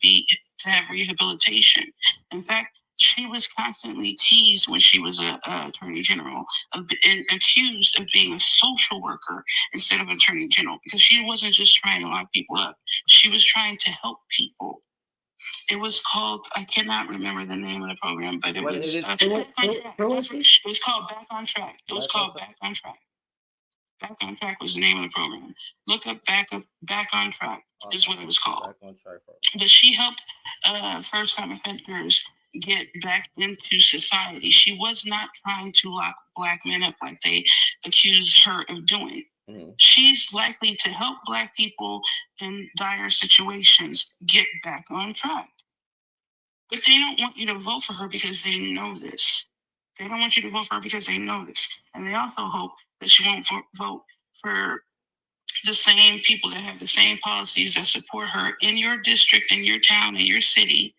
have rehabilitation. In fact, she was constantly teased when she was a attorney general and accused of being a social worker instead of attorney general, because she wasn't just trying to lock people up. She was trying to help people. It was called, I cannot remember the name of the program, but it was Back on Track. It was called Back on Track. It was called Back on Track. Back on Track was the name of the program. Look up Back on Track is what it was called. Back on Track. But she helped first-time offenders get back into society. She was not trying to lock Black men up like they accused her of doing. Mm-hmm. She's likely to help Black people in dire situations get back on track. But they don't want you to vote for her because they know this. They don't want you to vote for her because they know this. And they also hope that you won't vote for the same people that have the same policies that support her in your district, in your town, in your city.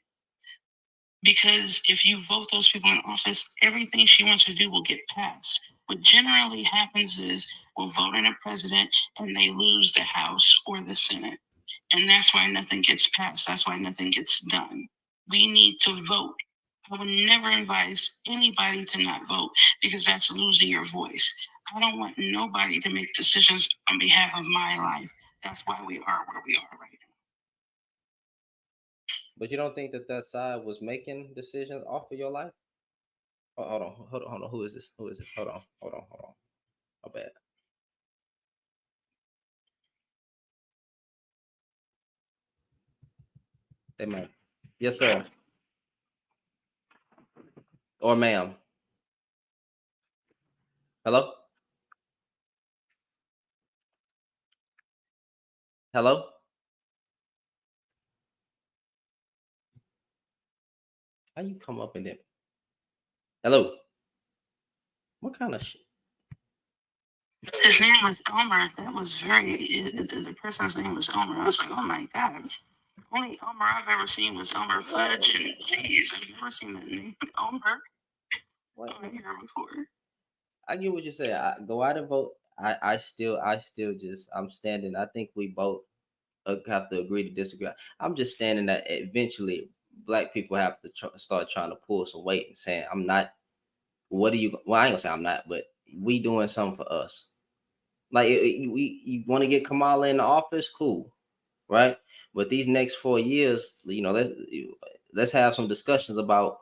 Because if you vote those people in office, everything she wants to do will get passed. What generally happens is we'll vote in a president and they lose the House or the Senate. And that's why nothing gets passed. That's why nothing gets done. We need to vote. I would never advise anybody to not vote because that's losing your voice. I don't want nobody to make decisions on behalf of my life. That's why we are where we are right now. But you don't think that side was making decisions off of your life? Oh, hold on. Who is this? Hold on. My bad. Hey, man. Yes, sir. Or ma'am. Hello? Hello? How you come up and then? Hello? What kind of shit? His name was Elmer. That was the person's name was Elmer. I was like, oh my God. Only Elmer I've ever seen was Elmer Fudge, and geez, I've never seen that name, Elmer, on here before. I get what you say. I go out and vote. I still just, I'm standing. I think we both have to agree to disagree. I'm just standing that eventually Black people have to start trying to pull some weight and saying, I'm not, what do you, well, I ain't gonna say I'm not, but we doing something for us. Like, you want to get Kamala in the office, cool, right? But these next 4 years, let's have some discussions about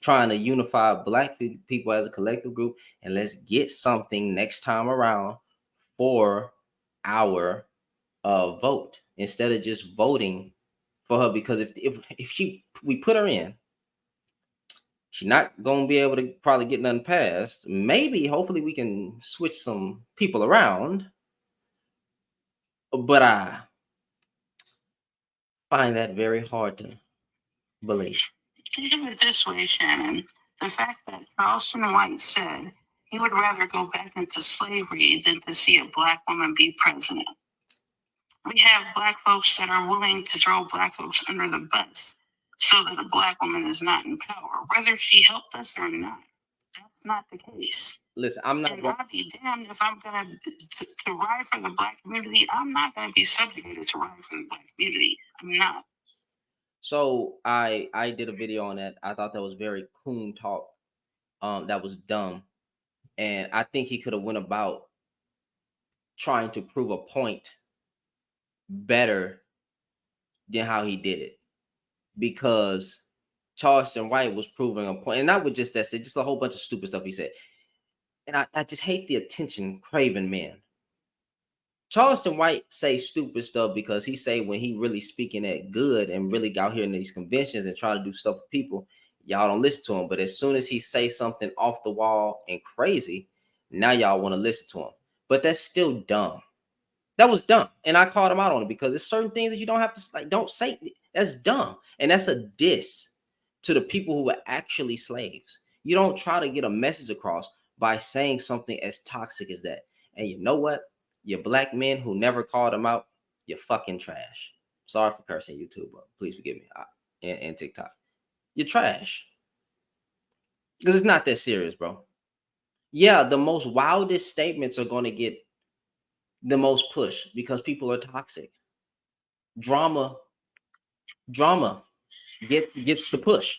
trying to unify Black people as a collective group, and let's get something next time around for our vote instead of just voting for her. Because if we put her in, she's not gonna be able to probably get nothing passed. Maybe, hopefully, we can switch some people around, but I find that very hard to believe. Think of it this way, Shannon. The fact that Charleston White said he would rather go back into slavery than to see a Black woman be president. We have Black folks that are willing to throw Black folks under the bus so that a Black woman is not in power, whether she helped us or not. That's not the case. Listen, I'm not. And I'll be damned if I'm gonna to ride for the Black community. I'm not gonna be subjugated to ride for the Black community. I'm not. So I did a video on that. I thought that was very coon talk. That was dumb, and I think he could have went about trying to prove a point better than how he did it, because Charleston White was proving a point, and not with just that, just a whole bunch of stupid stuff he said. And I just hate the attention craving men. Charleston White say stupid stuff because he say when he really speaking that good and really out here in these conventions and trying to do stuff for people, y'all don't listen to him. But as soon as he say something off the wall and crazy, now y'all want to listen to him. But that's still dumb. That was dumb. And I called him out on it because there's certain things that you don't have to, like, don't say. That's dumb. And that's a diss to the people who were actually slaves. You don't try to get a message across by saying something as toxic as that. And you know what? You Black men who never called him out, you're fucking trash. Sorry for cursing YouTube, bro. Please forgive me. And TikTok. You're trash. Because it's not that serious, bro. Yeah, the most wildest statements are going to get the most push because people are toxic. Drama gets the push.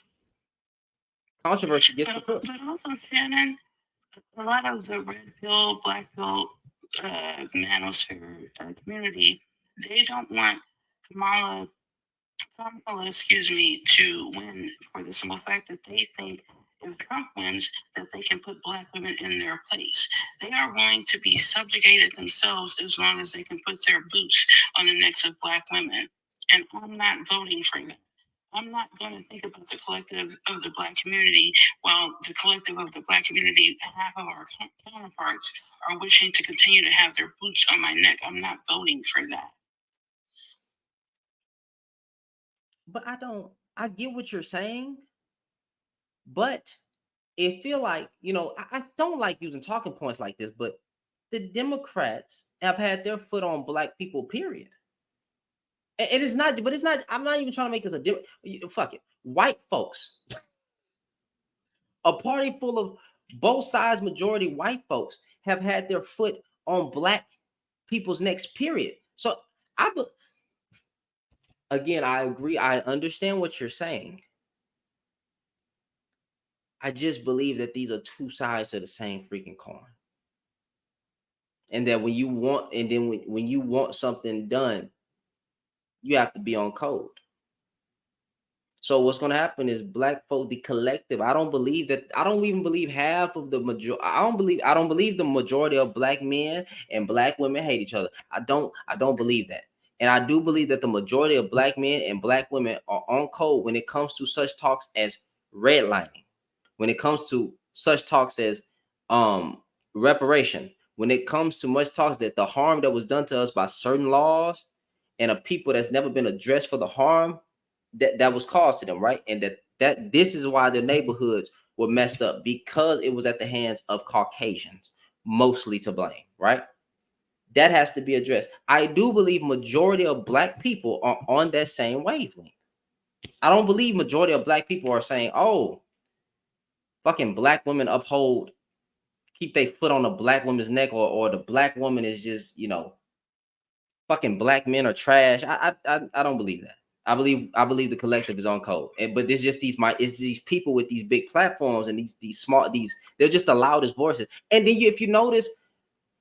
Controversy gets the push. But also, Shannon, a lot of the red pill, black pill, manosphere community, they don't want Kamala, to win for the simple fact that they think if Trump wins, that they can put black women in their place. They are willing to be subjugated themselves as long as they can put their boots on the necks of black women. And I'm not voting for that. I'm not going to think about the collective of the black community while the collective of the black community, half of our counterparts, are wishing to continue to have their boots on my neck. I'm not voting for that. But I get what you're saying, but it feel like, I don't like using talking points like this, but the Democrats have had their foot on black people, period. And it's not, but it's not, I'm not even trying to make this fuck it. White folks, a party full of both sides, majority white folks have had their foot on black people's necks, period. So again, I agree. I understand what you're saying. I just believe that these are two sides to the same freaking coin. And that when you want, and then when you want something done, you have to be on code. So what's going to happen is black folk, the collective, I don't even believe half of the majority. I don't believe the majority of black men and black women hate each other. I don't believe that. And I do believe that the majority of black men and black women are on code when it comes to such talks as redlining, when it comes to such talks as reparation, when it comes to much talks that the harm that was done to us by certain laws and a people that's never been addressed for the harm that was caused to them, right? And that this is why the neighborhoods were messed up, because it was at the hands of Caucasians, mostly to blame, right? That has to be addressed. I do believe majority of black people are on that same wavelength. I don't believe majority of black people are saying, oh, fucking black women keep their foot on the black woman's neck, or the black woman is just, fucking black men are trash. I don't believe that. I believe the collective is on code. But there's just these people with these big platforms and they're just the loudest voices. And then if you notice,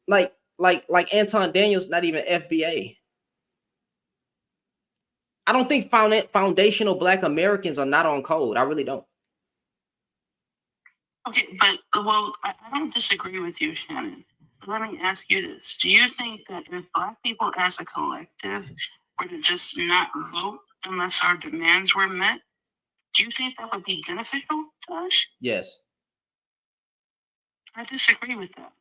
like Anton Daniels, not even FBA. I don't think foundational black Americans are not on code. I really don't. Okay, but I don't disagree with you, Shannon. Let me ask you this. Do you think that if black people as a collective were to just not vote unless our demands were met, do you think that would be beneficial to us? Yes. I disagree with that.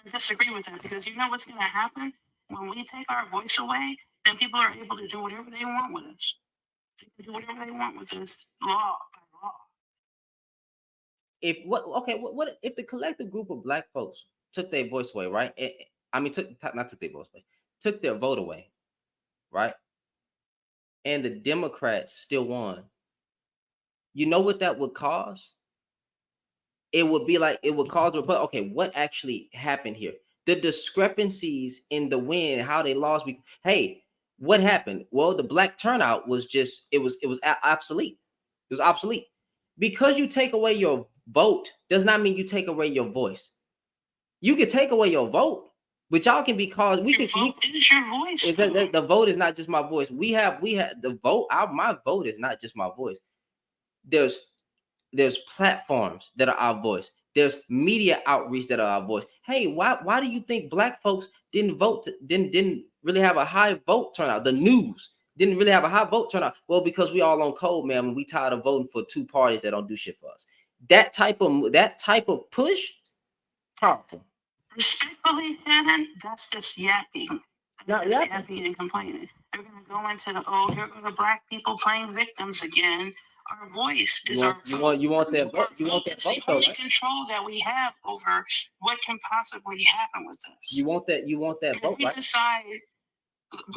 Because you know what's going to happen? When we take our voice away, then people are able to do whatever they want with us. They can do whatever they want with us, law by law. What if the collective group of black folks took their voice away, right? Took their vote away, right? And the Democrats still won. You know what that would cause? It would cause okay, what actually happened here? The discrepancies in the win, how they lost. Hey, what happened? Well, the black turnout was obsolete. It was obsolete. Because you take away your vote does not mean you take away your voice. You can take away your vote, but y'all can be called. Your vote is your voice. The vote is not just my voice. We have the vote. My vote is not just my voice. There's platforms that are our voice. There's media outreach that are our voice. Hey, why do you think black folks didn't really have a high vote turnout? The news didn't really have a high vote turnout. Well, because we all on code, man. When we tired of voting for two parties that don't do shit for us. That type of push, powerful. Respectfully, Shannon, that's just yapping. Yapping and complaining. They're gonna go into here go the black people playing victims again. Our voice is our vote. You want that vote? You want that vote? It's the only control that we have over what can possibly happen with us. You want that vote, right? We decide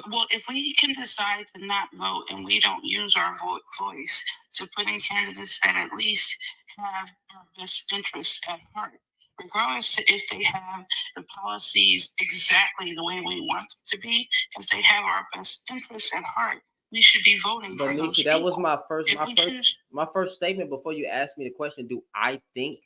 Well, if we can decide to not vote and we don't use our voice to put in candidates that at least have our best interests at heart, regardless to if they have the policies exactly the way we want them to be, if they have our best interests at heart, we should be voting But for those Nisha, that people. was Choose, my first statement before you asked me the question. Do I think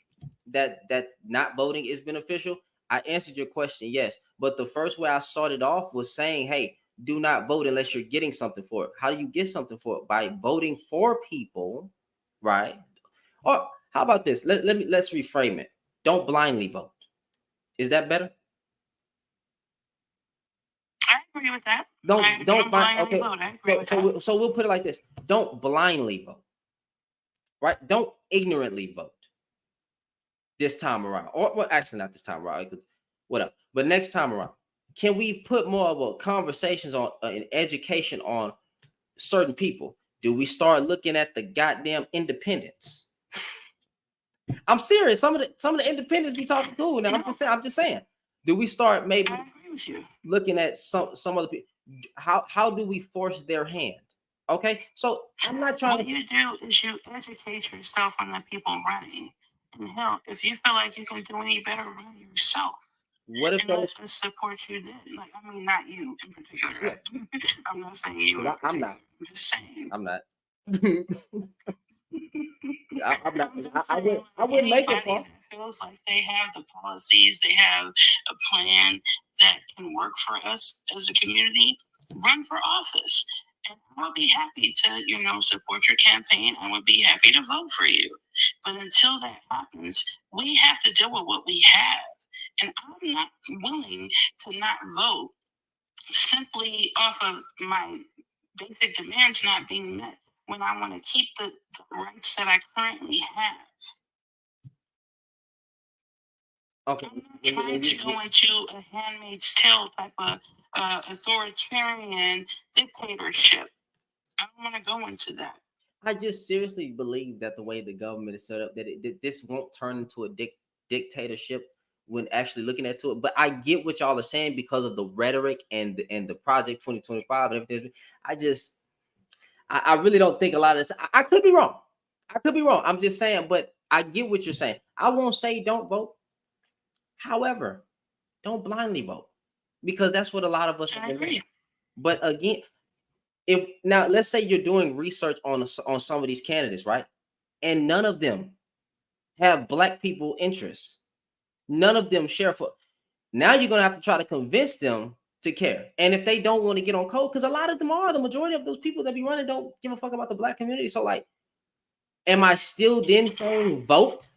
that not voting is beneficial? I answered your question, yes. But the first way I started off was saying, hey, do not vote unless you're getting something for it. How do you get something for it? By voting for people, right? Or how about this? Let's reframe it. Don't blindly vote. Is that better? I agree with that. Don't blindly vote. I agree with that. So we'll put it like this: don't blindly vote, right? Don't ignorantly vote this time around, or well, actually not this time around, because whatever. But next time around, can we put more of a conversations on an education on certain people? Do we start looking at the goddamn independents? I'm serious. Some of the independents be talking cool. Now I'm just saying. Do we start maybe looking at some of the people? How do we force their hand? Okay, so I'm not trying. What you do is you educate yourself on the people running, and hell, if you feel like you can do any better, run yourself. What if let us support you then? Like, I mean, not you in particular. I'm not saying you. I'm not. I'm just saying. I'm not. I'm not. I wouldn't make it. That feels like they have the policies, they have a plan that can work for us as a community. Run for office, and I would be happy to, support your campaign. I would be happy to vote for you. But until that happens, we have to deal with what we have, and I'm not willing to not vote simply off of my basic demands not being met when I want to keep the rights that I currently have. Okay. I'm not trying to go into a Handmaid's Tale type of authoritarian dictatorship. I don't want to go into that. I just seriously believe that the way the government is set up, that this won't turn into a dictatorship when actually looking at it. But I get what y'all are saying because of the rhetoric and the Project 2025 and everything. I really don't think a lot of this. I could be wrong. I'm just saying, but I get what you're saying. I won't say don't vote. However, don't blindly vote, because that's what a lot of us agree. But again, if now let's say you're doing research on some of these candidates, right? And none of them have black people interests. None of them share for. Now you're gonna have to try to convince them to care. And if they don't want to get on code, because a lot of them the majority of those people that be running don't give a fuck about the black community. So like, am I still then saying vote?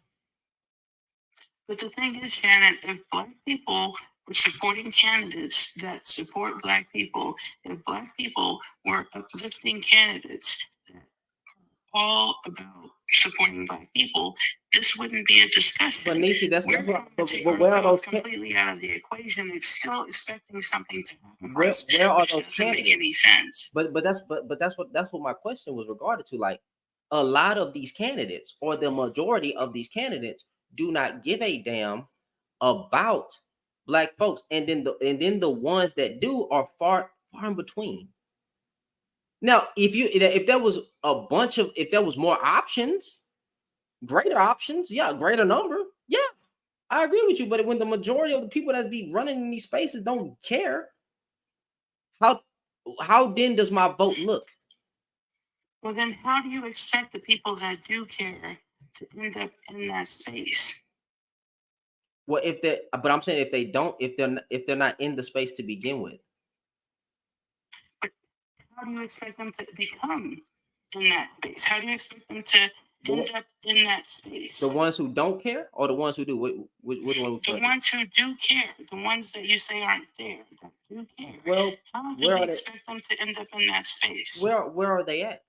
But the thing is, Shannon, if black people were supporting candidates that support black people, if black people were uplifting candidates that are all about supporting black people, this wouldn't be a discussion. But Nisha, that's where are those completely out of the equation? It's still expecting something to happen. Where are those doesn't make any sense. But that's what my question was regarded to. Like, a lot of these candidates, or the majority of these candidates, do not give a damn about black folks, and then the ones that do are far in between. Now, if there was more options, greater options, yeah, greater number, yeah, I agree with you. But when the majority of the people that be running in these spaces don't care, how then does my vote look? Well, then how do you expect the people that do care to end up in that space? Well, but I'm saying if they're not in the space to begin with. But how do you expect them to become in that space? How do you expect them to end up in that space? The ones who don't care, or the ones who do? Which one? The ones who do care, the ones that you say aren't there, that do care. Well, how do you expect them to end up in that space? Where are they at?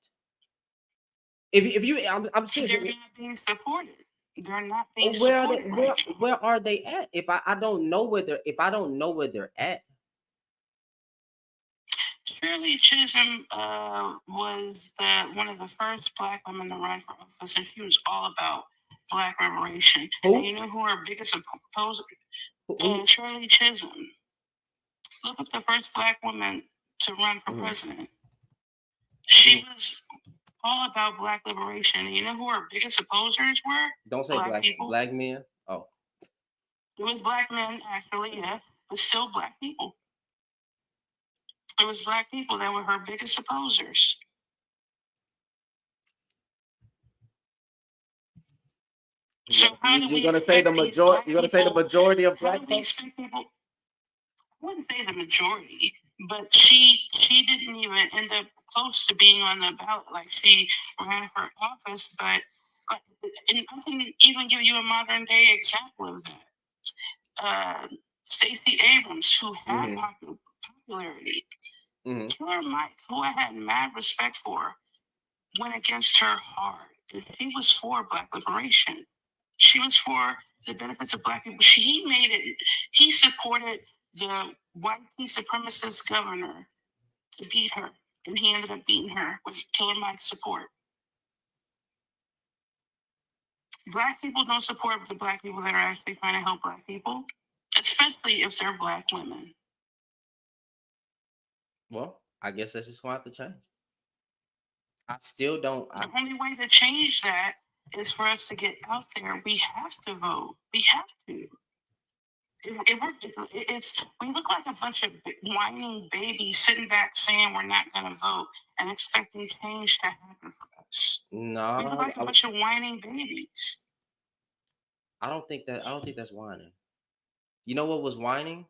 If you, I'm sure they're not being supported. They're not being supported. Where are they at? If I don't know where they're at. Shirley Chisholm was one of the first black women to run for office, and she was all about black liberation. Who? And you know who her biggest opposer? Shirley Chisholm. Look up the first black woman to run for president. She was all about Black liberation. And you know who her biggest opposers were? Don't say black people. Black men. Oh, it was Black men, actually, yeah, but still Black people. It was Black people that were her biggest opposers. So you're gonna say the majority? You're gonna say the majority of Black people? I wouldn't say the majority, but she didn't even end up close to being on the ballot. Like, she ran for office, but and I can even give you a modern day example of that. Stacey Abrams, who had popularity, Killer Mike, who I had mad respect for, went against her hard. And she was for Black liberation. She was for the benefits of Black people. He supported the white supremacist governor to beat her. And he ended up beating her with Killer Mike's support. Black people don't support the Black people that are actually trying to help Black people, especially if they're Black women. Well, I guess that's just going to have to change. I still don't. The only way to change that is for us to get out there. We have to vote. We have to. We look like a bunch of whining babies sitting back saying we're not going to vote and expecting change to happen for us. No, we look like a bunch of whining babies. I don't think that's whining. You know what was whining?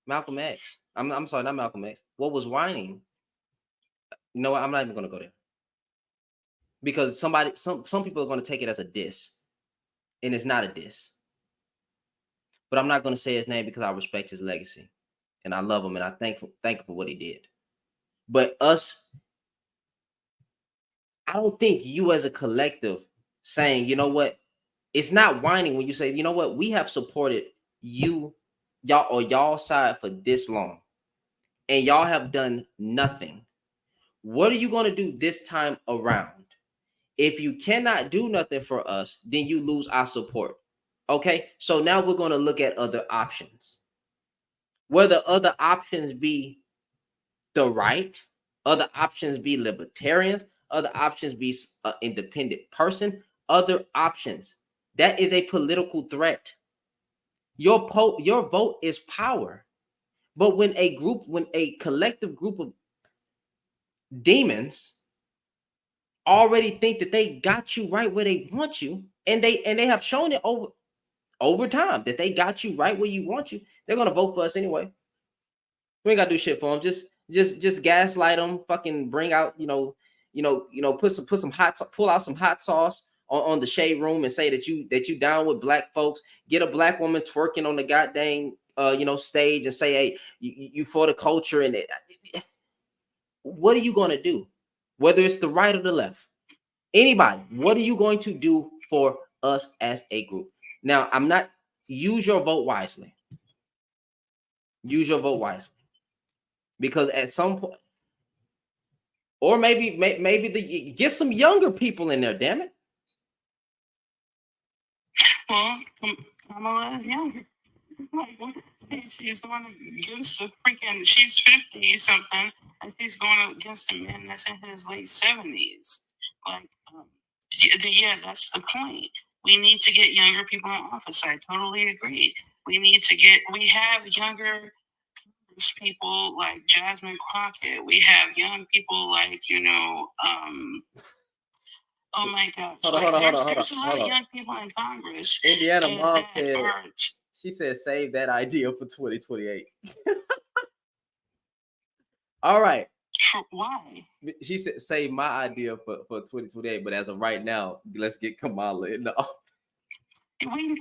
Malcolm X. I'm sorry, not Malcolm X. What was whining? You know what? I'm not even gonna go there. Because some people are gonna take it as a diss. And it's not a diss. But I'm not gonna say his name because I respect his legacy. And I love him and I thank him for what he did. But I don't think you as a collective saying, you know what, it's not whining when you say, you know what, we have supported y'all side for this long, and y'all have done nothing. What are you going to do this time around? If you cannot do nothing for us, then you lose our support. Okay, so now we're going to look at other options. Whether other options be the right, other options be libertarians, other options be an independent person, other options. That is a political threat. Your vote is power. But when a collective group of demons already think that they got you right where they want you, and they have shown it over time that they got you right where you want you, they're gonna vote for us anyway. We ain't gotta do shit for them. Just gaslight them. Fucking bring out pull out some hot sauce on the shade room and say that you down with Black folks. Get a Black woman twerking on the goddamn stage and say, hey, you for the culture. And what are you gonna do? Whether it's the right or the left, anybody, what are you going to do for us as a group? Now, use your vote wisely. Use your vote wisely. Because at some point, or maybe get some younger people in there, damn it. Well, Kamala is younger. She's going against the freaking, she's 50 something, and she's going against a man that's in his late 70s. Like, yeah, that's the point. We need to get younger people in office. I totally agree. We have younger people like Jasmine Crockett. We have young people like, oh my gosh. There's a lot of young people in Congress. Indiana mom said, she said, save that idea for 2028. All right. Why? She said, save my idea for 2028, but as of right now, let's get Kamala in the office.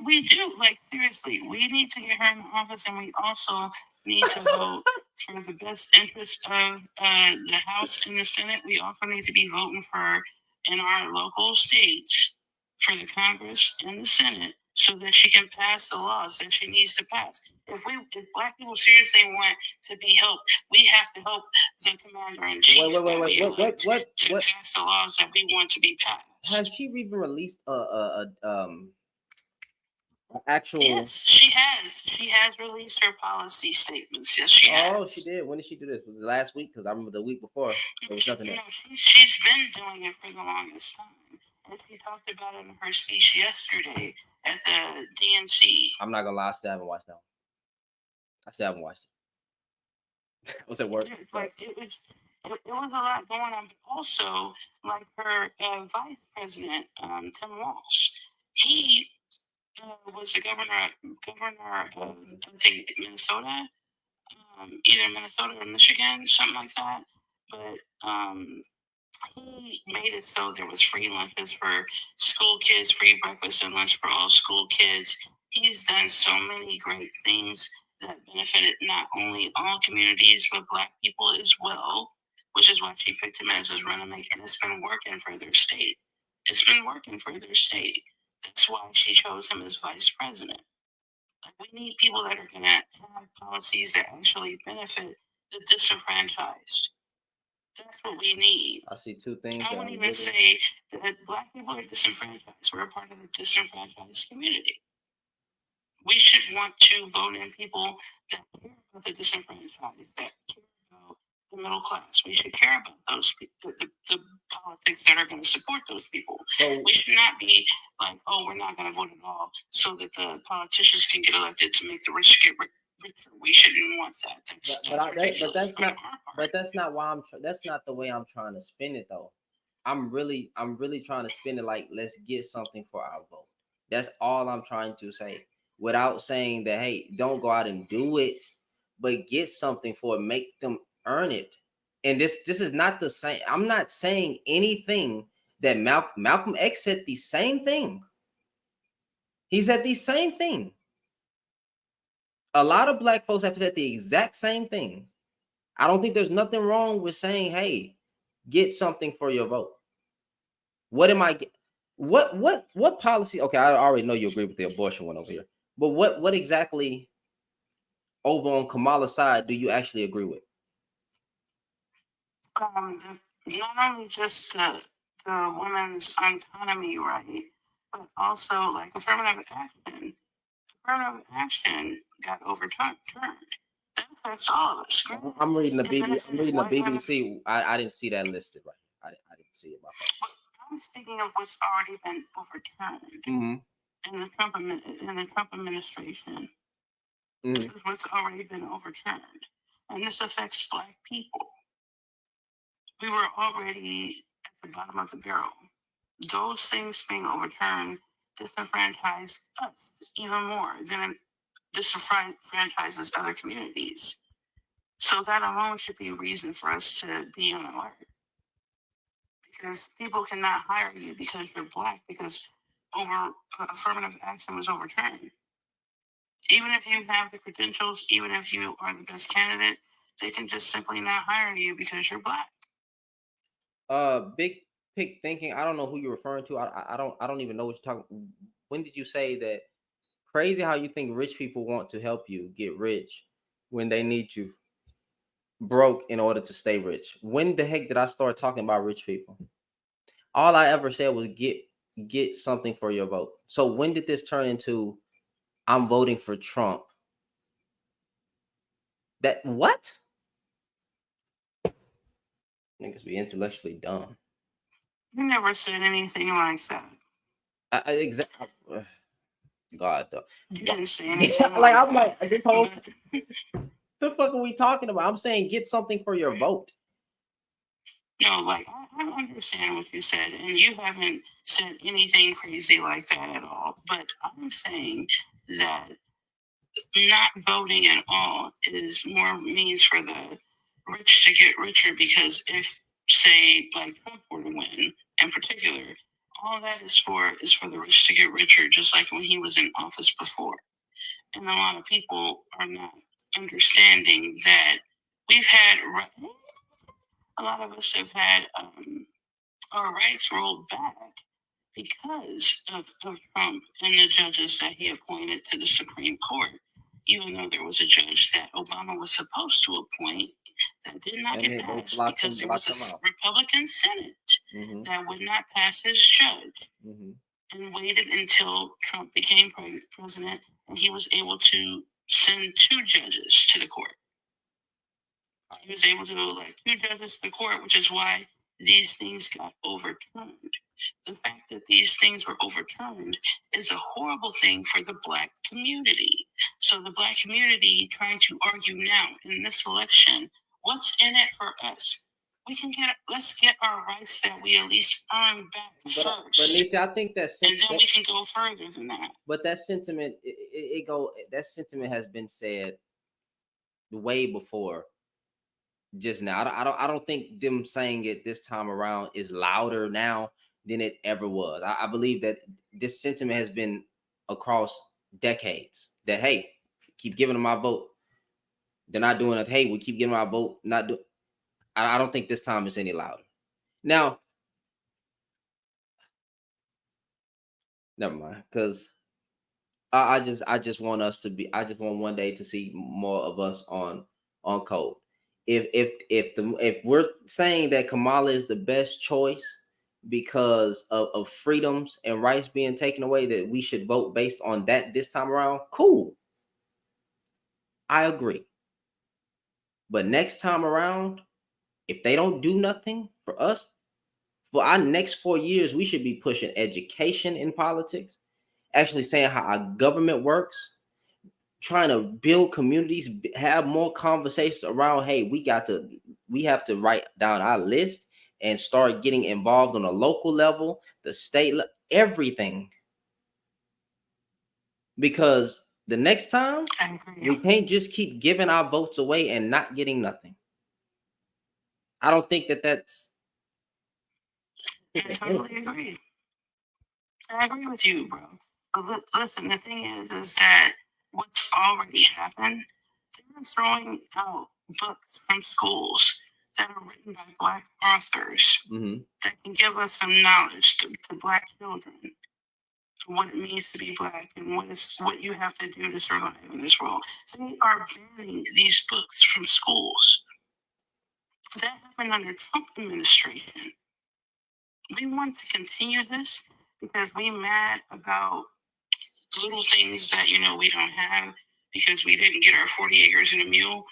We do, like, seriously, we need to get her in the office, and we also need to vote for the best interest of the House and the Senate. We also need to be voting for, in our local states, for the Congress and the Senate, so that she can pass the laws that she needs to pass. If Black people seriously want to be helped, we have to help the commander-in-chief to pass the laws that we want to be passed. Has she even released Actual. Yes, she has. She has released her policy statements. Yes, she has. Oh, she did. When did she do this? Was it last week? Because I remember the week before there was nothing. No, she's been doing it for the longest time. And she talked about it in her speech yesterday at the DNC. I'm not gonna lie, I still haven't watched that one. I still haven't watched it. What's that word? Like it was a lot going on. But also, like her vice president, Tim Walsh, he was the governor of I think Minnesota, either Minnesota or Michigan, something like that. But he made it so there was free lunches for school kids, free breakfast and lunch for all school kids. He's done so many great things that benefited not only all communities but Black people as well, which is why she picked him as his running mate, and it's been working for their state. It's been working for their state. That's why she chose him as vice president. Like, we need people that are going to have policies that actually benefit the disenfranchised. That's what we need. I see two things. I wouldn't even say that Black people are disenfranchised. We're a part of the disenfranchised community. We should want to vote in people that care about the disenfranchised, that care about the middle class. We should care about those people, the politics that are going to support those people. So, we should not be like, oh, we're not going to vote at all so that the politicians can get elected to make the rich get richer. We shouldn't want that. But that's not why that's not the way I'm trying to spin it though. I'm really trying to spin it like, let's get something for our vote. That's all I'm trying to say, without saying that, hey, don't go out and do it, but get something for it, make them earn it. And this is not the same. I'm not saying anything that Malcolm X said the same thing. He said the same thing. A lot of Black folks have said the exact same thing. I don't think there's nothing wrong with saying, hey, get something for your vote. What am I? What policy? Okay, I already know you agree with the abortion one over here, but what exactly over on Kamala's side do you actually agree with? Not only just the women's autonomy right, but also like affirmative action. Affirmative action got overturned. That affects all of us. I'm reading the BBC. I didn't see that listed right. I didn't see it. I'm speaking of what's already been overturned in the Trump administration. This is what's already been overturned, and this affects Black people. We were already at the bottom of the barrel. Those things being overturned disenfranchise us even more than it disenfranchises other communities. So that alone should be a reason for us to be on alert. Because people cannot hire you because you're Black, because affirmative action was overturned. Even if you have the credentials, even if you are the best candidate, they can just simply not hire you because you're Black. Big pick thinking. I don't know who you're referring to. I don't even know what you're talking. When did you say that? Crazy how you think rich people want to help you get rich when they need you broke in order to stay rich. When the heck did I start talking about rich people? All I ever said was get something for your vote. So when did this turn into I'm voting for Trump? That what? Niggas be intellectually dumb. You never said anything like that. Exactly. God, though. You didn't say anything. I'm like, this whole the fuck are we talking about? I'm saying get something for your vote. No, like I understand what you said, and you haven't said anything crazy like that at all. But I'm saying that not voting at all is more means for the rich to get richer, because if, say, like Trump were to win in particular, all that is for the rich to get richer, just like when he was in office before. And a lot of people are not understanding that we've had, a lot of us have had our rights rolled back because of Trump and the judges that he appointed to the Supreme Court, even though there was a judge that Obama was supposed to appoint that did not get passed because there was a Republican Senate that would not pass his judge. and waited until Trump became president, and he was able to send 2 judges to the court. He was able to go like 2 judges to the court, which is why these things got overturned. The fact that these things were overturned is a horrible thing for the Black community. So the Black community trying to argue now in this election, what's in it for us? Let's get our rights that we at least earn back first. But Nisi, I think and then we can go further than that. But that sentiment, that sentiment has been said way before. Just now, I don't think them saying it this time around is louder now than it ever was. I believe that this sentiment has been across decades. That hey, keep giving them my vote. They're not doing it. Hey, we keep giving our vote. Not do. I don't think this time it's any louder. Now, never mind, because I just want us to be. I just want one day to see more of us on code. If we're saying that Kamala is the best choice because of freedoms and rights being taken away, that we should vote based on that this time around, cool. I agree. But next time around, if they don't do nothing for us, for our next 4 years, we should be pushing education in politics, actually saying how our government works, trying to build communities, have more conversations around, hey, we have to write down our list and start getting involved on a local level, the state, everything. Because the next time, we can't just keep giving our votes away and not getting nothing. I don't think that's... I totally agree. I agree with you, bro. But listen, the thing is that what's already happened, they're throwing out books from schools that are written by Black authors that can give us some knowledge to Black children, what it means to be Black and what you have to do to survive in this world. They are banning these books from schools. That happened under Trump administration. We want to continue this because we mad about little things that we don't have because we didn't get our 40 acres and a mule.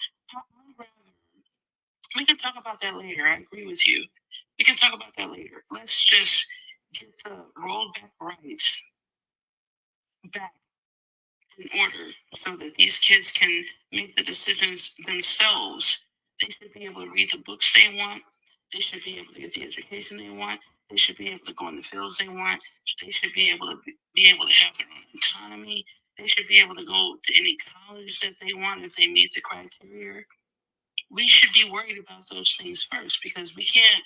We can talk about that later. I agree with you. We can talk about that later. Let's just get the rollback rights back in order so that these kids can make the decisions themselves. They should be able to read the books they want. They should be able to get the education they want. They should be able to go in the fields they want. They should be able to have their own autonomy. They should be able to go to any college that they want if they meet the criteria. We should be worried about those things first because we can't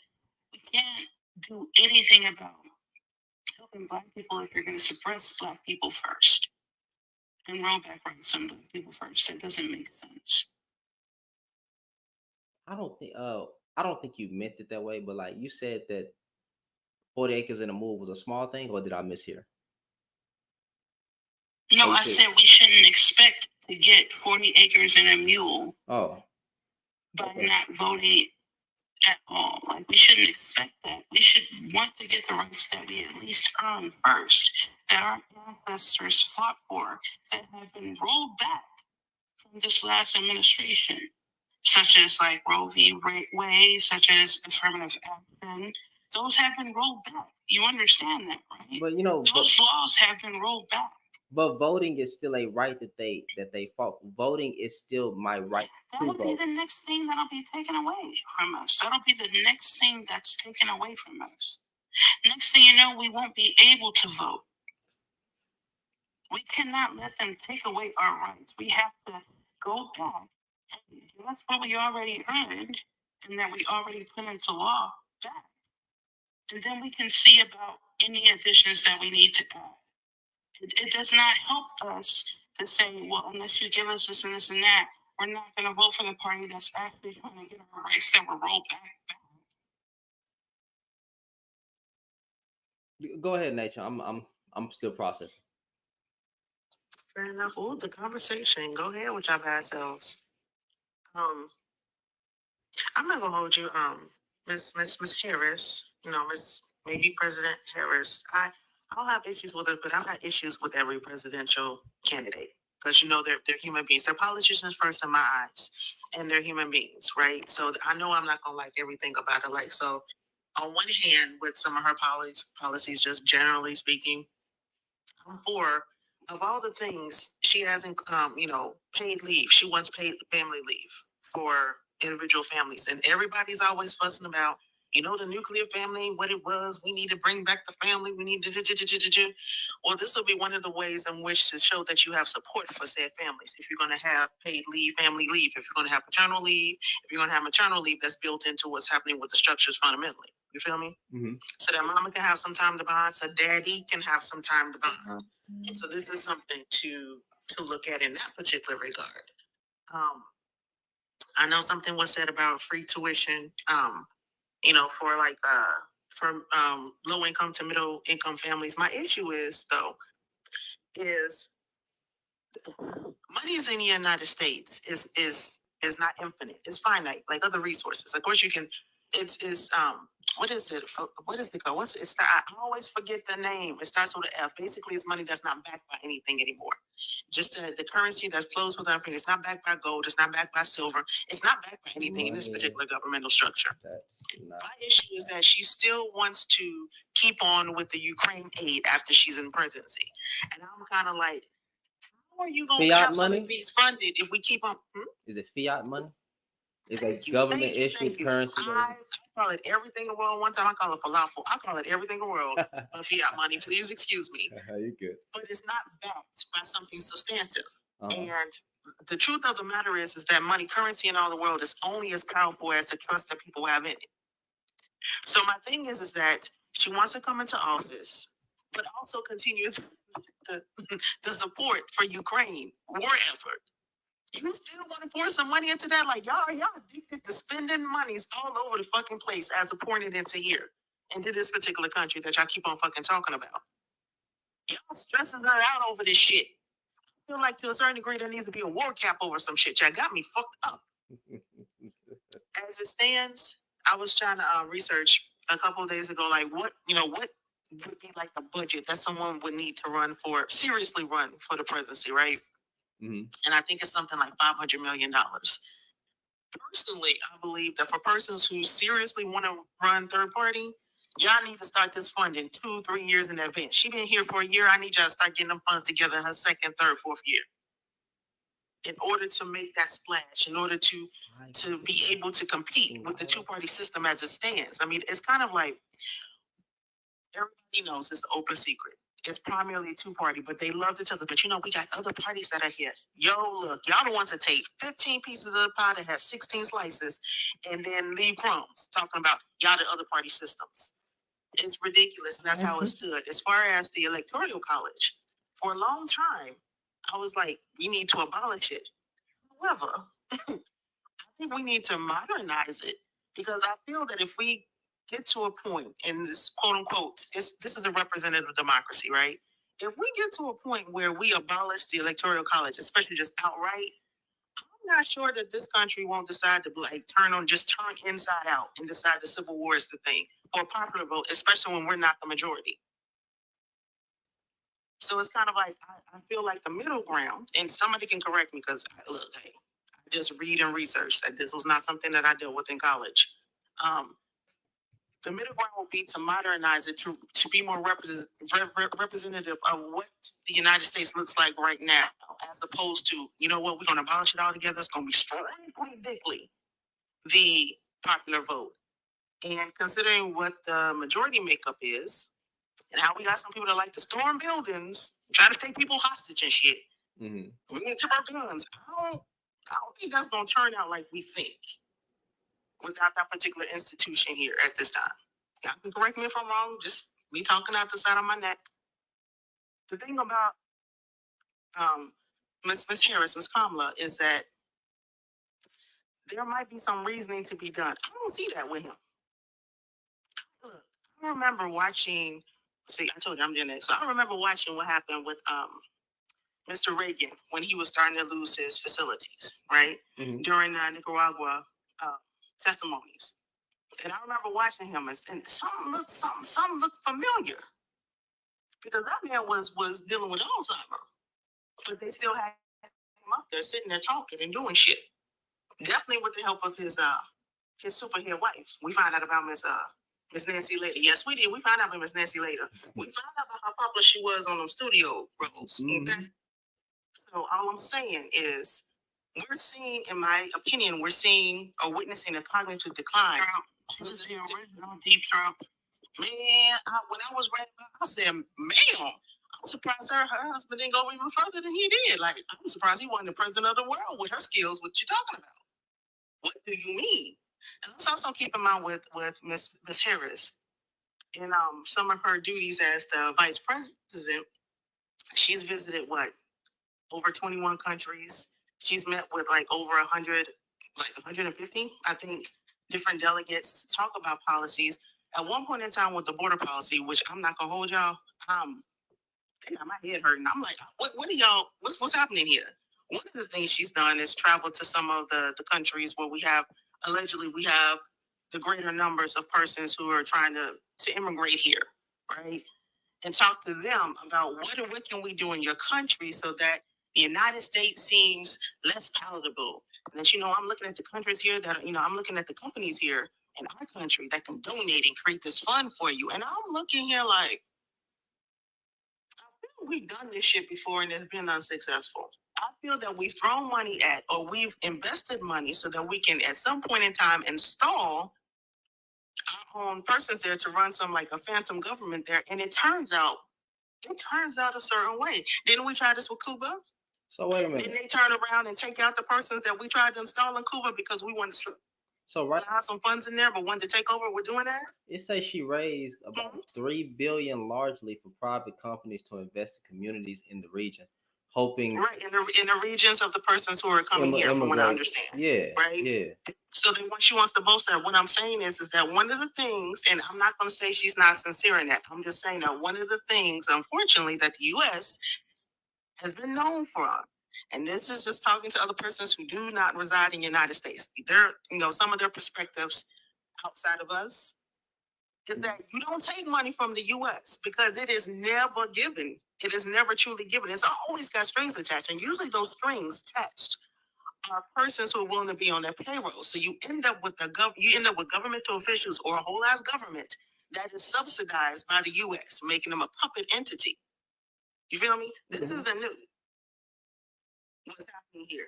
do anything about helping Black people if you're going to suppress Black people first and roll back rights on Black people first. That doesn't make sense. I don't think you meant it that way, but like you said that 40 acres and a mule was a small thing, or did I mishear? No, I said we shouldn't expect to get 40 acres and a mule by not voting at all. Like, we shouldn't expect that. We should want to get the rights that we at least earn first, that our ancestors fought for, that have been rolled back from this last administration, such as like Roe v. Wade, such as affirmative action. Those have been rolled back. You understand that, right? But those laws have been rolled back. But voting is still a right that they fought. Voting is still my right. That'll be the next thing that'll be taken away from us. That'll be the next thing that's taken away from us. Next thing you know, we won't be able to vote. We cannot let them take away our rights. We have to go back and give us what we already earned and that we already put into law back. And then we can see about any additions that we need to add. It does not help us to say, well, unless you give us this and this and that, we're not going to vote for the party that's actually trying to get our rights that were rolled back. Go ahead, Nature. I'm still processing. Fair enough. Oh, the conversation. Go ahead with y'all bad selves. I'm not gonna hold you, Miss Harris. Miss maybe President Harris. I'll have issues with it, but I've had issues with every presidential candidate because they're human beings. They're politicians first in my eyes, and they're human beings, right? So I know I'm not gonna like everything about it. Like so, on one hand, with some of her policies, just generally speaking, I'm for. Of all the things she hasn't, paid leave. She wants paid family leave for individual families, and everybody's always fussing about, the nuclear family, what it was. We need to bring back the family. We need to. Well, this will be one of the ways in which to show that you have support for said families. If you're going to have paid leave, family leave, if you're going to have paternal leave, if you're going to have maternal leave, that's built into what's happening with the structures fundamentally. You feel me? Mm-hmm. So that mama can have some time to bond, so daddy can have some time to bond. So this is something to look at in that particular regard. I know something was said about free tuition, for from low income to middle income families. My issue is monies in the United States is not infinite. It's finite, like other resources. Of course, you can. It's what is it? What is it called? I always forget the name. It starts with an F. Basically, it's money that's not backed by anything anymore. Just the currency that flows within our fingers. It's not backed by gold. It's not backed by silver. It's not backed by anything in this particular governmental structure. My issue is that she still wants to keep on with the Ukraine aid after she's in presidency, and I'm kind of like, how are you going to have some of these funded if we keep on? Is it fiat money? Is a government issued currency? I call it everything in the world. One time I call it falafel. I call it everything in the world but fiat money. Please excuse me. You're good. But it's not backed by something substantive. And the truth of the matter is that money, currency in all the world is only as powerful as the trust that people have in it. So my thing is that she wants to come into office, but also continue the support for Ukraine war effort. You still want to pour some money into that? Like y'all addicted to spending monies all over the fucking place as of pouring it into here, into this particular country that y'all keep on fucking talking about. Y'all stressing her out over this shit. I feel like to a certain degree there needs to be a war cap over some shit. Y'all got me fucked up. As it stands, I was trying to research a couple of days ago, like what would be like the budget that someone would need to seriously run for the presidency, right? Mm-hmm. And I think it's something like $500 million. Personally, I believe that for persons who seriously want to run third party, y'all need to start this funding 2-3 years in advance. She been here for a year. I need y'all to start getting them funds together in her second, third, fourth year. In order to make that splash, in order to be able to compete with the two-party system as it stands. I mean, it's kind of like everybody knows it's an open secret. It's primarily a two-party, but they love to tell us, but we got other parties that are here. Yo, look, y'all the ones that take 15 pieces of the pie that has 16 slices and then leave crumbs, talking about y'all the other party systems. It's ridiculous, and that's how it stood. As far as the Electoral College, for a long time, I was like, we need to abolish it. However, I think we need to modernize it, because I feel that if we get to a point in this quote unquote, this is a representative democracy, right? If we get to a point where we abolish the Electoral College, especially just outright, I'm not sure that this country won't decide to turn inside out and decide the Civil War is the thing for a popular vote, especially when we're not the majority. So it's kind of like, I feel like the middle ground, and somebody can correct me because look, hey, I just read and research that this was not something that I dealt with in college. The middle ground will be to modernize it to be more representative of what the United States looks like right now, as opposed to, we're going to abolish it all together. It's going to be strictly the popular vote. And considering what the majority makeup is, and how we got some people that like to storm buildings, try to take people hostage and shit. Mm-hmm. We need to keep our guns. I don't think that's going to turn out like we think without that particular institution here at this time. Y'all can correct me if I'm wrong, just me talking out the side of my neck. The thing about Miss Harris, Miss Kamala, is that there might be some reasoning to be done. I don't see that with him. Look, I remember watching, I told you I'm Gen X, so I remember watching what happened with Mr. Reagan when he was starting to lose his facilities, right? Mm-hmm. During Nicaragua testimonies. And I remember watching him, and something looked familiar. because that man was dealing with Alzheimer's, but they still had him up there sitting there talking and doing shit. Definitely with the help of his superhead wife. We found out about Miss Nancy later. Yes, we did. We found out about Miss Nancy later. We found out about how popular she was on them studio roles. Okay? So all I'm saying is, we're seeing, in my opinion, we're seeing or witnessing a cognitive decline. This is the original Deep Trump. Man, when I was writing about, I said, man, I'm surprised her husband didn't go even further than he did. Like, I'm surprised he wasn't the president of the world with her skills. What you talking about? What do you mean? And let's also keep in mind with Miss Harris, in some of her duties as the vice president, she's visited over 21 countries. She's met with like over 100, like 150, I think, different delegates, talk about policies. At one point in time with the border policy, which I'm not gonna hold y'all, they got my head hurting. I'm like, what are y'all, what's happening here? One of the things she's done is travel to some of the countries where allegedly we have the greater numbers of persons who are trying to immigrate here, right? And talk to them about what can we do in your country so that the United States seems less palatable. And that, I'm looking at the countries here I'm looking at the companies here in our country that can donate and create this fund for you. And I'm looking here like, I feel we've done this shit before and it's been unsuccessful. I feel that we've thrown money at, or we've invested money so that we can at some point in time install our own persons there to run some like a phantom government there. And it turns out a certain way. Didn't we try this with Cuba? So wait a minute. Didn't they turn around and take out the persons that we tried to install in Cuba because we wanted to have some funds in there, but wanted to take over? We're doing that? It says she raised about $3 billion largely for private companies to invest in communities in the region, hoping in the regions of the persons who are coming here, from what I understand. Yeah. Right? Yeah. So then when she wants to boast that, what I'm saying is that one of the things, and I'm not going to say she's not sincere in that, I'm just saying that one of the things, unfortunately, that the U.S. has been known for, and this is just talking to other persons who do not reside in the United States. They're, some of their perspectives outside of us is that you don't take money from the U.S. because it is never given. It is never truly given. It's always got strings attached, and usually those strings attached are persons who are willing to be on their payroll. So you end up with governmental officials or a whole ass government that is subsidized by the U.S., making them a puppet entity. You feel me? This isn't new. What's happening here?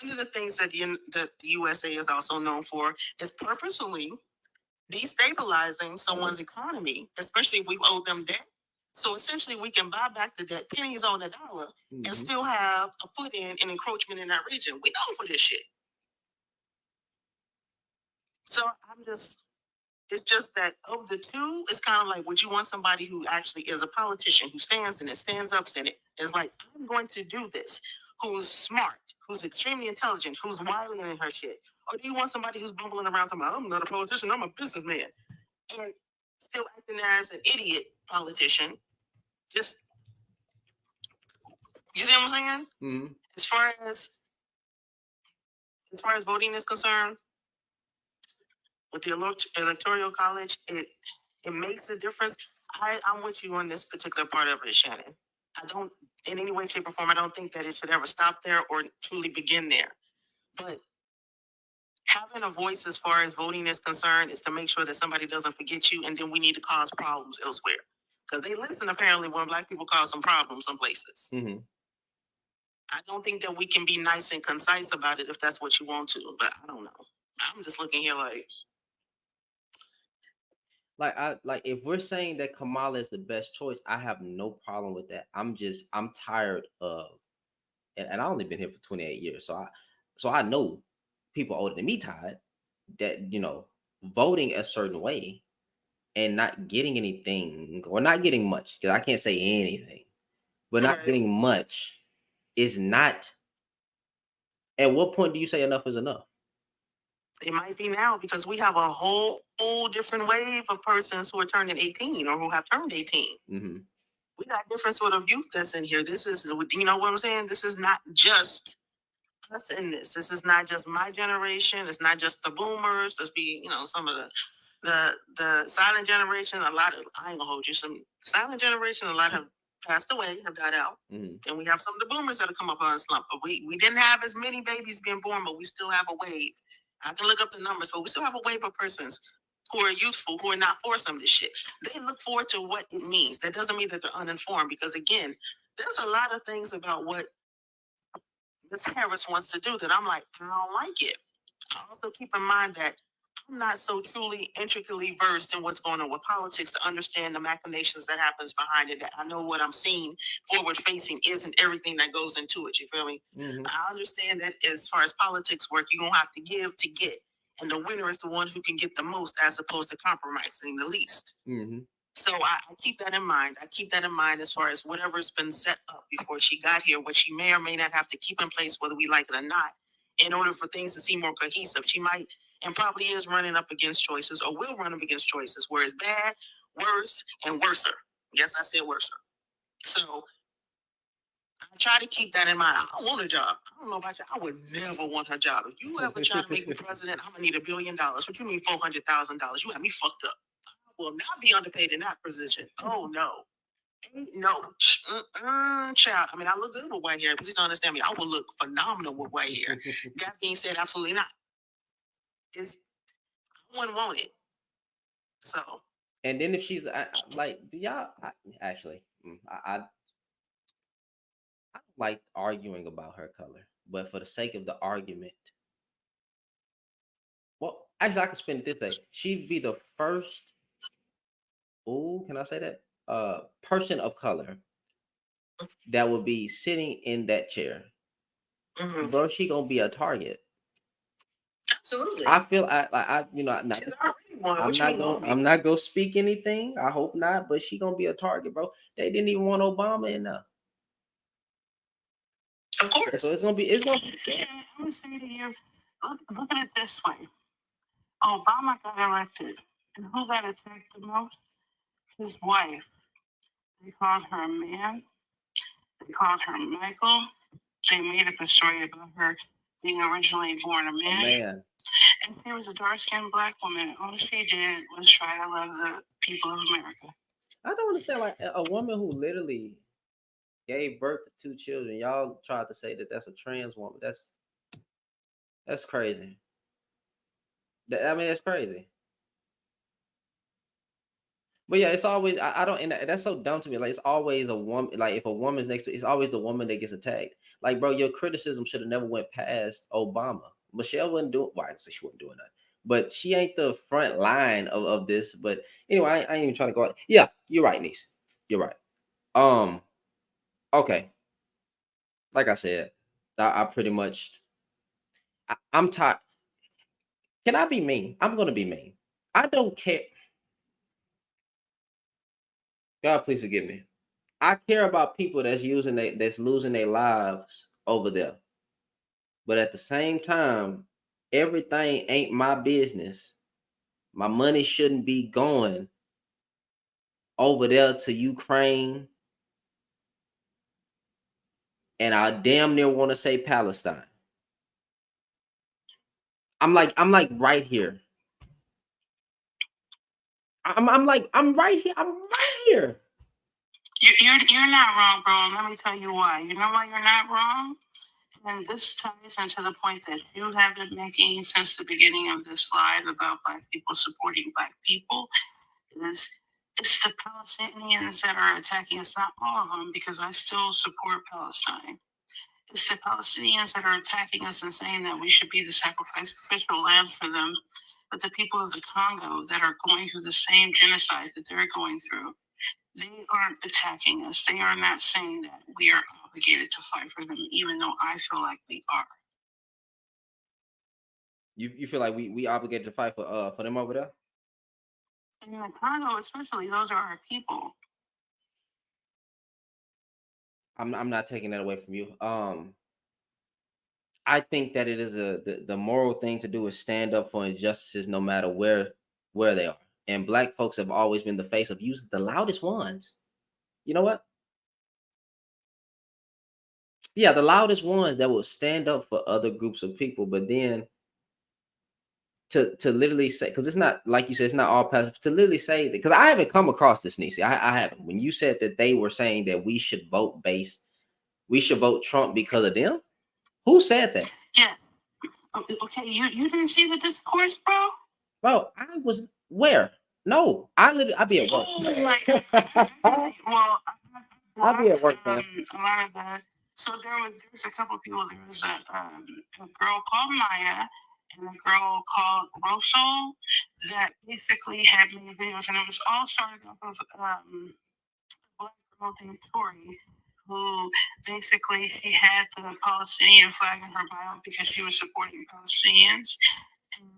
One of the things that the USA is also known for is purposely destabilizing someone's economy, especially if we owe them debt. So essentially, we can buy back the debt, pennies on the dollar, and still have a foot in an encroachment in that region. We know for this shit. So it's just that of the two, it's kind of like, would you want somebody who actually is a politician, who stands up in it, is like, I'm going to do this, who's smart, who's extremely intelligent, who's wily in her shit? Or do you want somebody who's bumbling around talking about, I'm not a politician, I'm a businessman, and still acting as an idiot politician? Just, you see what I'm saying? Mm-hmm. As far as voting is concerned, with the electoral college, it makes a difference. I'm with you on this particular part of it, Shannon. I don't, in any way, shape, or form, I don't think that it should ever stop there or truly begin there. But having a voice as far as voting is concerned is to make sure that somebody doesn't forget you, and then we need to cause problems elsewhere. Because they listen, apparently, when Black people cause some problems some places. Mm-hmm. I don't think that we can be nice and concise about it if that's what you want to, but I don't know. I'm just looking here like if we're saying that Kamala is the best choice, I have no problem with that. I'm tired of, and I only been here for 28 years, so I know people older than me tired that voting a certain way and not getting anything, or not getting much, because I can't say anything, but not getting much is not. At what point do you say enough is enough? It might be now, because we have a whole different wave of persons who are turning 18 or who have turned 18. Mm-hmm. We got different sort of youth that's in here. This is, you know what I'm saying? This is not just us in this. This is not just my generation. It's not just the boomers. Let's be, some of the the silent generation, a lot of, I ain't gonna hold you, some silent generation, a lot have passed away, have died out. And we have some of the boomers that have come up on a slump. But we didn't have as many babies being born, but we still have a wave. I can look up the numbers, but we still have a wave of persons who are youthful, who are not for some of this shit. They look forward to what it means. That doesn't mean that they're uninformed, because again, there's a lot of things about what Miss Harris wants to do that I'm like, I don't like it. I also keep in mind that I'm not so truly intricately versed in what's going on with politics to understand the machinations that happens behind it. That I know what I'm seeing forward facing isn't everything that goes into it. You feel me? I understand that as far as politics work, you're gonna have to give to get, and the winner is the one who can get the most, as opposed to compromising the least. So I keep that in mind. I keep that in mind as far as whatever's been set up before she got here, what she may or may not have to keep in place, whether we like it or not, in order for things to seem more cohesive. She might and probably is running up against choices, or will run up against choices where it's bad, worse, and worser. Yes, I said worser. So I try to keep that in mind. I don't want a job. I don't know about you. I would never want her job. If you ever try to make me president, I'm gonna need $1 billion. What you mean $400,000? You have me fucked up. I will not be underpaid in that position. Oh no. No, child. I mean, I look good with white hair. Please don't understand me. I will look phenomenal with white hair. That being said, absolutely not. It's, I wouldn't want it. So. And then if she's like, y'all, actually, I don't like arguing about her color, but for the sake of the argument, well, actually, I could spin it this way. She'd be the first. Oh, can I say that? Person of color that would be sitting in that chair. Bro, she gonna be a target. Absolutely. I feel I'm not gonna speak anything. I hope not, but she gonna be a target, bro. They didn't even want Obama in there. Of course. So it's gonna be. Yeah, I'm gonna say to you, look at it this way. Obama got elected, and who got attacked the most? His wife. They called her a man. They called her Michael. They made up a story about her being originally born a man. And there was a dark-skinned black woman. All she did was try to love the people of America. I don't understand, like a woman who literally gave birth to 2 children. Y'all tried to say that that's a trans woman. That's crazy. I mean, that's crazy. But yeah, it's always I don't, and that's so dumb to me. Like, it's always a woman. Like, if a woman's next to, it's always the woman that gets attacked. Like, bro, your criticism should have never went past Obama. Michelle wasn't doing. Well, I didn't say she wasn't doing that, but she ain't the front line of this. But anyway, I ain't even trying to go out. Yeah, you're right, niece. You're right. Okay. Like I said, I pretty much. I'm tired. Can I be mean? I'm gonna be mean. I don't care. God, please forgive me. I care about people that's losing their lives over there. But at the same time, everything ain't my business. My money shouldn't be going over there to Ukraine. And I damn near want to say Palestine. I'm like right here. I'm right here. I'm right here. You're not wrong, bro. Let me tell you why. You know why you're not wrong? And this ties into the point that you have been making since the beginning of this live about Black people supporting Black people. It's the Palestinians that are attacking us, not all of them, because I still support Palestine. It's the Palestinians that are attacking us and saying that we should be the sacrificial lambs for them. But the people of the Congo that are going through the same genocide that they're going through, they aren't attacking us. They are not saying that we are obligated to fight for them, even though I feel like we are. You feel like we obligated to fight for them over there? In the Congo, especially, those are our people. I'm not taking that away from you. I think that it is the moral thing to do is stand up for injustices no matter where they are. And Black folks have always been the face of using the loudest ones. You know what? Yeah, the loudest ones that will stand up for other groups of people, but then to literally say, because it's not like you said, it's not all passive, to literally say that, because I haven't come across this, Niecy. I haven't. When you said that they were saying that we should vote Trump because of them, who said that? Yeah. Okay, you didn't see the discourse, bro? Bro, I was where? No, I be at work. Oh my God. Well, I'll be at work, man. a lot of that. So there's a couple of people. There was a girl called Maya and a girl called Rochelle that basically had made videos, and it was all started off of a black girl named Tori, who basically she had the Palestinian flag in her bio because she was supporting Palestinians,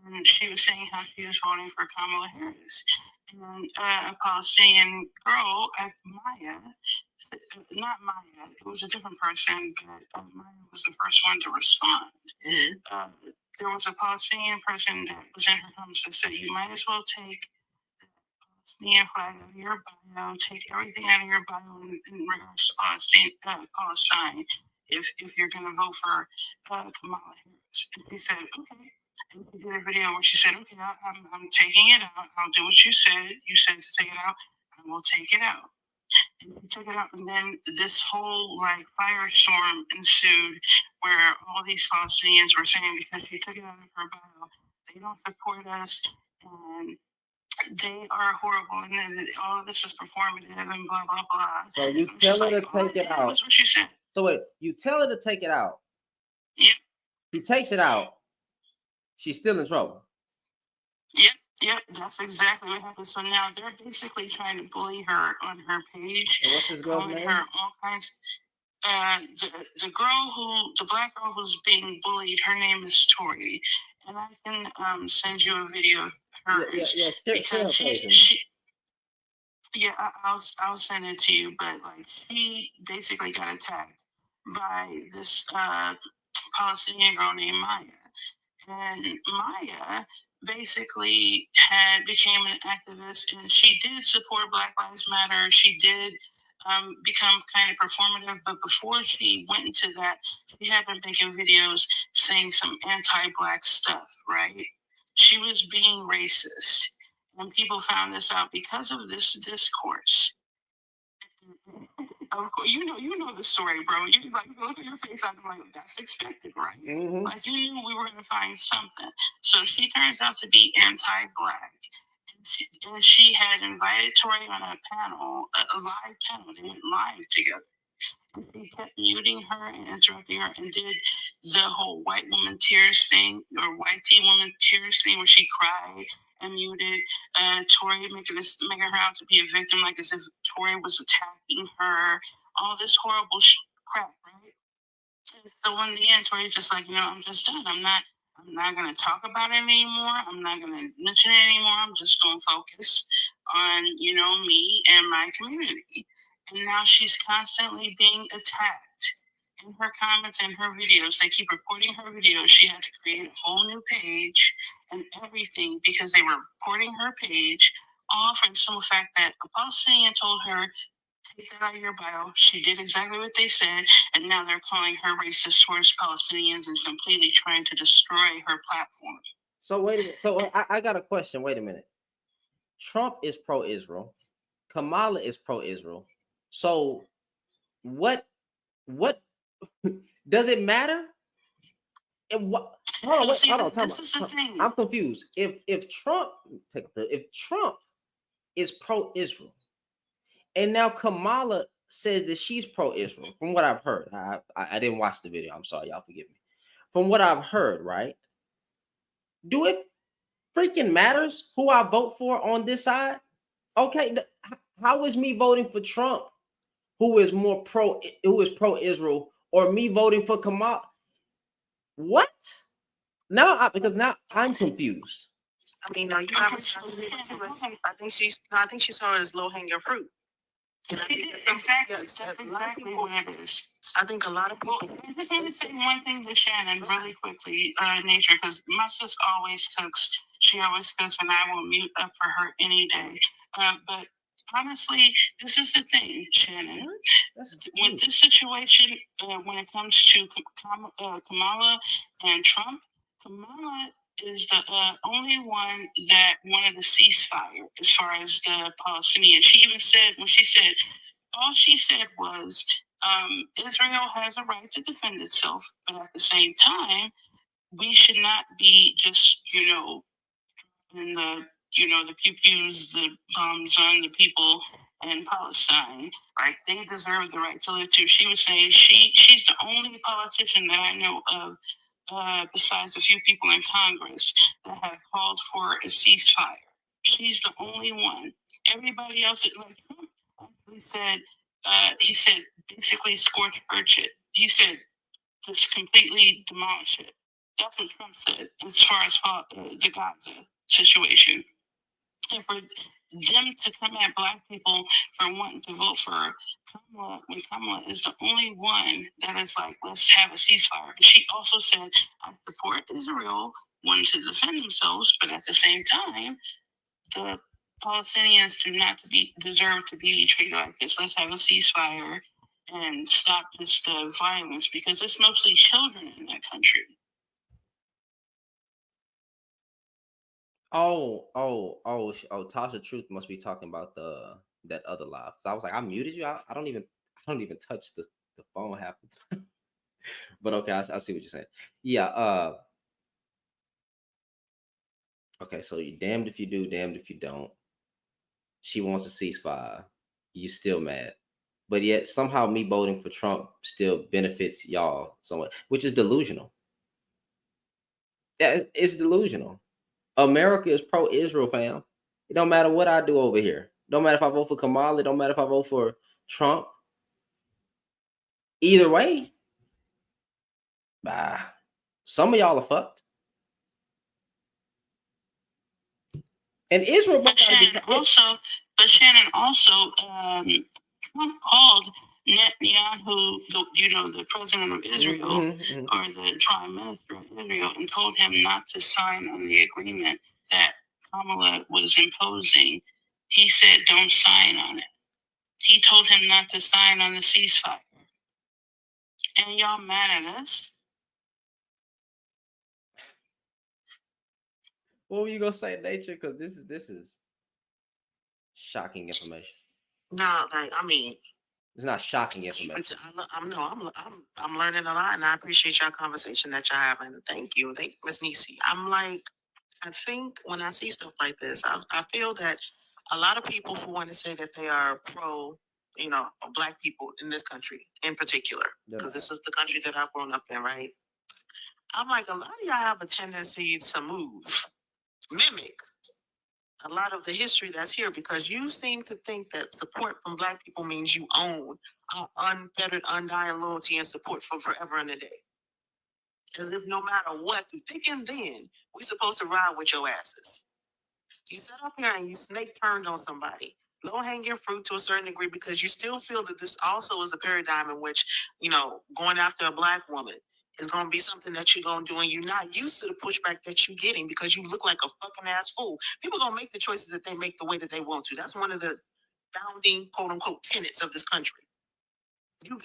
and she was saying how she was voting for Kamala Harris. And a Palestinian girl, Maya, not Maya, it was a different person, but Maya was the first one to respond. There was a Palestinian person that was in her comments that said, you might as well take the Palestinian flag out of your bio, take everything out of your bio in regards to Palestine if you're going to vote for Kamala Harris. And he said, okay. And she did a video where she said, okay, I'm taking it out. I'll do what you said. You said to take it out. I will take it out. And she took it out. And then this whole like firestorm ensued where all these Palestinians were saying because she took it out of her bio, they don't support us and they are horrible. And then all of this is performative and blah, blah, blah. So you tell her to take it out. That's what she said. So wait, you tell her to take it out. Yep. He takes it out. She's still in trouble. Yep, that's exactly what happened. So now they're basically trying to bully her on her page, what's his girl's name? Her all kinds. The black girl who's being bullied, her name is Tori, and I can send you a video of hers because she I'll send it to you. But like she basically got attacked by this Palestinian girl named Maya. And Maya basically became an activist, and she did support Black Lives Matter. She did become kind of performative, but before she went into that, she had been making videos saying some anti-Black stuff, right? She was being racist, and people found this out because of this discourse. You know the story, bro. You like look at your face. I'm like, that's expected, right? Mm-hmm. Like you knew we were going to find something. So she turns out to be anti-Black, and she had invited Tori on a panel, a live panel. They went live together. And she kept muting her and interrupting her, and did the whole white woman tears thing or white teen woman tears thing where she cried and muted Tori, making her out to be a victim, like as if Tori was attacking her. All this horrible crap, right? And so in the end, Tori's just like, I'm just done. I'm not going to talk about it anymore. I'm not going to mention it anymore. I'm just going to focus on, me and my community. And now she's constantly being attacked in her comments and her videos. They keep reporting her videos. She had to create a whole new page and everything because they were reporting her page, all for the simple fact that a Palestinian told her, take that out of your bio. She did exactly what they said, and now they're calling her racist towards Palestinians and completely trying to destroy her platform. So wait a minute. So I got a question. Wait a minute. Trump is pro-Israel. Kamala is pro-Israel. So what does it matter? Hold on. This is the thing. I'm confused. If Trump is pro-Israel, and now Kamala says that she's pro-Israel, from what I've heard. I didn't watch the video. I'm sorry, y'all forgive me. From what I've heard, right? Do it freaking matters who I vote for on this side? Okay, how is me voting for Trump, who is pro-Israel, or me voting for Kamala? What? Because now I'm confused. I mean, no, you haven't. I think she saw it as low hanging fruit. Exactly what it is. I think a lot of people. I just want to say one thing to Shannon really quickly, Nature, because my sis always cooks. She always cooks, and I will mute up for her any day. But honestly, this is the thing, Shannon. With this situation, when it comes to Kamala and Trump, Kamala is the only one that wanted a ceasefire as far as the Palestinians. She even said, when she said, all she said was, Israel has a right to defend itself, but at the same time, we should not be just, in the, the pew-pews, the bombs on the people in Palestine. Like, they deserve the right to live too. She was saying she's the only politician that I know of, besides a few people in Congress, that have called for a ceasefire. She's the only one. Everybody else, like Trump actually said, he said basically scorch earth it. He said just completely demolish it. That's what Trump said as far as the Gaza situation. And for them to come at Black people for wanting to vote for Kamala, when Kamala is the only one that is like, let's have a ceasefire. But she also said, I support Israel wanting to defend themselves, but at the same time, the Palestinians do not deserve to be treated like this. Let's have a ceasefire and stop this violence, because it's mostly children in that country. Tasha Truth must be talking about that other live. So I was like, I muted you. I don't even touch the phone half the time. But okay, I see what you're saying. Yeah. Okay, so you're damned if you do, damned if you don't. She wants a ceasefire. You're still mad. But yet somehow me voting for Trump still benefits y'all somewhat, which is delusional. Yeah, it's delusional. America is pro-Israel, fam. It don't matter what I do over here. Don't matter if I vote for Kamala. It don't matter if I vote for Trump. Either way, some of y'all are fucked. And Israel, but Shannon also, Trump called Netanyahu, the president of Israel, or the prime minister of Israel, and told him not to sign on the agreement that Kamala was imposing. He said, don't sign on it. He told him not to sign on the ceasefire. And y'all mad at us? What were you gonna say, Nature? Because this is shocking information. No, it's not shocking information. I'm learning a lot, and I appreciate y'all conversation that y'all having. Thank you, Miss Nisi. I think when I see stuff like this, I feel that a lot of people who want to say that they are pro, Black people in this country in particular, because this is the country that I've grown up in, right? I'm like, a lot of y'all have a tendency to mimic a lot of the history that's here, because you seem to think that support from Black people means you own unfettered, undying loyalty and support for forever and a day. As if no matter what, through thick and thin, we supposed to ride with your asses. You sat up here and you snake turned on somebody. Low hanging fruit to a certain degree, because you still feel that this also is a paradigm in which, going after a Black woman is going to be something that you're going to do, and you're not used to the pushback that you're getting because you look like a fucking ass fool. People going to make the choices that they make the way that they want to. That's one of the founding, quote unquote, tenets of this country.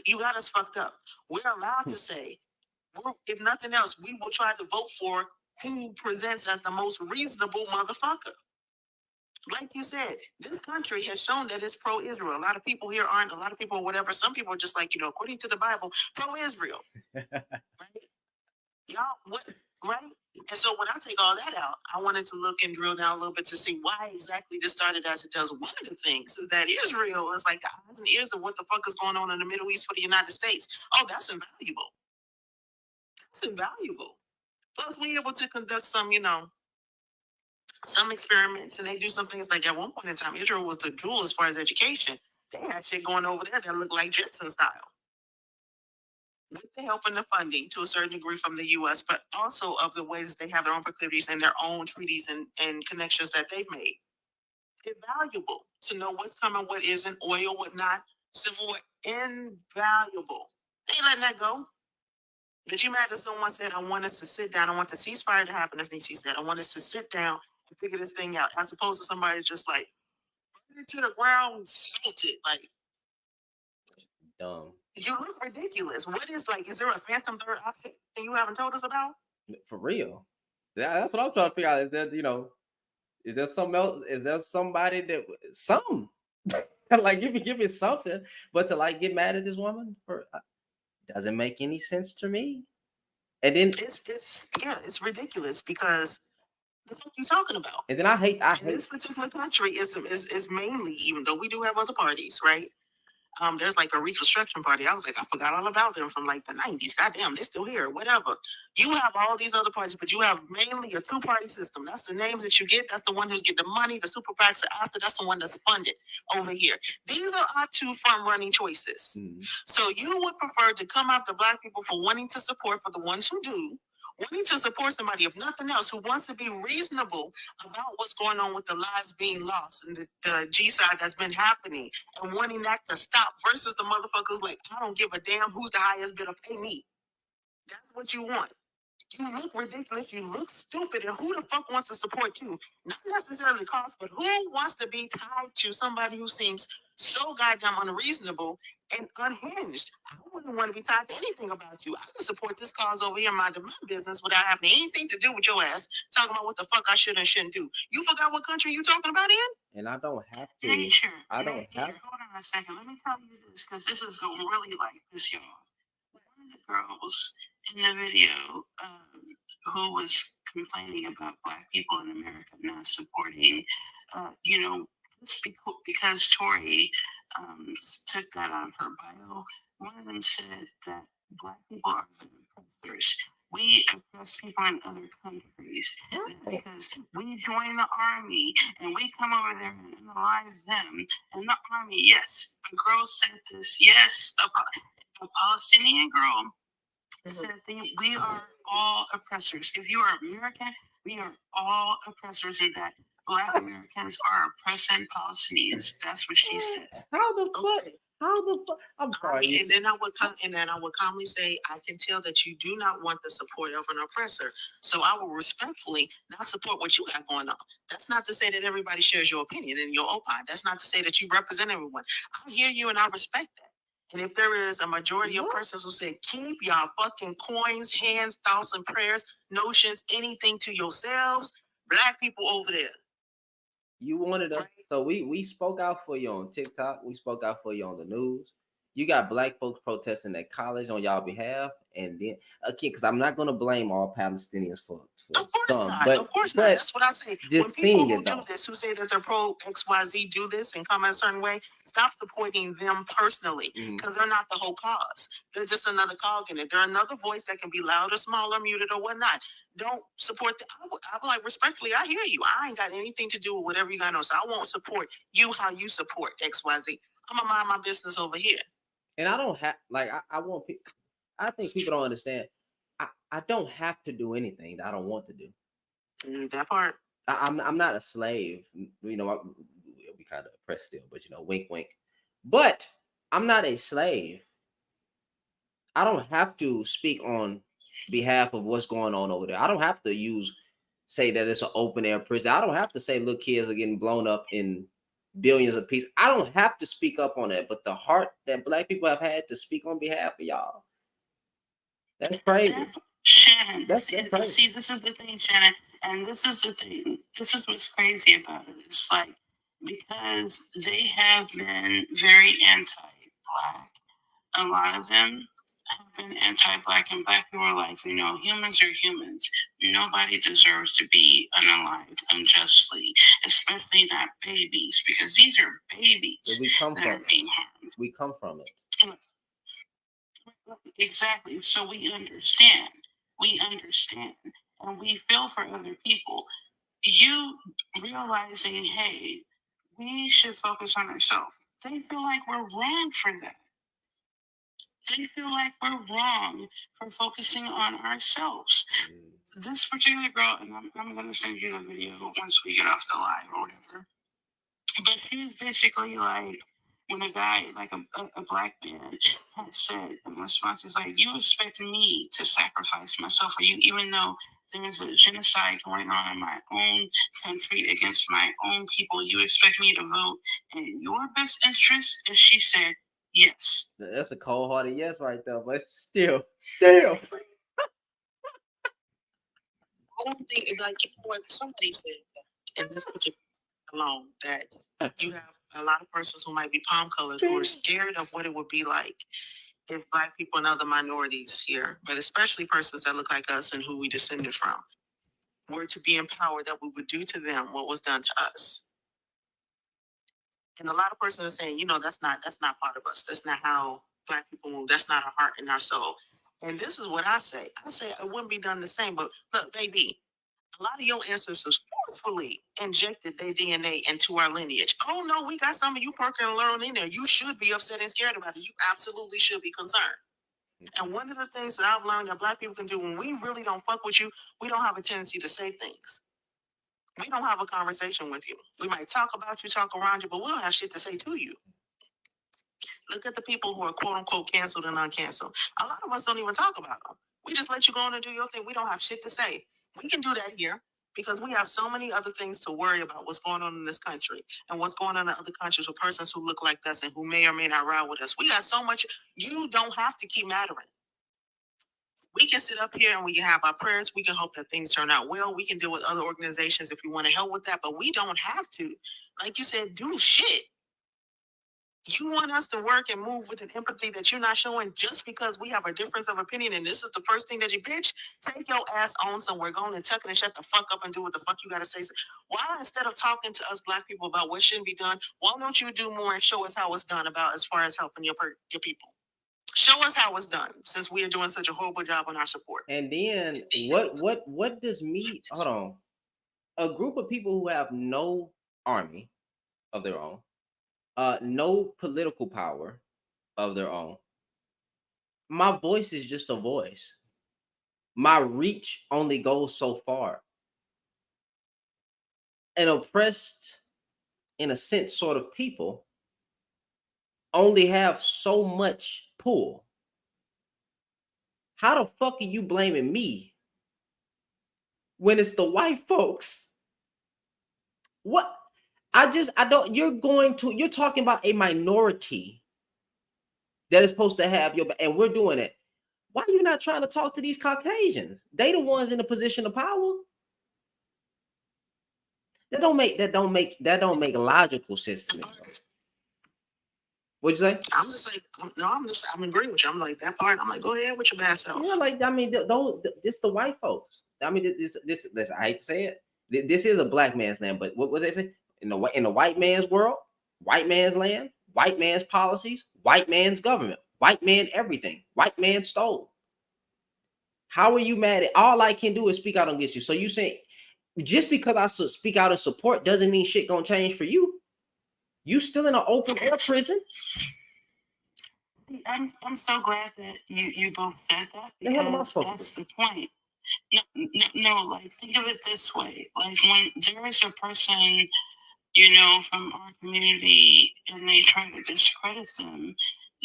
You got us fucked up. We're allowed to say, if nothing else, we will try to vote for who presents as the most reasonable motherfucker. Like you said, this country has shown that it's pro-Israel. A lot of people here aren't. A lot of people, whatever. Some people are just like, according to the Bible, pro-Israel. Right? Y'all, what? Right? And so when I take all that out, I wanted to look and drill down a little bit to see why exactly this started as it does. One of the things is that Israel is like the eyes and ears of what the fuck is going on in the Middle East for the United States. Oh, that's invaluable. That's invaluable. Plus, we're able to conduct some experiments, and they do some things like at one point in time, Israel was the jewel as far as education. They had shit going over there that looked like Jetson style. With the help and the funding to a certain degree from the U.S., but also of the ways they have their own proclivities and their own treaties and connections that they've made. It's valuable to know what's coming, what isn't, oil, what not, civil war, invaluable. They ain't letting that go. Did you imagine someone said, I want us to sit down, I want the ceasefire to happen, as Nisi said, I want us to sit down and figure this thing out, as opposed to somebody just like, to the ground, salted, like, dumb. You look ridiculous. What is is there a phantom third option you haven't told us about? For real. That's what I'm trying to figure out. Is there, is there something else? Is there somebody that some like give me something, but to like get mad at this woman for doesn't make any sense to me. And then it's ridiculous because the fuck you talking about? And then I hate this particular country is mainly, even though we do have other parties, right? There's like a Reconstruction Party. I was like, I forgot all about them from like the 90s. Goddamn, they're still here. Whatever. You have all these other parties, but you have mainly a two-party system. That's the names that you get. That's the one who's getting the money. The super PACs are after. That's the one that's funded over here. These are our two front-running choices. So you would prefer to come after Black people for wanting to support, for the ones who do, wanting to support somebody, if nothing else, who wants to be reasonable about what's going on with the lives being lost and the G-side that's been happening, and wanting that to stop, versus the motherfuckers like, I don't give a damn who's the highest bidder, pay me. That's what you want. You look ridiculous, you look stupid, and who the fuck wants to support you? Not necessarily cost, but who wants to be tied to somebody who seems so goddamn unreasonable and unhinged? I wouldn't want to be tied to anything about you. I can support this cause over here, minding my business, without having anything to do with your ass, talking about what the fuck I should and shouldn't do. You forgot what country you talking about in? And I don't have to. Nature. I don't have. Hold on a second. Let me tell you this, because this is going to really like piss you off. One of the girls in the video who was complaining about Black people in America not supporting, because Tory took that out of her bio. One of them said that Black people are the oppressors. We oppress people in other countries because we join the army and we come over there and analyze them. And the army, yes, a girl said this, yes, a Palestinian girl said we are all oppressors. If you are American, we are all oppressors, and that Black Americans are oppressing Palestinians. That's what she said. How the fuck? How the fuck? I'm sorry. And then I would calmly say, I can tell that you do not want the support of an oppressor. So I will respectfully not support what you got going on. That's not to say that everybody shares your opinion and your opine. That's not to say that you represent everyone. I hear you and I respect that. And if there is a majority of persons who say, keep y'all fucking coins, hands, thoughts, and prayers, notions, anything to yourselves, Black people over there. You wanted us, so we spoke out for you on TikTok. We spoke out for you on the news. You got Black folks protesting at college on y'all behalf, and then again, because I'm not going to blame all Palestinians for some, but of course not. That's what I say. When people who do though. this, who say that they're pro XYZ, do this and come in a certain way, stop supporting them personally, because they're not the whole cause. They're just another cog in it. They're another voice that can be loud or small or muted or whatnot. Don't support the. I'm like, respectfully, I hear you. I ain't got anything to do with whatever you got on. So I won't support you how you support XYZ. I'm gonna mind my business over here. And I don't have I want people. I think people don't understand. I don't have to do anything that I don't want to do. That part. I'm not a slave. We kind of oppressed still, but wink, wink. But I'm not a slave. I don't have to speak on behalf of what's going on over there. I don't have to say that it's an open air prison. I don't have to say little kids are getting blown up in billions of pieces. I don't have to speak up on that. But the heart that Black people have had to speak on behalf of y'all, that's crazy. Shannon, that's crazy. See, this is the thing, Shannon, and this is the thing. This is what's crazy about it. It's like, because they have been very anti-Black. A lot of them have been anti-Black, and Black people are like, humans are humans. Nobody deserves to be unalived unjustly, especially not babies, because these are babies that are being harmed. We come from it. Exactly. So we understand. And we feel for other people. You realizing, hey, we should focus on ourselves. They feel like we're wrong for that. They feel like we're wrong for focusing on ourselves. This particular girl, and I'm going to send you the video once we get off the live or whatever. But she was basically like, when a guy, like a Black man, had said in response, is like, you expect me to sacrifice myself for you, even though there's a genocide going on in my own country against my own people. You expect me to vote in your best interest? And she said, yes. That's a cold-hearted yes right there, but still. I don't think, like, you know what somebody said in this particular alone, that you have a lot of persons who might be palm colored who are scared of what it would be like if Black people and other minorities here, but especially persons that look like us and who we descended from, were to be empowered, that we would do to them what was done to us. And a lot of persons are saying, you know, that's not part of us. That's not how Black people move. That's not our heart and our soul. And this is what I say. I say it wouldn't be done the same. But look, baby, a lot of your ancestors forcefully injected their DNA into our lineage. Oh no, we got some of you perking and learning in there. You should be upset and scared about it. You absolutely should be concerned. And one of the things that I've learned that Black people can do when we really don't fuck with you, we don't have a tendency to say things. We don't have a conversation with you. We might talk about you, talk around you, but we don't have shit to say to you. Look at the people who are quote unquote canceled and uncanceled. A lot of us don't even talk about them. We just let you go on and do your thing. We don't have shit to say. We can do that here because we have so many other things to worry about what's going on in this country and what's going on in other countries with persons who look like us and who may or may not ride with us. We got so much. You don't have to keep mattering. We can sit up here and we can have our prayers. We can hope that things turn out well. We can deal with other organizations if we want to help with that, but we don't have to. Like you said, do shit. You want us to work and move with an empathy that you're not showing just because we have a difference of opinion, and this is the first thing that you bitch, take your ass on somewhere, go on and tuck it and shut the fuck up and do what the fuck you gotta say. Why, instead of talking to us Black people about what shouldn't be done, why don't you do more and show us how it's done about as far as helping your people? Show us how it's done, since we are doing such a horrible job on our support. And then what does me hold on? A group of people who have no army of their own, no political power of their own. My voice is just a voice. My reach only goes so far. An oppressed, in a sense, sort of people only have so much pull. How the fuck are you blaming me when it's the white folks? What? I don't, you're talking about a minority that is supposed to have your, and we're doing it. Why are you not trying to talk to these Caucasians? They the ones in the position of power. That don't make logical sense to me. What'd you say? I'm just like, no, I'm agreeing with you. I'm like, that part, I'm like, go ahead with your bad self. Yeah, like, I mean, this the white folks. I mean, this I hate to say it. This is a Black man's land, but what they say in the white man's world, white man's land, white man's policies, white man's government, white man everything, white man stole. How are you mad at? All I can do is speak out against you. So you saying just because I speak out in support doesn't mean shit gonna change for you? You still in an open air prison? I'm so glad that you both said that, because that's the point. No, like, think of it this way. Like, when there is a person, you know, from our community and they try to discredit them,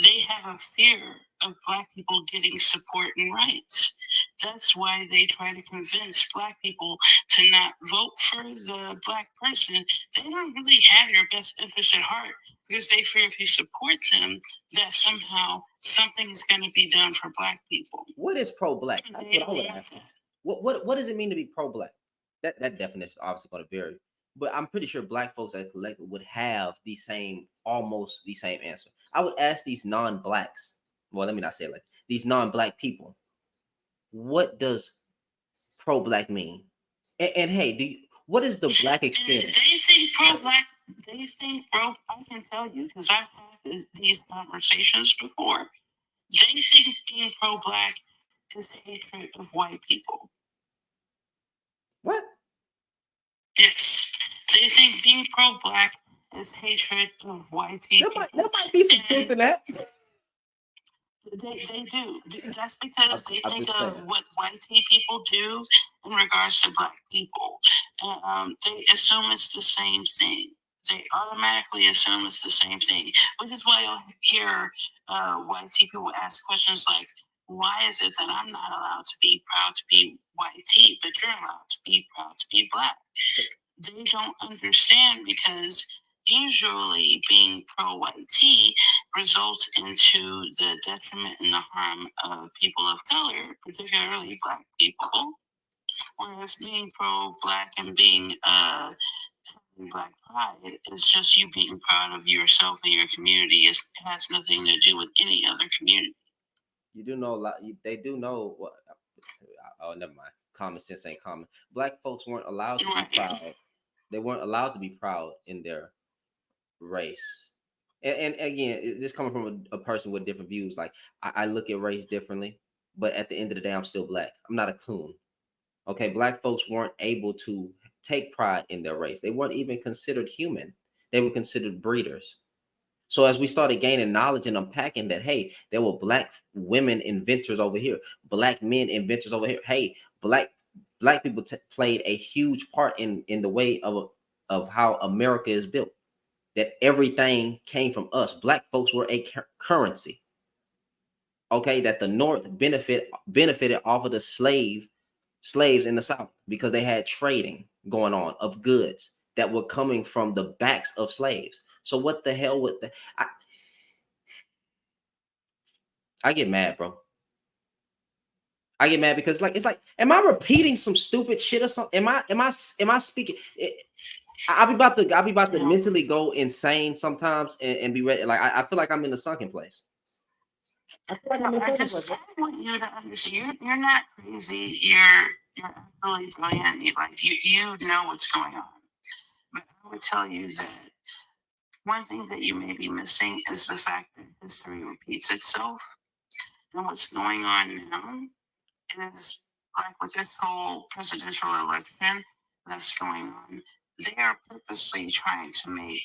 they have a fear of Black people getting support and rights. That's why they try to convince Black people to not vote for the Black person. They don't really have your best interest at heart, because they fear if you support them, that somehow something is going to be done for Black people. What is pro-Black? That's They what I would don't ask. want that. What does it mean to be pro-Black? That definition is obviously going to vary, but I'm pretty sure Black folks as a collective would have almost the same answer. I would ask these non-Blacks. Well, let me not say it like these non-Black people. What does pro-Black mean? And hey, what is the Black experience? They think pro-Black. They think pro. I can tell you, because I've had these conversations before. They think being pro-Black is hatred of white people. What? Yes, they think being pro-Black is hatred of white people. There might be some truth in that. They do. That's because they think of what white people do in regards to Black people. They assume it's the same thing. They automatically assume it's the same thing, which is why you'll hear white people ask questions like, why is it that I'm not allowed to be proud to be white tea, but you're allowed to be proud to be Black? They don't understand, because usually being pro-white tea results into the detriment and the harm of people of color, particularly Black people. Whereas being pro-black and being black pride, it's just you being proud of yourself and your community. It has nothing to do with any other community. You do know a lot. They do know what. Oh, never mind. Common sense ain't common. Black folks weren't allowed to be proud. They weren't allowed to be proud in their race. And again, this coming from a person with different views. Like I look at race differently, but at the end of the day, I'm still black. I'm not a coon. Okay, black folks weren't able to take pride in their race. They weren't even considered human. They were considered breeders. So as we started gaining knowledge and unpacking that, hey, there were black women inventors over here, black men inventors over here. Hey, black people played a huge part in the way of how America is built. That everything came from us. Black folks were a currency. Okay, that the North benefited off of the slaves in the South because they had trading going on of goods that were coming from the backs of slaves. So what the hell with the I get mad, bro. I get mad because it's like, am I repeating some stupid shit or something? Am I speaking? I'll be about to mentally go insane sometimes and be ready. Like I feel like I'm in a sunken place. I just want you to understand you're not crazy. You're absolutely brilliant. You know what's going on. But I would tell you that one thing that you may be missing is the fact that history repeats itself. And what's going on now is like with this whole presidential election that's going on, they are purposely trying to make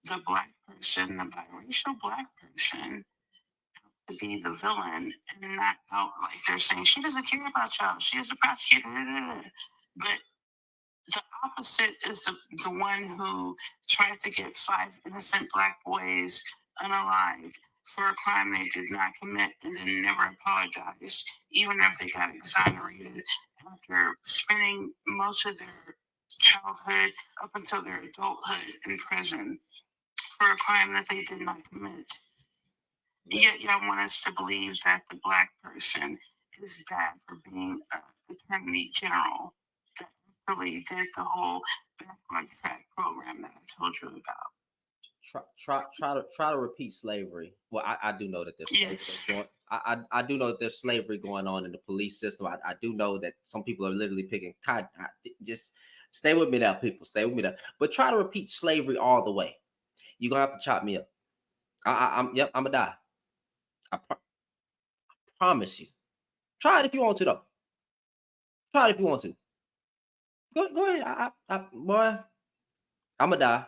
the black person, the biracial black person, to be the villain and not out like they're saying she doesn't care about y'all. She is a prosecutor. But the opposite is the one who tried to get 5 innocent black boys unalived for a crime they did not commit and then never apologized, even if they got exonerated after spending most of their childhood up until their adulthood in prison for a crime that they did not commit. Yet y'all want us to believe that the black person is bad for being an attorney general that really did the whole background track program that I told you about. Try to repeat slavery. Well, I do know that there's yes. I do know that there's slavery going on in the police system. I do know that some people are literally picking cotton. Just stay with me now, people. Stay with me now. But try to repeat slavery all the way. You're gonna have to chop me up. I'm gonna die. I promise you. Try it if you want to, though. Try it if you want to. Go ahead. Boy, I'm gonna die,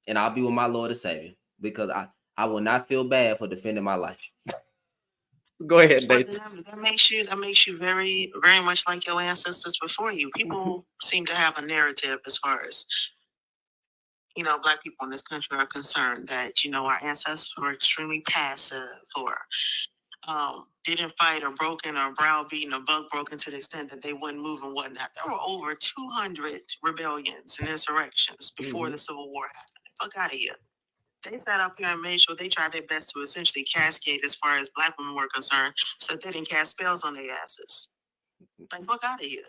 and I'll be with my Lord and Savior because I will not feel bad for defending my life. Go ahead, Nathan. That makes you very, very much like your ancestors before you. People seem to have a narrative as far as black people in this country are concerned that our ancestors were extremely passive or didn't fight or broken or browbeaten or bug broken to the extent that they wouldn't move and whatnot. There were over 200 rebellions and insurrections before the Civil War happened. Fuck out of here. They sat up here and made sure they tried their best to essentially cascade as far as black women were concerned so that they didn't cast spells on their asses. Like, fuck out of here.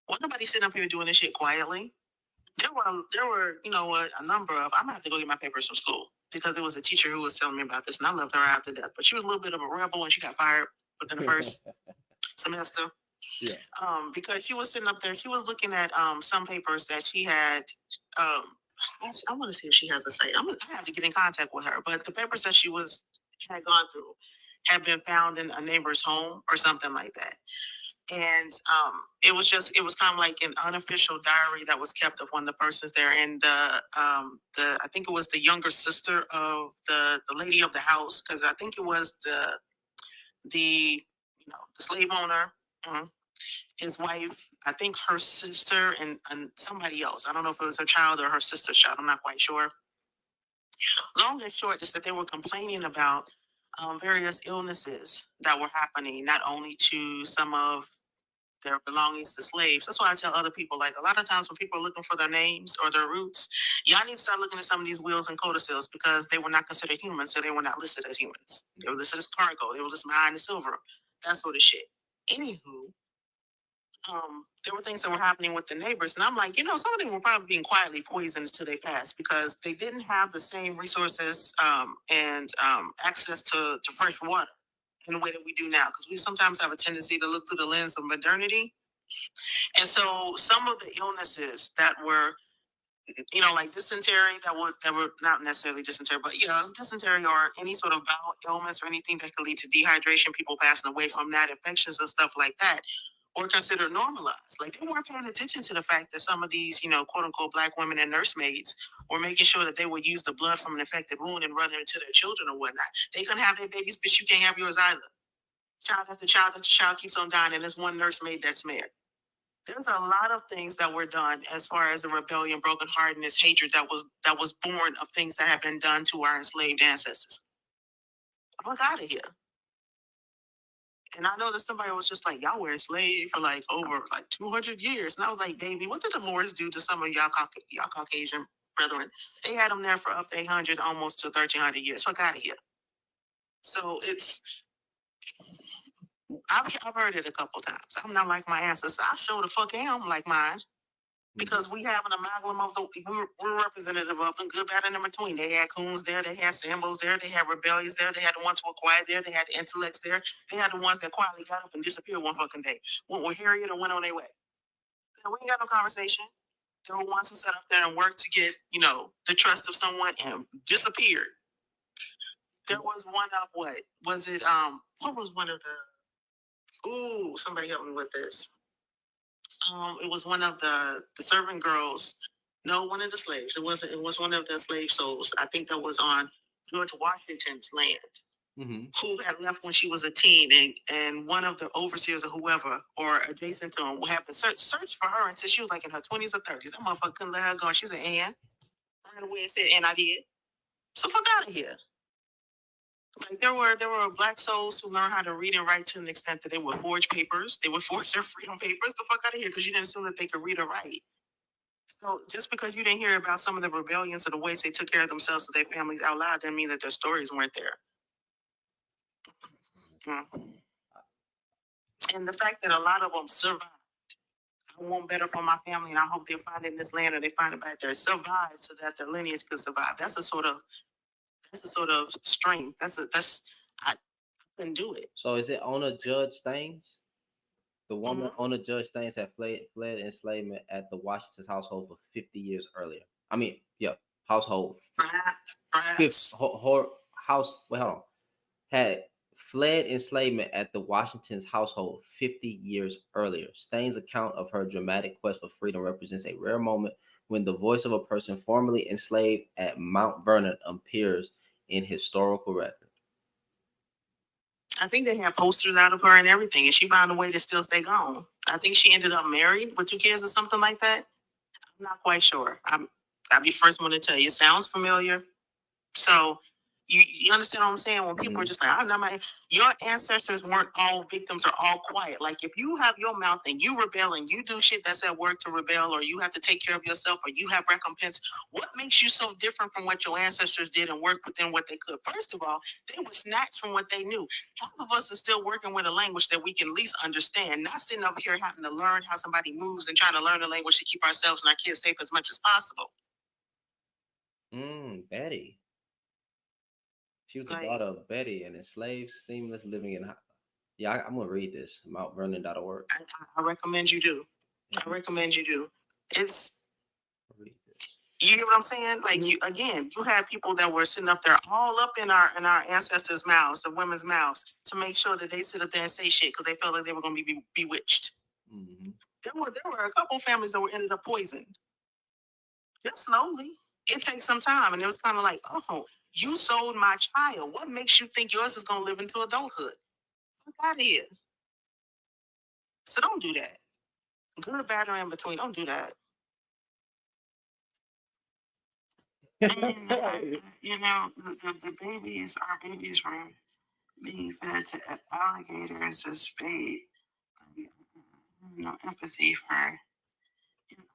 Wasn't nobody sitting up here doing this shit quietly. There were, a number of, I'm gonna have to go get my papers from school because there was a teacher who was telling me about this and I loved her after death, but she was a little bit of a rebel and she got fired within the first semester. Yeah. Because she was sitting up there, she was looking at some papers that she had, I want to see if she has a site. I have to get in contact with her, but the papers that she had gone through had been found in a neighbor's home or something like that. And it was kind of like an unofficial diary that was kept of one of the persons there. And I think it was the younger sister of the lady of the house, because I think it was the slave owner, his wife, I think her sister and somebody else. I don't know if it was her child or her sister's child. I'm not quite sure. Long and short is that they were complaining about various illnesses that were happening, not only to some of their belongings to slaves. That's why I tell other people, like, a lot of times when people are looking for their names or their roots, y'all need to start looking at some of these wills and codicils because they were not considered humans, so they were not listed as humans. They were listed as cargo. They were listed behind the silver. That sort of shit. Anywho, there were things that were happening with the neighbors. And I'm like, some of them were probably being quietly poisoned until they passed because they didn't have the same resources and access to fresh water in the way that we do now. Because we sometimes have a tendency to look through the lens of modernity. And so some of the illnesses that were, like dysentery, that were not necessarily dysentery, but dysentery or any sort of bowel ailments or anything that could lead to dehydration, people passing away from that, infections and stuff like that, or considered normalized. Like they weren't paying attention to the fact that some of these, quote unquote, black women and nursemaids were making sure that they would use the blood from an infected wound and run it into their children or whatnot. They couldn't have their babies, bitch, you can't have yours either. Child after child after child keeps on dying, and there's one nursemaid that's married. There's a lot of things that were done as far as a rebellion, brokenheartedness, hatred that was born of things that have been done to our enslaved ancestors. Fuck out of here. And I know that somebody was just like, y'all were enslaved for like over like 200 years. And I was like, baby, what did the Moors do to some of y'all Caucasian brethren? They had them there for up to 800, almost to 1300 years. Fuck out of here. So I've heard it a couple times. I'm not like my ancestors. I sure the fuck am like mine. Because we have an amalgam of we're representative of them, good, bad, and in between. They had coons there, they had Sambos there, they had rebellions there, they had the ones who were quiet there, they had the intellects there, they had the ones that quietly got up and disappeared one fucking day. Were Harriet and went on their way. And we ain't got no conversation. There were ones who sat up there and worked to get, the trust of someone and disappeared. There was one of what was one of the somebody help me with this. It was one of the servant girls. No, one of the slaves. It was one of the slave souls. I think that was on George Washington's land, who had left when she was a teen, and one of the overseers or whoever or adjacent to him would have to search for her until she was like in her 20s or 30s. That motherfucker couldn't let her go. And she said, "And ran away and said, and I did." So fuck out of here. Like there were black souls who learned how to read and write to an extent that they would forge papers. They would forge their freedom papers. The fuck out of here, because you didn't assume that they could read or write. So just because you didn't hear about some of the rebellions or the ways they took care of themselves and their families out loud didn't mean that their stories weren't there. And the fact that a lot of them survived. I want better for my family, and I hope they find it in this land or they find it back there. Survived so that their lineage could survive. That's a sort of strength. I couldn't do it. So is it Ona Judge Staines? The woman Ona Judge Staines had fled enslavement at the Washington's household for 50 years earlier. I mean, household. Perhaps. Had fled enslavement at the Washington's household 50 years earlier. Staines' account of her dramatic quest for freedom represents a rare moment when the voice of a person formerly enslaved at Mount Vernon appears in historical record. I think they had posters out of her and everything, and she found a way to still stay gone. I think she ended up married with 2 kids or something like that. I'm not quite sure. I'll be first one to tell you. It sounds familiar. So you understand what I'm saying? When people are just like, your ancestors weren't all victims or all quiet. Like if you have your mouth and you rebel and you do shit that's at work to rebel, or you have to take care of yourself, or you have recompense, what makes you so different from what your ancestors did and worked within what they could? First of all, they were snatched from what they knew. Half of us are still working with a language that we can at least understand, not sitting over here having to learn how somebody moves and trying to learn the language to keep ourselves and our kids safe as much as possible. Betty. She was the daughter of Betty, an enslaved, seamless living in. Yeah, I'm gonna read this. MountVernon.org. I recommend you do. I recommend you do. It's. You get what I'm saying? Like you had people that were sitting up there, all up in our ancestors' mouths, the women's mouths, to make sure that they sit up there and say shit because they felt like they were going to be bewitched. There were a couple families that ended up poisoned. Just slowly. It takes some time, and it was kind of like, oh, you sold my child. What makes you think yours is going to live into adulthood? Fuck out of here. So don't do that. Good, bad, or in between. Don't do that. The babies, our babies were being fed to alligators as bait. No empathy for.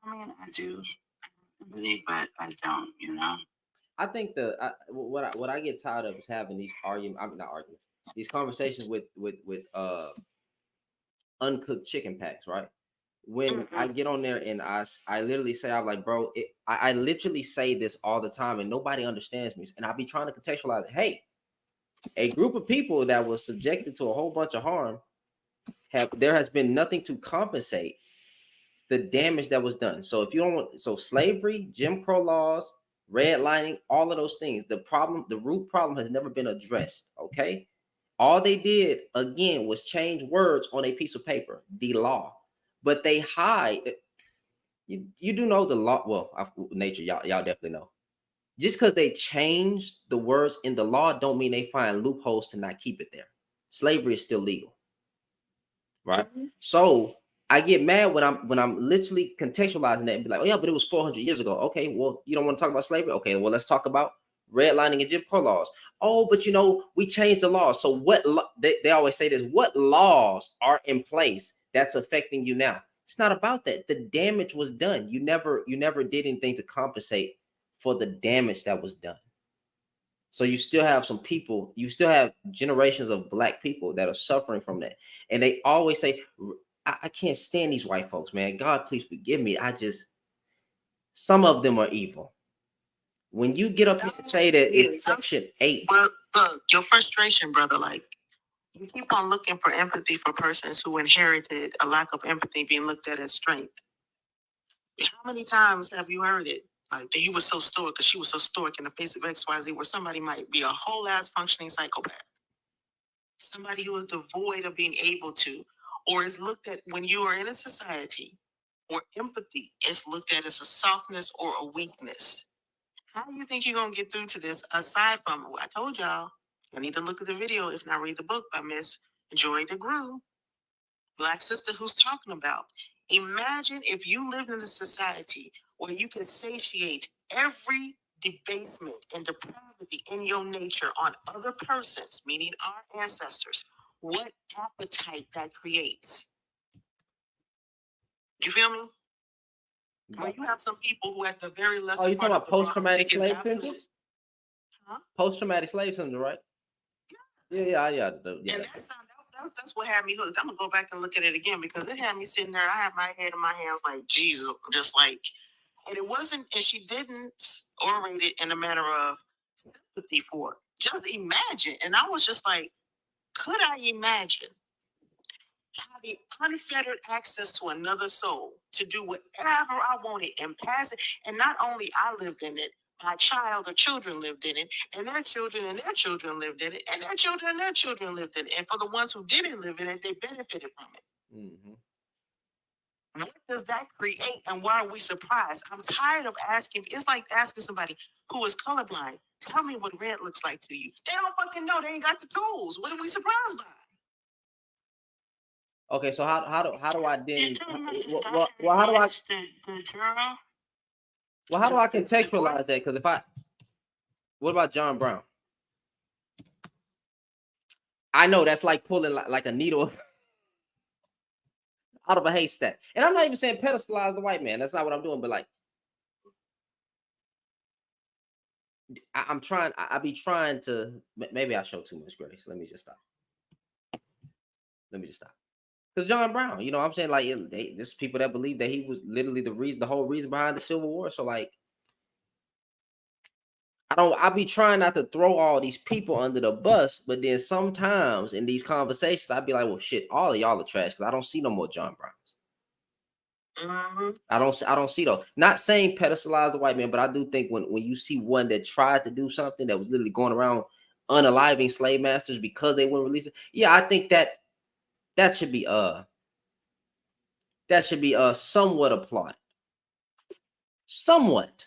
I do believe, but I don't. I think what I get tired of is having these these conversations with uncooked chicken packs, right? when I get on there and I literally say, I'm like, bro, I literally say this all the time and nobody understands me. And I'll be trying to contextualize it. Hey, a group of people that was subjected to a whole bunch of harm, there has been nothing to compensate the damage that was done. So if you don't want, so slavery, Jim Crow laws, redlining, all of those things, the root problem has never been addressed. Okay. All they did again was change words on a piece of paper, the law, but they hide. You do know the law. Well, nature, y'all definitely know. Just because they changed the words in the law, don't mean they find loopholes to not keep it there. Slavery is still legal, right? So I get mad when I'm literally contextualizing that and be like, oh yeah, but it was 400 years ago. Okay, well, you don't want to talk about slavery? Okay, well, let's talk about redlining and Jim Crow laws. Oh, but we changed the laws. So what they always say this, what laws are in place that's affecting you now? It's not about that. The damage was done. You never did anything to compensate for the damage that was done. So you still have some people, you still have generations of Black people that are suffering from that. And they always say, I can't stand these white folks, man. God, please forgive me. Some of them are evil. When you get up and say that it's Section 8. Well, look, your frustration, brother, like, you keep on looking for empathy for persons who inherited a lack of empathy being looked at as strength. How many times have you heard it? Like, that he was so stoic because she was so stoic in the face of XYZ, where somebody might be a whole ass functioning psychopath. Somebody who is devoid of being able to, or is looked at when you are in a society where empathy is looked at as a softness or a weakness. How do you think you're going to get through to this aside from, I told y'all, I need to look at the video, if not read the book by Miss Joy DeGruy, Black sister, who's talking about, imagine if you lived in a society where you could satiate every debasement and depravity in your nature on other persons, meaning our ancestors, what appetite that creates. Do you feel me? Where you have some people who at the very lesser you talking about post-traumatic slave syndrome? Huh? Post-traumatic slave syndrome, right? Yeah. And that's what had me hooked. I'm gonna go back and look at it again because it had me sitting there. I had my head in my hands like Jesus, just like, and it wasn't, and she didn't orate it in a manner of sympathy for it. Just imagine. And I was just like, could I imagine having unfettered access to another soul to do whatever I wanted and pass it? And not only I lived in it, my child or children lived in it, and their children and their children lived in it, and their children and their children lived in it. And for the ones who didn't live in it, they benefited from it. What does that create, and why are we surprised? I'm tired of asking. It's like asking somebody who is colorblind, tell me what red looks like to you. They don't fucking know. They ain't got the tools. What are we surprised by? Okay, so how do I then? Well, how do I? Well, how do I contextualize that? Because what about John Brown? I know that's like pulling like a needle out of a haystack. And I'm not even saying pedestalize the white man. That's not what I'm doing. But like, I'm trying. I be trying to. Maybe I show too much grace. Let me just stop. Because John Brown, you know what I'm saying? Like, there's people that believe that he was literally the whole reason behind the Civil War. So like, I be trying not to throw all these people under the bus, but then sometimes in these conversations, I'd be like, well, shit, all of y'all are trash because I don't see no more John Browns. I don't see those. Not saying pedestalize the white man, but I do think when you see one that tried to do something that was literally going around unaliving slave masters because they wouldn't release it. Yeah, I think that should be somewhat applauded. Somewhat.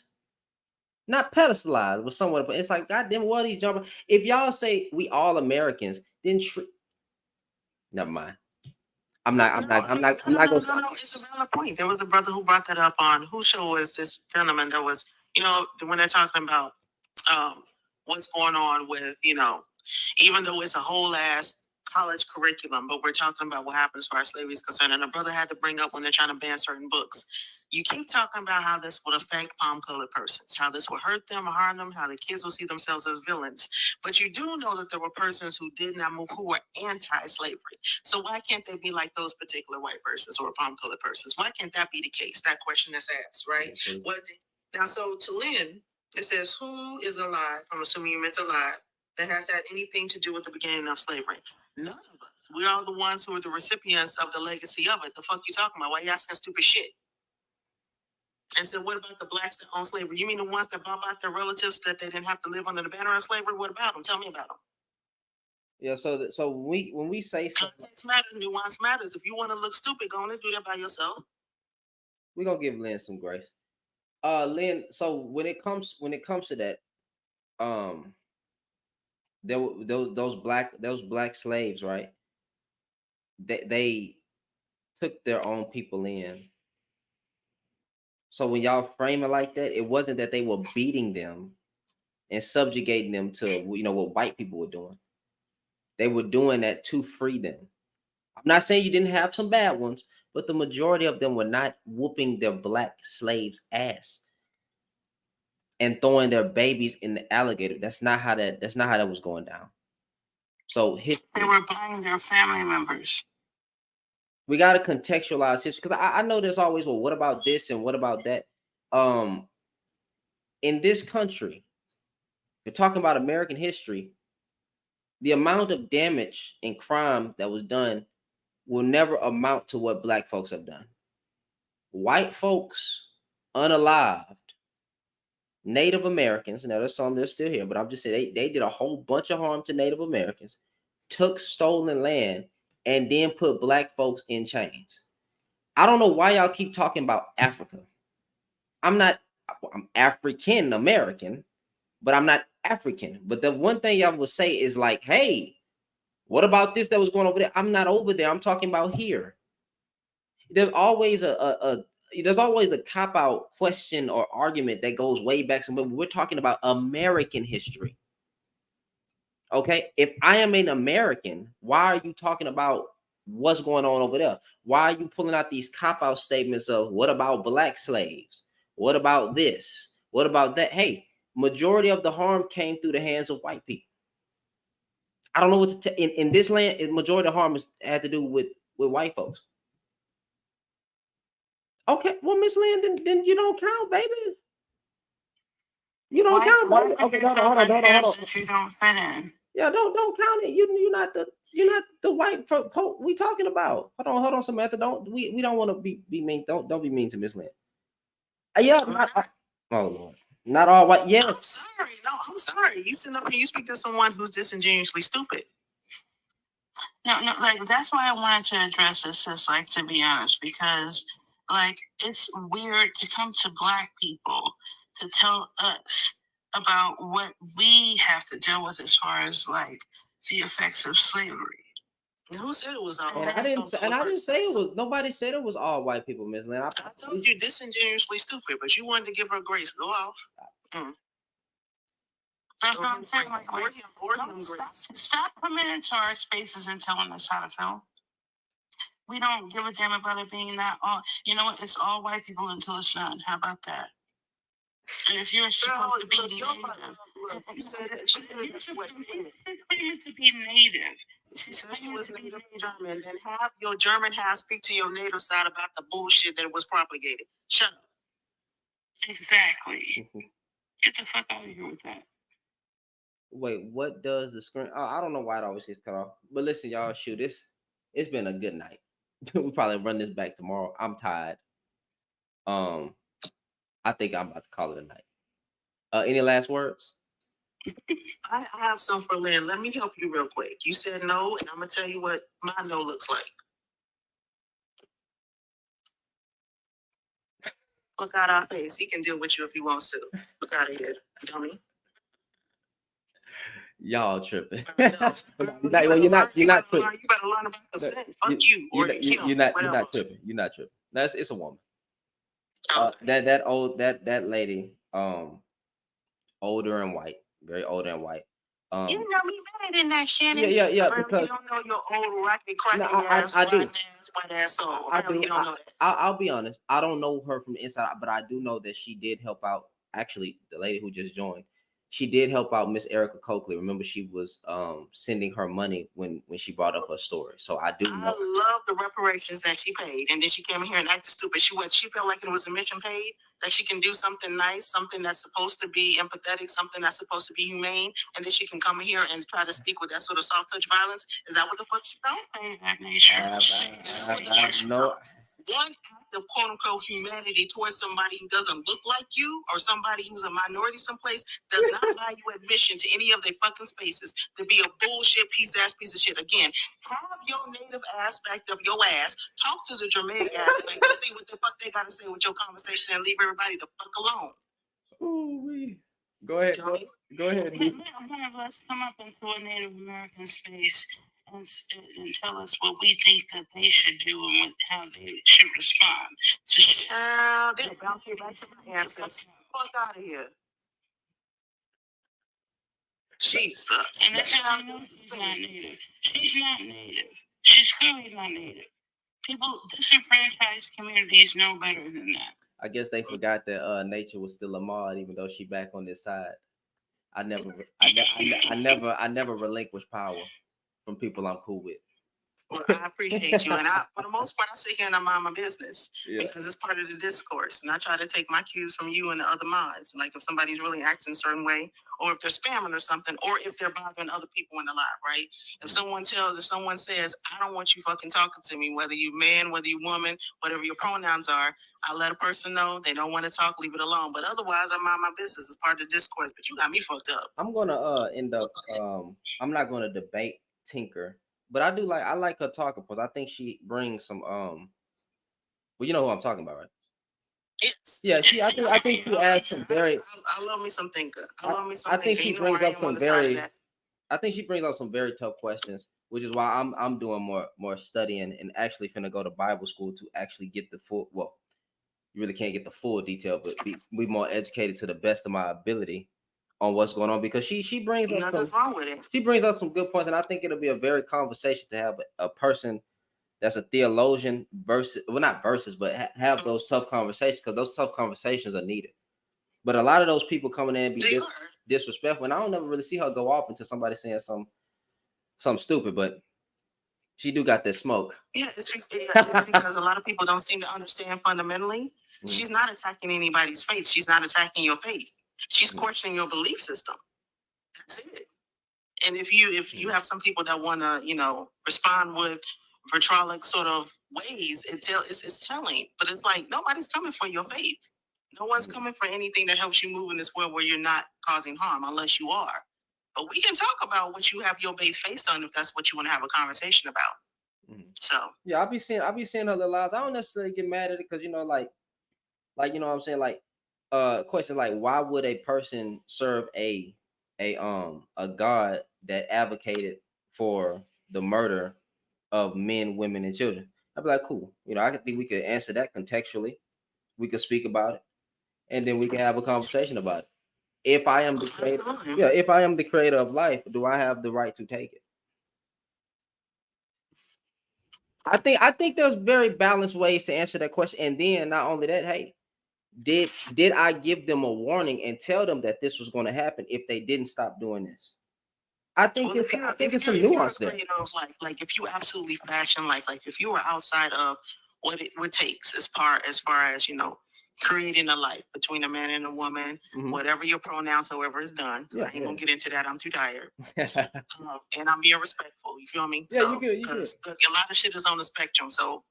Not pedestalized, but somewhat. But it's like, goddamn, what are these jumping? If y'all say we all Americans, then never mind. I'm not gonna. It's a valid point. There was a brother who brought that up on whose show was this gentleman that was, when they're talking about what's going on with, even though it's a whole ass college curriculum, but we're talking about what happens as far as slavery is concerned. And a brother had to bring up when they're trying to ban certain books. You keep talking about how this would affect palm-colored persons, how this will hurt them, harm them, how the kids will see themselves as villains. But you do know that there were persons who did not move, who were anti-slavery. So why can't they be like those particular white persons or palm-colored persons? Why can't that be the case? That question is asked, right? What now? So to Lynn, it says, who is alive? I'm assuming you meant alive. That has had anything to do with the beginning of slavery. None of us. We're all the ones who are the recipients of the legacy of it. The fuck you talking about? Why you asking stupid shit? And so what about the blacks that own slavery? You mean the ones that bought back their relatives that they didn't have to live under the banner of slavery? What about them? Tell me about them. Yeah, so when we say context matters, nuance matters. If you want to look stupid, go on and do that by yourself. We're gonna give Lynn some grace. Lynn, so when it comes to that, there were those black slaves, right? They took their own people in. So when y'all frame it like that, it wasn't that they were beating them and subjugating them to what white people were doing. They were doing that to free them. I'm not saying you didn't have some bad ones, but the majority of them were not whooping their black slaves' ass and throwing their babies in the alligator. That's not how that was going down. So they were buying their family members. We got to contextualize history, because I know there's always, well, what about this and what about that? In this country, if you're talking about American history, the amount of damage and crime that was done will never amount to what black folks have done. White folks, unalived, Native Americans, now there's some that are still here, but I'm just saying they did a whole bunch of harm to Native Americans, took stolen land, and then put black folks in chains. I don't know why y'all keep talking about Africa. I'm African American, but I'm not African. But the one thing y'all would say is like, hey, what about this that was going over there? I'm not over there. I'm talking about here. There's always there's always a cop-out question or argument that goes way back. But we're talking about American history. Okay, if I am an American, why are you talking about what's going on over there? Why are you pulling out these cop-out statements of what about black slaves? What about this? What about that? Hey, majority of the harm came through the hands of white people. I don't know what to in this land. Majority of the harm had to do with white folks. Okay, well, Miss Lynn, then you don't count, baby. You don't count, baby. Okay, hold on. You don't fit in. Yeah, don't count it. You're not the white folk we talking about. Hold on, Samantha. We don't want to be mean. Don't be mean to Miss Lynn. Yeah, oh Lord, not all white. Yeah, I'm sorry. No, I'm sorry. You sit up here, you speak to someone who's disingenuously stupid. No, like that's why I wanted to address this. Just like, to be honest, because like it's weird to come to black people to tell us about what we have to deal with as far as like the effects of slavery. Who said it was all? And I didn't say it was. Nobody said it was all white people, Miss Lynn. I told you disingenuously stupid, but you wanted to give her grace. Go off. That's what I'm saying. Stop coming into our spaces and telling us how to feel. We don't give a damn about it being that all. You know what? It's all white people until it's not. How about that? And if you're supposed to be native, you're supposed to be native. She said she was native German. Then have your German half speak to your native side about the bullshit that was propagated. Shut up. Exactly. Get the fuck out of here with that. Wait, what does the screen? Oh, I don't know why it always gets cut off. But listen, y'all, shoot, it's been a good night. We'll probably run this back tomorrow. I'm tired. I think I'm about to call it a night. Any last words? I have some for Lynn. Let me help you real quick. You said no, and I'm gonna tell you what my no looks like. Look out our face. He can deal with you if he wants to. Look out of here, dummy. Y'all tripping. You're not tripping. You better learn about consent. Fuck you. You're not tripping. You're not tripping. It's a woman. That lady, older and white, very older and white. You know me better than that, Shannon. Yeah. Apparently Because you don't know your old rocky cracky no, ass, I do. rotten ass, white ass soul. I Apparently do. you don't know that. I'll be honest. I don't know her from the inside, but I do know that she did help out. Actually, the lady who just joined, she did help out Miss Erica Coakley. Remember, she was sending her money when she brought up her story. So I do know. I love the reparations that she paid, and then she came in here and acted stupid. She felt like it was a mission paid, that she can do something nice, something that's supposed to be empathetic, something that's supposed to be humane, and then she can come in here and try to speak with that sort of soft touch violence. Is that what the fuck she felt? No. One act of quote unquote humanity towards somebody who doesn't look like you or somebody who's a minority someplace does not buy you admission to any of their fucking spaces to be a bullshit piece of shit. Again, have your native ass backed up your ass, talk to the Germanic ass back and see what the fuck they gotta say with your conversation and leave everybody the fuck alone. Ooh, go ahead. Go ahead. One of us come up into a Native American space and tell us what we think that they should do and how they should respond. They'll bounce me back to my ancestors. Fuck out of here. Jesus. And that's how I know she's not Native. She's not Native. She's clearly not Native. People, disenfranchised communities know better than that. I guess they forgot that nature was still a mod, even though she back on this side. I never relinquish power from people I'm cool with. Well, I appreciate you, and for the most part, I sit here and I mind my business because it's part of the discourse, and I try to take my cues from you and the other mods. Like if somebody's really acting a certain way, or if they're spamming or something, or if they're bothering other people in the live, right? If someone says, I don't want you fucking talking to me, whether you man, whether you woman, whatever your pronouns are, I let a person know they don't want to talk, leave it alone. But otherwise, I mind my business. It's part of the discourse. But you got me fucked up. I'm gonna end up. I'm not gonna debate Tinker. But I like her talking because I think she brings some well, you know who I'm talking about, right? Yes. Yeah, I think she adds some very I love me some Thinker. I think she brings up some very I think she brings up some very tough questions, which is why I'm doing more studying and actually finna go to Bible school to actually get the full you really can't get the full detail, but be more educated to the best of my ability on what's going on because she brings up she brings up some good points, and I think it'll be a very conversation to have a person that's a theologian versus not versus, but have those tough conversations because those tough conversations are needed. But a lot of those people coming in and be disrespectful, and I don't ever really see her go off until somebody saying something stupid, but she do got that smoke. Yeah, it's because a lot of people don't seem to understand fundamentally. She's not attacking anybody's faith. She's not attacking your faith. She's questioning your belief system. That's it. And if you have some people that want to, respond with vitriolic sort of ways, it's telling. But it's like nobody's coming for your faith. No one's coming for anything that helps you move in this world where you're not causing harm, unless you are. But we can talk about what you have your base faced on if that's what you want to have a conversation about. So yeah, I'll be seeing her little lies. I don't necessarily get mad at it because like you know what I'm saying, like question like why would a person serve a God that advocated for the murder of men, women, and children? I'd be like, cool. I think we could answer that contextually. We could speak about it, and then we can have a conversation about it. If I am the creator, if I am the creator of life, do I have the right to take it? I think there's very balanced ways to answer that question. And then not only that, hey, did I give them a warning and tell them that this was going to happen if they didn't stop doing this? I think it's a nuance there. Like if you absolutely fashion like if you were outside of what it takes as far as creating a life between a man and a woman, whatever your pronouns, however it's done. I ain't gonna get into that. I'm too tired. And I'm being respectful. You feel me? Yeah, you good. Because a lot of shit is on the spectrum. So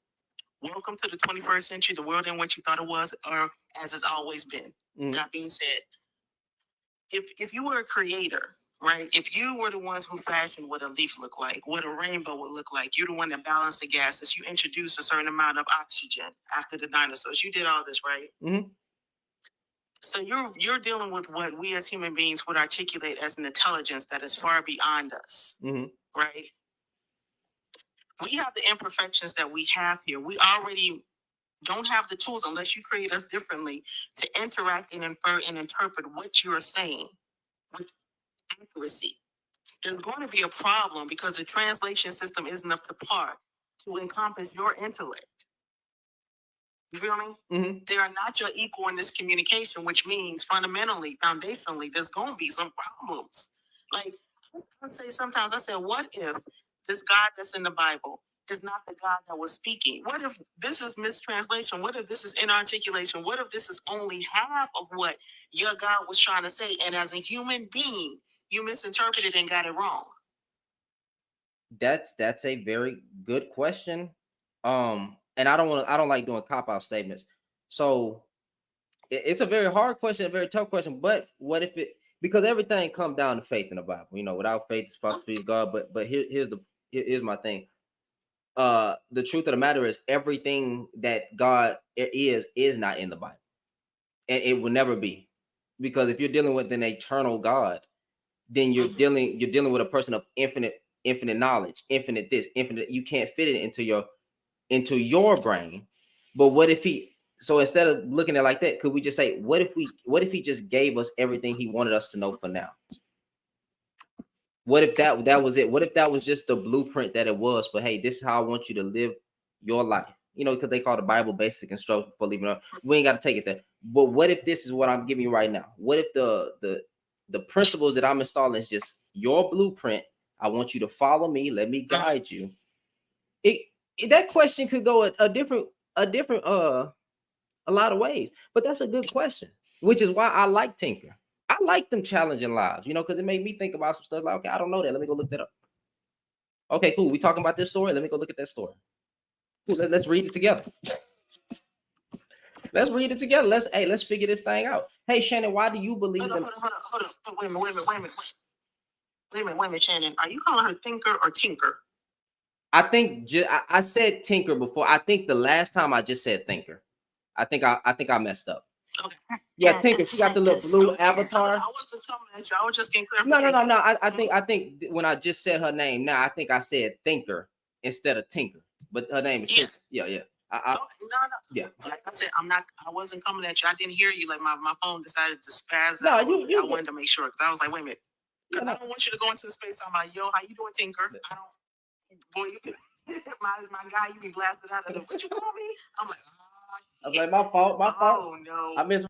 welcome to the 21st century, the world in which you thought it was, or as it's always been. That being said, if you were a creator, right? If you were the ones who fashioned what a leaf looked like, what a rainbow would look like, you're the one that balanced the gases. You introduced a certain amount of oxygen after the dinosaurs. You did all this, right? So you're dealing with what we as human beings would articulate as an intelligence that is far beyond us, right? We have the imperfections that we have here. We already don't have the tools unless you create us differently to interact and infer and interpret what you're saying with accuracy. there's going to be a problem because the translation system isn't up to par to encompass your intellect. You feel me? Mm-hmm. They are not your equal in this communication, which means fundamentally, foundationally, there's going to be some problems. Like, I say sometimes, I say, what if this God that's in the Bible is not the God that was speaking? What if this is mistranslation? What if this is inarticulation? What if this is only half of what your God was trying to say? And as a human being, you misinterpreted and got it wrong. That's a very good question. And I don't like doing cop-out statements. So it's a very hard question, a very tough question. But what if it, because everything comes down to faith in the Bible. You know, without faith it's possible to please God. But here's my thing. The truth of the matter is everything that God is not in the Bible. And it will never be. Because if you're dealing with an eternal God, then you're dealing with a person of infinite knowledge, infinite this, infinite. You can't fit it into your brain. But what if he? So instead of looking at it like that, could we just say, what if he just gave us everything he wanted us to know for now? What if that was it? What if that was just the blueprint that it was? But hey, this is how I want you to live your life. You know, because they call the Bible basic instructions before leaving. We ain't got to take it there. But what if this is what I'm giving you right now? What if the principles that I'm installing is just your blueprint? I want you to follow me. Let me guide you. That question could go a different a lot of ways. But that's a good question, which is why I like Tinker. I like them challenging lives, you know, because it made me think about some stuff like, okay, I don't know that. Let me go look that up. Okay, cool. We talking about this story. Let me go look at that story. Cool. Let's read it together. Let's read it together. Let's figure this thing out. Hey, Shannon, why do you believe Hold on. Wait a minute, Shannon. Are you calling her thinker or tinker? I think I said tinker before. I think the last time I just said thinker. I think I messed up. Okay. Yeah, tinker. She got the little blue avatar. I wasn't coming at you. I was just getting clear. No. I think when I just said her name, now I think I said thinker instead of tinker. But her name is Tinker. Yeah. No. Yeah. Like I said, I wasn't coming at you. I didn't hear you. Like my phone decided to spaz No, out. you I wanted to make sure because I was like, wait a minute. Because I don't want you to go into the space talking about, yo, how you doing, Tinker? I don't. Boy, you can, my guy, you be blasted out of the. What you call me? I'm like, I was like, my fault. Oh no. I miss.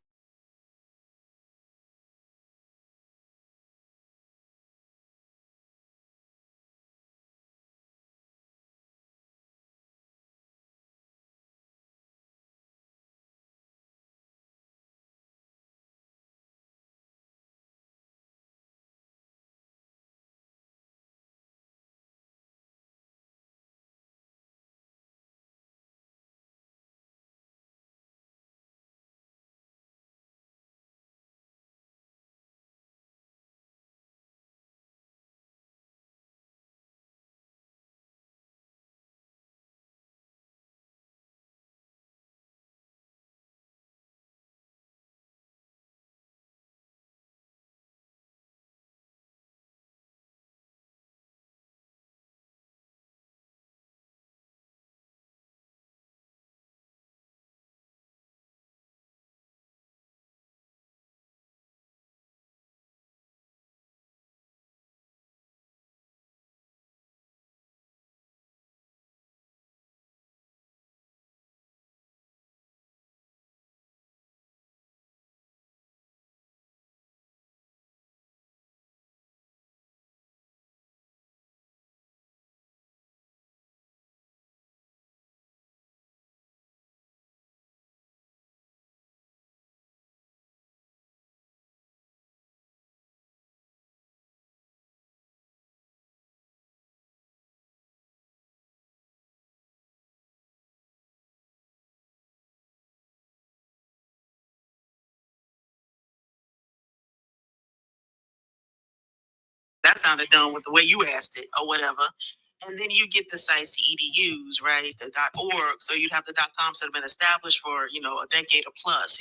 That sounded dumb with the way you asked it or whatever. And then you get the sites, the EDUs, right? The .org. So you'd have the .coms that have been established for, a decade or plus.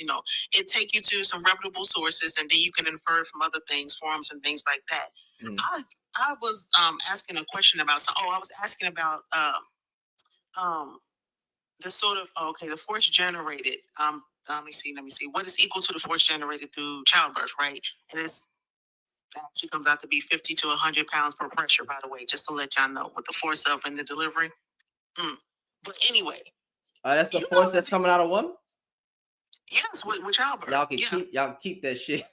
It take you to some reputable sources, and then you can infer from other things, forums and things like that. Mm. I was asking a question about. I was asking about the sort of the force generated. Let me see. What is equal to the force generated through childbirth, right? And it's actually comes out to be 50 to 100 pounds per pressure, by the way, just to let y'all know, with the force of and the delivery. But anyway. That's the force that's coming out of woman? Yes, with childbirth. Y'all keep that shit.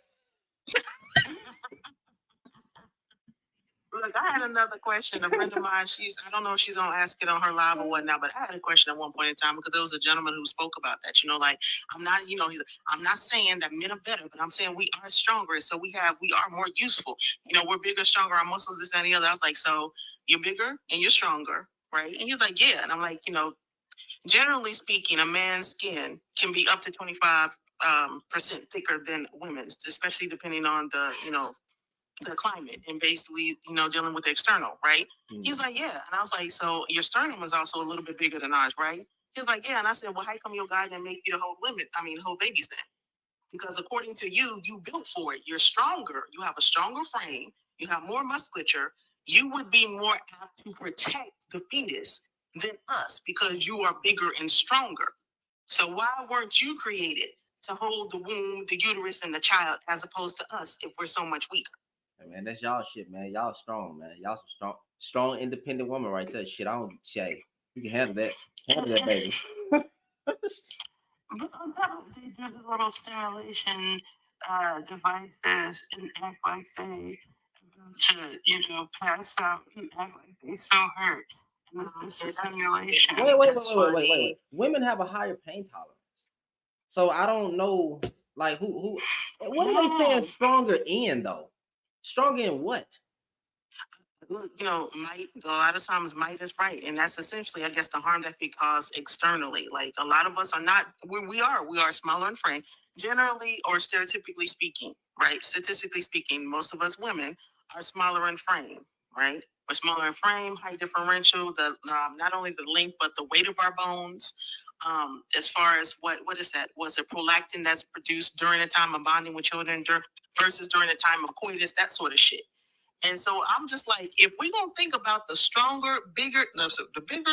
Look, I had another question. A friend of mine, I don't know if she's gonna ask it on her live or whatnot, but I had a question at one point in time because there was a gentleman who spoke about that. Like, I'm not, I'm not saying that men are better, but I'm saying we are stronger, so we are more useful. We're bigger, stronger, our muscles, this, and the other. I was like, so you're bigger and you're stronger, right? And he's like, yeah. And I'm like, generally speaking, a man's skin can be up to 25% thicker than women's, especially depending on the climate and basically, dealing with the external, right? He's like, yeah. And I was like, so your sternum is also a little bit bigger than ours, right? He's like, yeah. And I said, well, how come your guy didn't make you the whole babies then? Because according to you, you built for it. You're stronger. You have a stronger frame. You have more musculature. You would be more apt to protect the fetus than us because you are bigger and stronger. So why weren't you created to hold the womb, the uterus, and the child as opposed to us if we're so much weaker? Hey, man, that's y'all shit, man. Y'all strong, man. Y'all some strong, independent woman right there. Shit, I don't shade. You can handle that. Handle that, baby. But on top of it, they do the little stimulation devices and act like they to pass out and act like they so hurt. And this is stimulation. Wait. Women have a higher pain tolerance. So I don't know, like who what are they saying stronger in though? Stronger in what? Look, might, a lot of times might is right. And that's essentially, I guess, the harm that we cause externally. Like a lot of us are not, we are smaller in frame, generally or stereotypically speaking, right? Statistically speaking, most of us women are smaller in frame, right? We're smaller in frame, height differential, the not only the length, but the weight of our bones. As far as what is that? Was it prolactin that's produced during the time of bonding with children versus during the time of coitus, that sort of shit. And so I'm just like, if we're going to think about the bigger,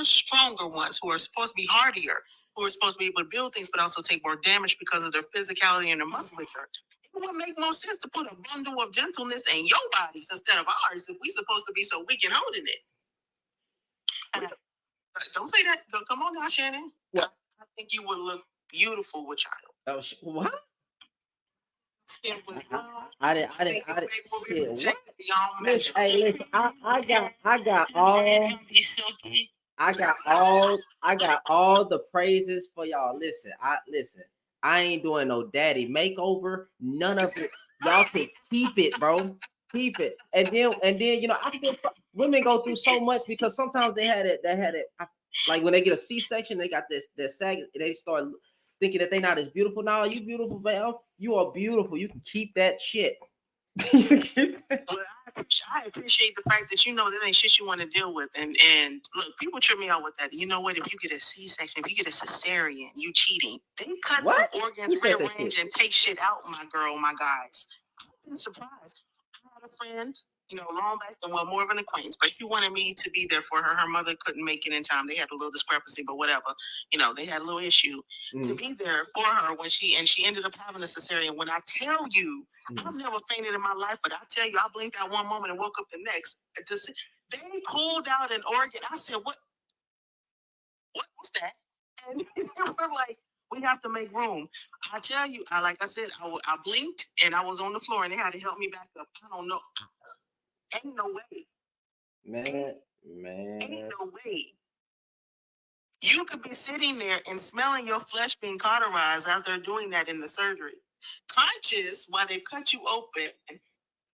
stronger ones who are supposed to be hardier, who are supposed to be able to build things, but also take more damage because of their physicality and their musculature, it would make more sense to put a bundle of gentleness in your bodies instead of ours if we're supposed to be so weak and holding it. Don't say that. Come on now, Shannon. What? I think you would look beautiful with child. Oh, what? I didn't. Yeah, what? Listen, hey, listen. I got all the praises for y'all. Listen. I ain't doing no daddy makeover. None of it. Y'all can keep it, bro. Keep it. And then I feel women go through so much because sometimes they had it. Like when they get a C-section, they got this sag. They start thinking that they're not as beautiful. Now, you beautiful, Val. You are beautiful. You can keep that shit. Well, I appreciate the fact that that ain't shit you want to deal with. And look, people trip me out with that. You know what? If you get a C-section, if you get a cesarean, you cheating. They cut the organs, rearrange, and take shit out, my girl, my guys. I've been surprised. I had a friend, long back, more of an acquaintance, but she wanted me to be there for her. Her mother couldn't make it in time. They had a little discrepancy, but whatever. They had a little issue to be there for her when she ended up having a cesarean. When I tell you, I've never fainted in my life, but I tell you, I blinked out one moment and woke up the next. They pulled out an organ. I said, what's that? And we're like, we have to make room. I tell you, like I said, I blinked and I was on the floor and they had to help me back up. I don't know. Ain't no way. Man. Ain't no way. You could be sitting there and smelling your flesh being cauterized as they're doing that in the surgery. Conscious while they cut you open,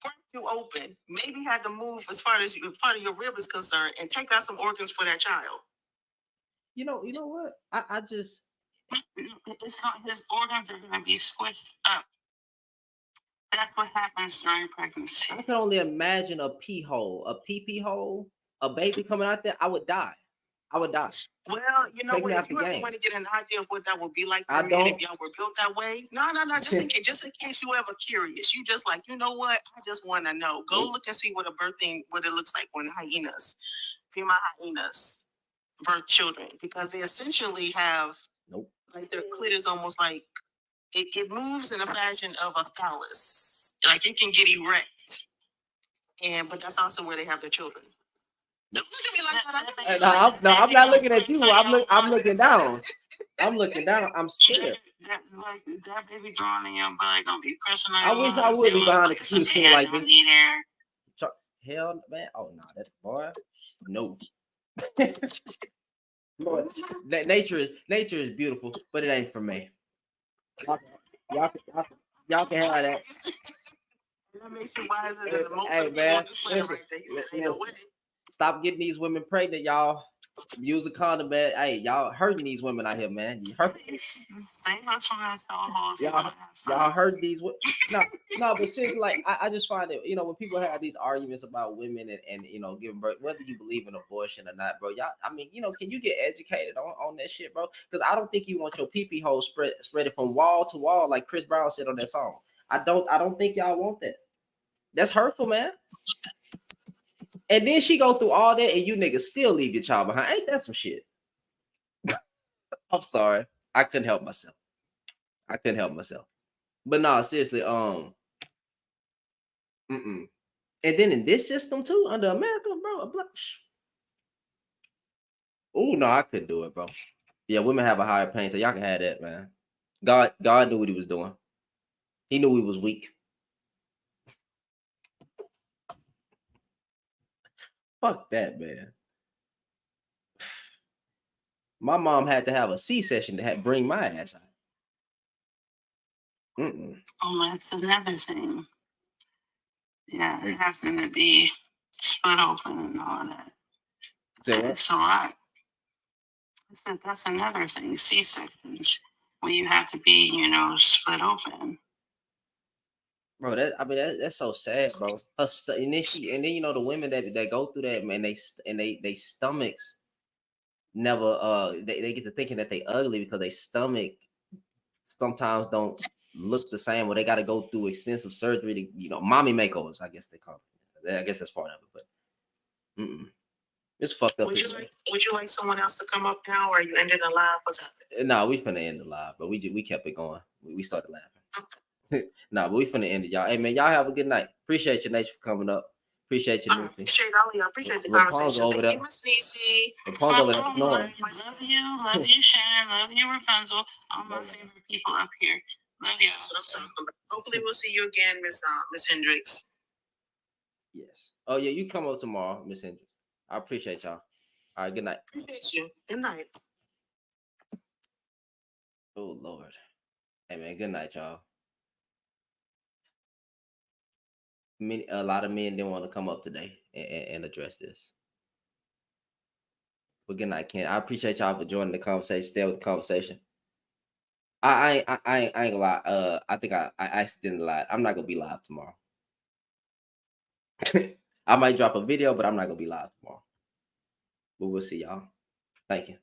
crack you open, maybe had to move as far as part of your rib is concerned and take out some organs for that child. You know what? I just it's not, his organs are going to be switched up. That's what happens during pregnancy. I can only imagine a pee hole, a pee hole, a baby coming out there. I would die. Well, you know what? If you ever want to get an idea of what that would be like for me, if y'all were built that way, no. Just in case you ever curious, you just like, you know what? I just want to know. Go look and see what it looks like when female hyenas birth children, because they essentially have like their clit is almost like it moves in a fashion of a phallus, like it can get erect. but that's also where they have their children. Don't look at me like that. I'm not looking at you. I'm looking down. I'm looking down. I'm scared. That baby drawing in your belly gonna be pressing on I your wish I would be behind the computer screen like this. There. Hell, man. Oh no, that's boy. No. Lord, nature is beautiful, but it ain't for me. Y'all can have that. That makes you wiser than the most. Hey man, listen, stop getting these women pregnant, y'all. Use a condom, man. Hey, y'all hurting these women out here, man. You hurt. Y'all hurt these women. No, but seriously, like I just find it, when people have these arguments about women and giving birth, whether you believe in abortion or not, bro. Y'all, I mean, can you get educated on that shit, bro? Because I don't think you want your pee-pee hole spread it from wall to wall, like Chris Brown said on that song. I don't think y'all want that. That's hurtful, man. And then she go through all that, and you niggas still leave your child behind. Ain't that some shit? I'm sorry, I couldn't help myself. But no, seriously, And then in this system too, under America, bro. Oh no, I couldn't do it, bro. Yeah, women have a higher pain, so y'all can have that, man. God knew what he was doing. He knew we was weak. Fuck that, man. My mom had to have a C-section to bring my ass out. Oh, that's another thing. Yeah, it has to be split open and all that. It's a lot. I said that's another thing. C-sections, when you have to be, split open. Bro, that's so sad, bro. And then the women that go through that, man, they stomachs never they get to thinking that they ugly because they stomach sometimes don't look the same, or they got to go through extensive surgery to mommy makeovers, I guess they call it. I guess that's part of it, but it's fucked up. Would you like someone else to come up now, or are you ending the live? What's happening? No, we finna end the live, but we kept it going. We started laughing. Nah, but we finna end it, y'all. Hey man, y'all have a good night. Appreciate your nature for coming up. Appreciate you. Appreciate all of y'all. Appreciate the conversation. Over Thank you, Miss Cece. Rapunzel's over there. Love you, Shannon. Love you, Rapunzel. All my favorite people up here. Love you. That's what I'm talking about. Hopefully we'll see you again, Miss Hendricks. Yes. Oh yeah, you come up tomorrow, Miss Hendricks. I appreciate y'all. All right, good night. Appreciate you. Good night. Oh Lord. Hey man, good night, y'all. A lot of men didn't want to come up today and address this. But good night, Ken. I appreciate y'all for joining the conversation. Stay with the conversation. I ain't gonna lie. I think I accidentally lied. I'm not gonna be live tomorrow. I might drop a video, but I'm not gonna be live tomorrow. But we'll see y'all. Thank you.